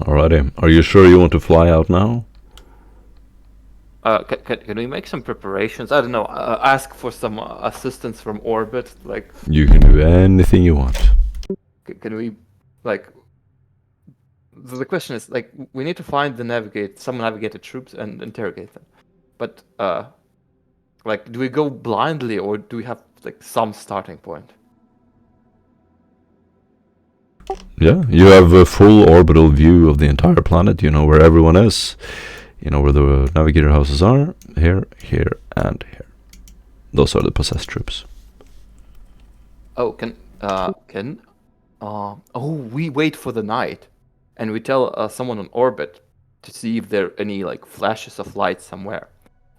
Alrighty. Are you sure you want to fly out now? Can we make some preparations? I don't know. Ask for some assistance from orbit. Like, You can do anything you want. can we, like? The question is, like, we need to find some navigated troops and interrogate them. But like, do we go blindly or do we have like some starting point? Yeah, you have a full orbital view of the entire planet. You know where everyone is. You know where the navigator houses are. Here, here, and here. Those are the possessed troops. Oh, we wait for the night, and we tell someone on orbit to see if there are any like flashes of light somewhere.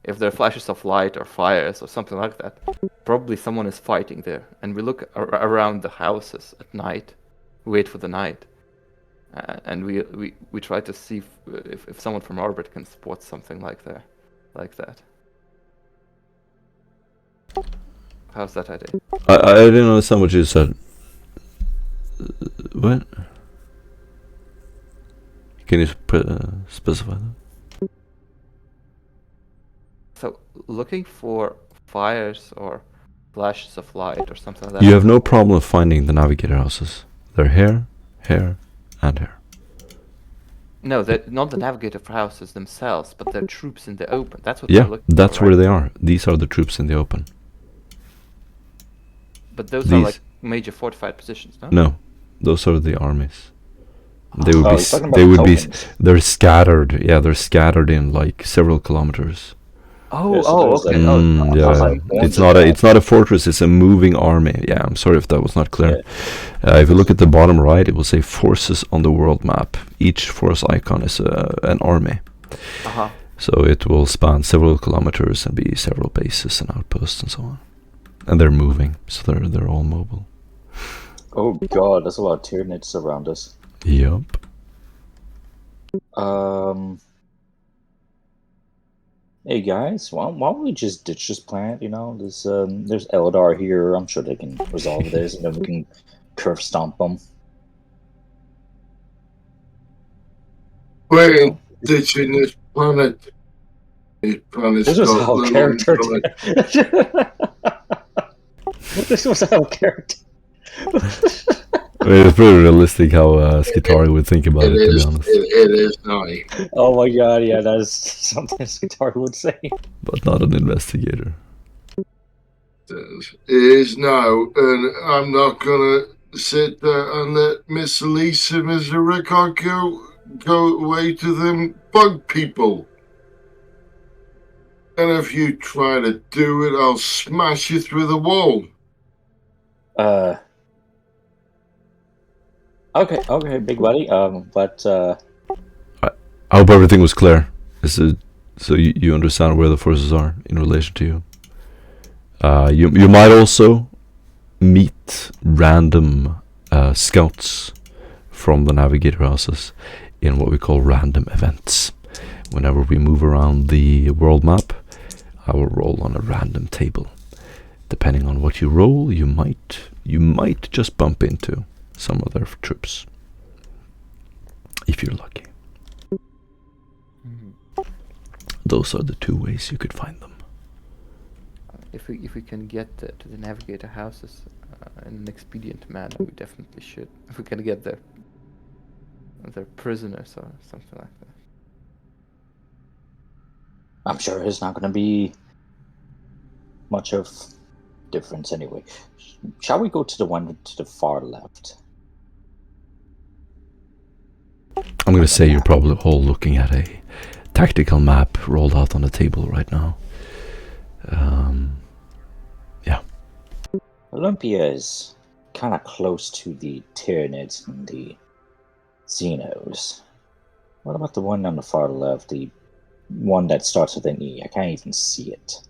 If there are flashes of light or fires or something like that, probably someone is fighting there. And we look around the houses at night, wait for the night, and we try to see if someone from orbit can spot something like that. How's that idea? I didn't understand what you said. What? Can you specify that? So, looking for fires or flashes of light or something like that. You have no problem finding the navigator houses. They're here, here, and here. No, they're not the navigator houses themselves, but they're troops in the open. That's what we're Yeah, looking that's for, where right? they are. These are the troops in the open. But those are like major fortified positions, no? No, those are the armies. They would Oh, be. he's talking They about would be. tokens. They're scattered. Yeah, they're scattered in like several kilometers. Oh, Yeah, so there's, okay. like, Oh, Yeah, like it's ones not a. around. It's not a fortress. It's a moving army. Yeah, I'm sorry if that was not clear. Yeah. If you look at the bottom right, it will say forces on the world map. Each force icon is an army. uh-huh. So it will span several kilometers and be several bases and outposts and so on. And they're moving, so they're all mobile. Oh god, there's a lot of Tyranids around us. Yup. Hey guys, why don't we just ditch this planet? You know, there's Eldar here. I'm sure they can resolve this, and then we can curve stomp them. We ain't ditching this planet. This planet's This was got our little character. intelligence. This was our character. I mean, it's pretty realistic how Skitari would think about it, to be honest. It is not. Oh my god, yeah, that is something Skitari would say. But not an investigator. It is now, and I'm not gonna sit there and let Miss Lisa and Mr. Rickard go away to them bug people. And if you try to do it, I'll smash you through the wall. Okay, big buddy. I hope everything was clear. So you understand where the forces are in relation to you. You might also meet random scouts from the navigator houses in what we call random events. Whenever we move around the world map, I will roll on a random table. Depending on what you roll, you might just bump into some of their troops, if you're lucky. Those are the two ways you could find them. If we can get to the navigator houses in an expedient manner, we definitely should. If we can get their prisoners or something like that. I'm sure it's not going to be much of difference anyway. Shall we go to the one to the far left? I'm going to say you're probably all looking at a tactical map rolled out on the table right now. Yeah. Olympia is kind of close to the Tyranids and the Xenos. What about the one on the far left? The one that starts with an E. I can't even see it.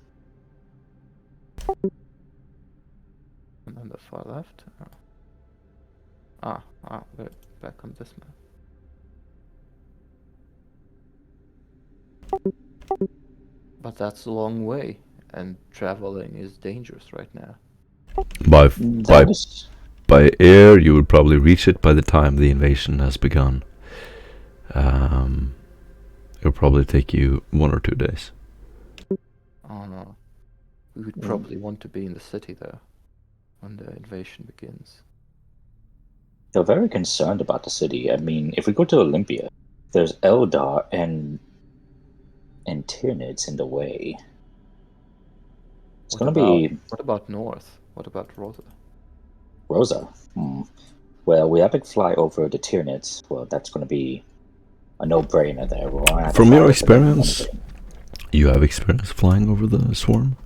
And on the far left. We're back on this map. But that's a long way, and traveling is dangerous right now. By air, you would probably reach it by the time the invasion has begun. It'll probably take you 1 or 2 days. Oh no. We would probably want to be in the city though, when the invasion begins. They're very concerned about the city. I mean, if we go to Olympia, there's Eldar and Tyranids in the way. It's going to be... What about north? What about Rosa? Rosa? Well, we have to fly over the Tyranids. Well, that's going to be a no-brainer there. We'll have to From fly your over experience, them. you have experience flying over the swarm.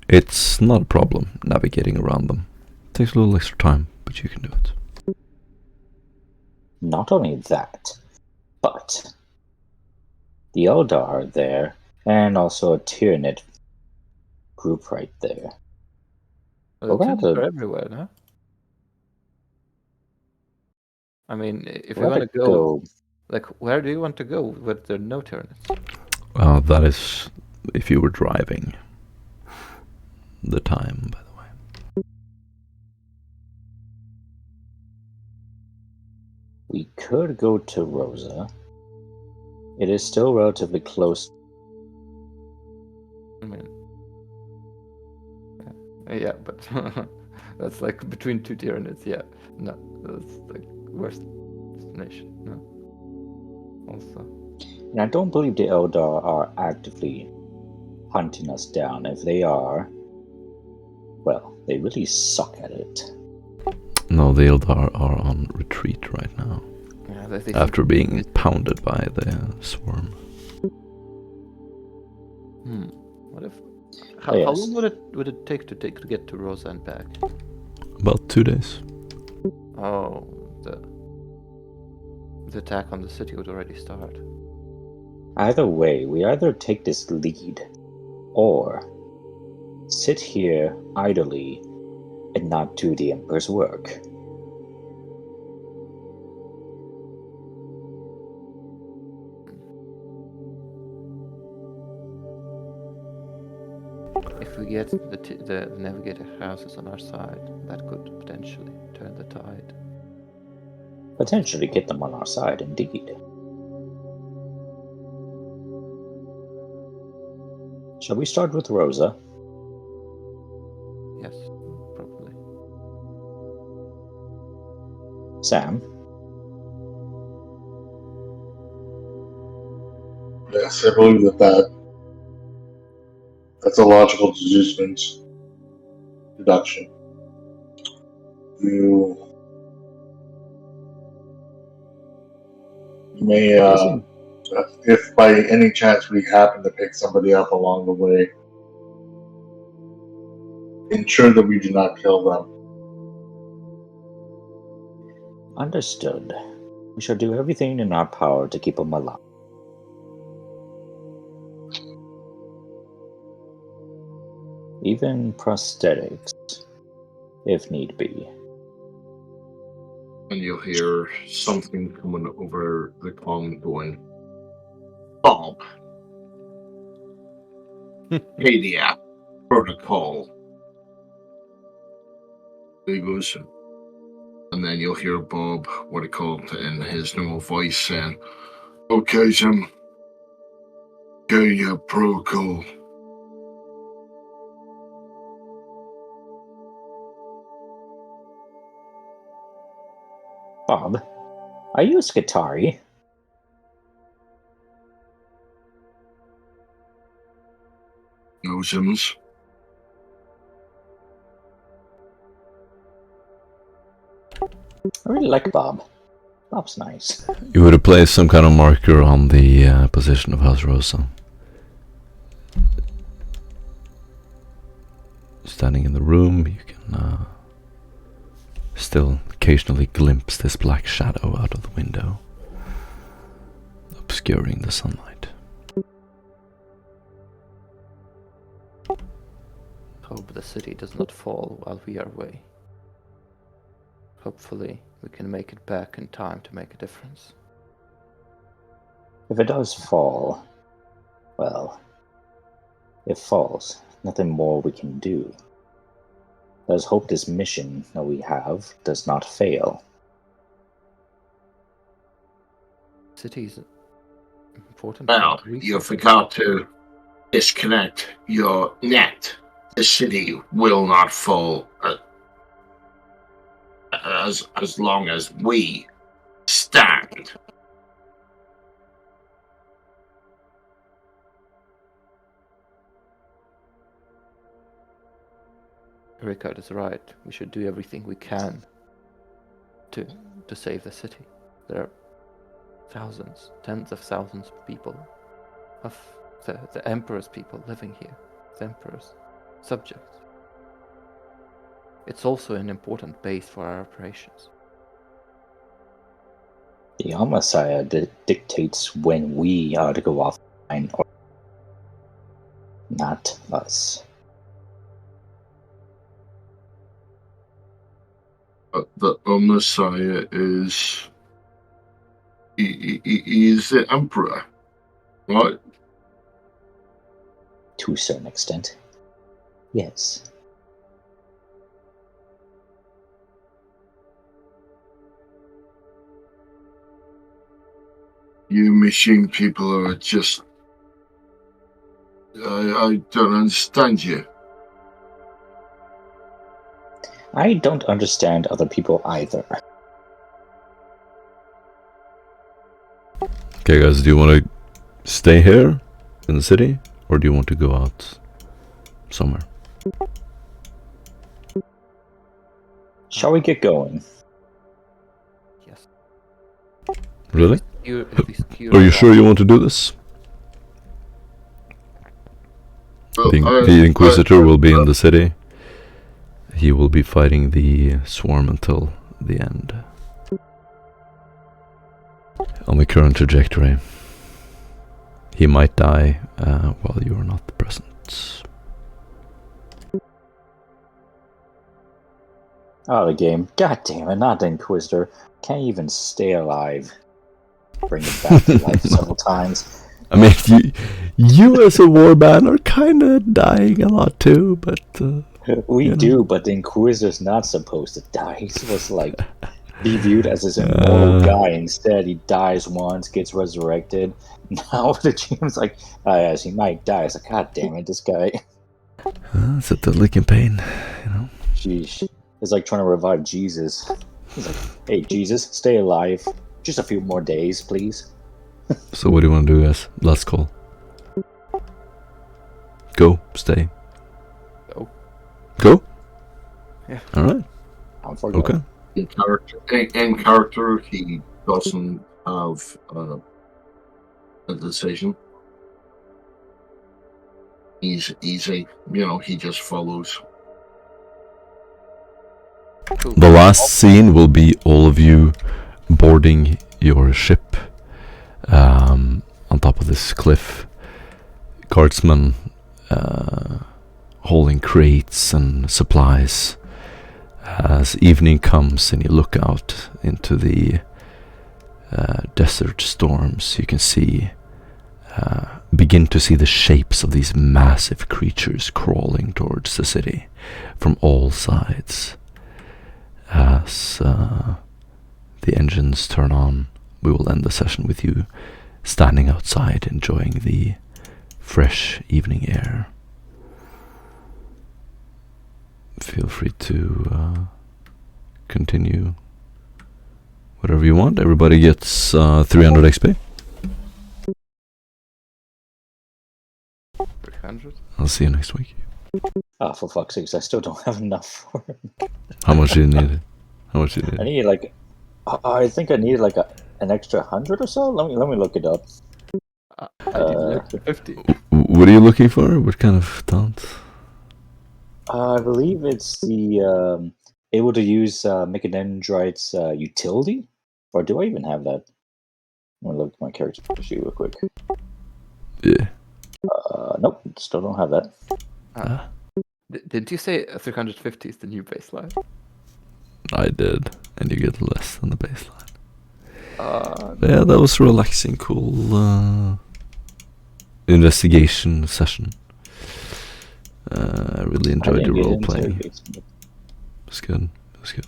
It's not a problem navigating around them. Takes a little extra time, but you can do it. Not only that, but the Eldar are there, and also a Tyranid group right there. Well, We're the gonna Tyranids have are to, everywhere, no? I mean, if we're we want gonna to go, like, where do you want to go with the no Tyranids? That is if you were driving the time, by the way. We could go to Rosa. It is still relatively close. I mean, yeah, but that's like between two Tyranids. Yeah, no, that's like worst destination. No, also. And I don't believe the Eldar are actively hunting us down. If they are, well, they really suck at it. No, the Eldar are on retreat right now. Yeah, they After being pounded by the swarm. What if? Oh, yes. How long would it take to get to Rosa and back? About 2 days. Oh, the attack on the city would already start. Either way, we either take this lead or sit here idly and not do the Emperor's work. If we get the navigator houses on our side, that could potentially turn the tide. Potentially get them on our side, indeed. Shall we start with Rosa? Yes, probably. Sam? Yes, I believe that's a logical deduction. You may, if by any chance we happen to pick somebody up along the way, ensure that we do not kill them. Understood. We shall do everything in our power to keep them alive. Even prosthetics, if need be. And you'll hear something coming over the comm going, Bob, KDF protocol. He goes, and then you'll hear Bob, what he called in his normal voice, saying, okay, Jim, KDF protocol. Bob, are you a Skitari? No, Sims. I really like Bob. Bob's nice. You would have placed some kind of marker on the position of House Rosa. Standing in the room, you can still occasionally glimpse this black shadow out of the window, obscuring the sunlight. Hope the city does not fall while we are away. Hopefully, we can make it back in time to make a difference. If it does fall, well, it falls. Nothing more we can do. Let's hope this mission that we have does not fail. City is important. Well, you forgot to disconnect your net. The city will not fall as long as we stand. Rickard is right. We should do everything we can to save the city. There are thousands, tens of thousands of people, of the Emperor's people living here, the Emperor's subjects. It's also an important base for our operations. The Messiah dictates when we are to go offline, or not us. The Messiah is he is the Emperor, right? To a certain extent, yes. You machine people are just... I don't understand you. I don't understand other people either. Okay, guys, do you want to stay here in the city, or do you want to go out somewhere? Shall we get going? Yes. Really? Are Are you sure you want to do this? Well, The Inquisitor will be in the city. He will be fighting the swarm until the end. On the current trajectory. He might die while you are not present. Oh, the game. God damn it, not the Inquisitor. Can't even stay alive. Bring it back to life several times. I mean, you as a warband are kind of dying a lot too, but... We do, but the Inquisitor's not supposed to die. He's supposed to, like, be viewed as this immortal guy. Instead, he dies once, gets resurrected. Now the GM's like, oh, yes, he might die. It's like, God damn it, this guy. It's a deadly campaign, you know? Sheesh. It's like trying to revive Jesus. He's like, hey, Jesus, stay alive. Just a few more days, please. So what do you want to do, guys? Last call. Go, stay. Go? Yeah. Alright. I'm for Okay. in character, he doesn't have a decision. He's easy, he just follows. Cool. The last scene will be all of you boarding your ship on top of this cliff. Guardsmen hauling crates and supplies. As evening comes and you look out into the desert storms, you can begin to see the shapes of these massive creatures crawling towards the city from all sides. As the engines turn on, we will end the session with you standing outside enjoying the fresh evening air. Feel free to continue whatever you want. Everybody gets 300 XP. 300? I'll see you next week. Oh, for fuck's sakes, I still don't have enough for it. How much do you need? How much do you I need? need, like... I think I needed, like, an extra 100 or so? Let me look it up. I did like 50. What are you looking for? What kind of talent? I believe it's the able to use Mechadendrite's utility, or do I even have that? I'm gonna look at my character sheet real quick. Yeah. Nope, still don't have that. Didn't you say 350 is the new baseline? I did, and you get less than the baseline. Yeah, that was a relaxing, cool investigation session. I really enjoyed the role playing. It was good. It was good.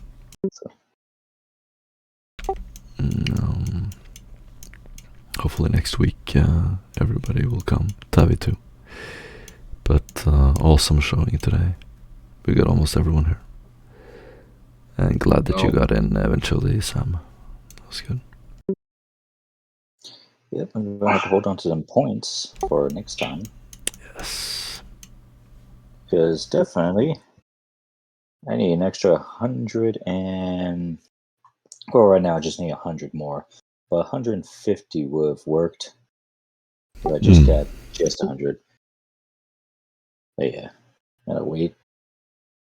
Hopefully next week everybody will come. Tavi too. But awesome showing today. We got almost everyone here. And glad that you got in eventually, Sam. That was good. Yep, I'm gonna have to hold on to some points for next time. Yes. Because definitely, I need an extra 100 and Well, right now I just need 100 more. But 150 would have worked. If I just got just 100. But yeah, gotta wait.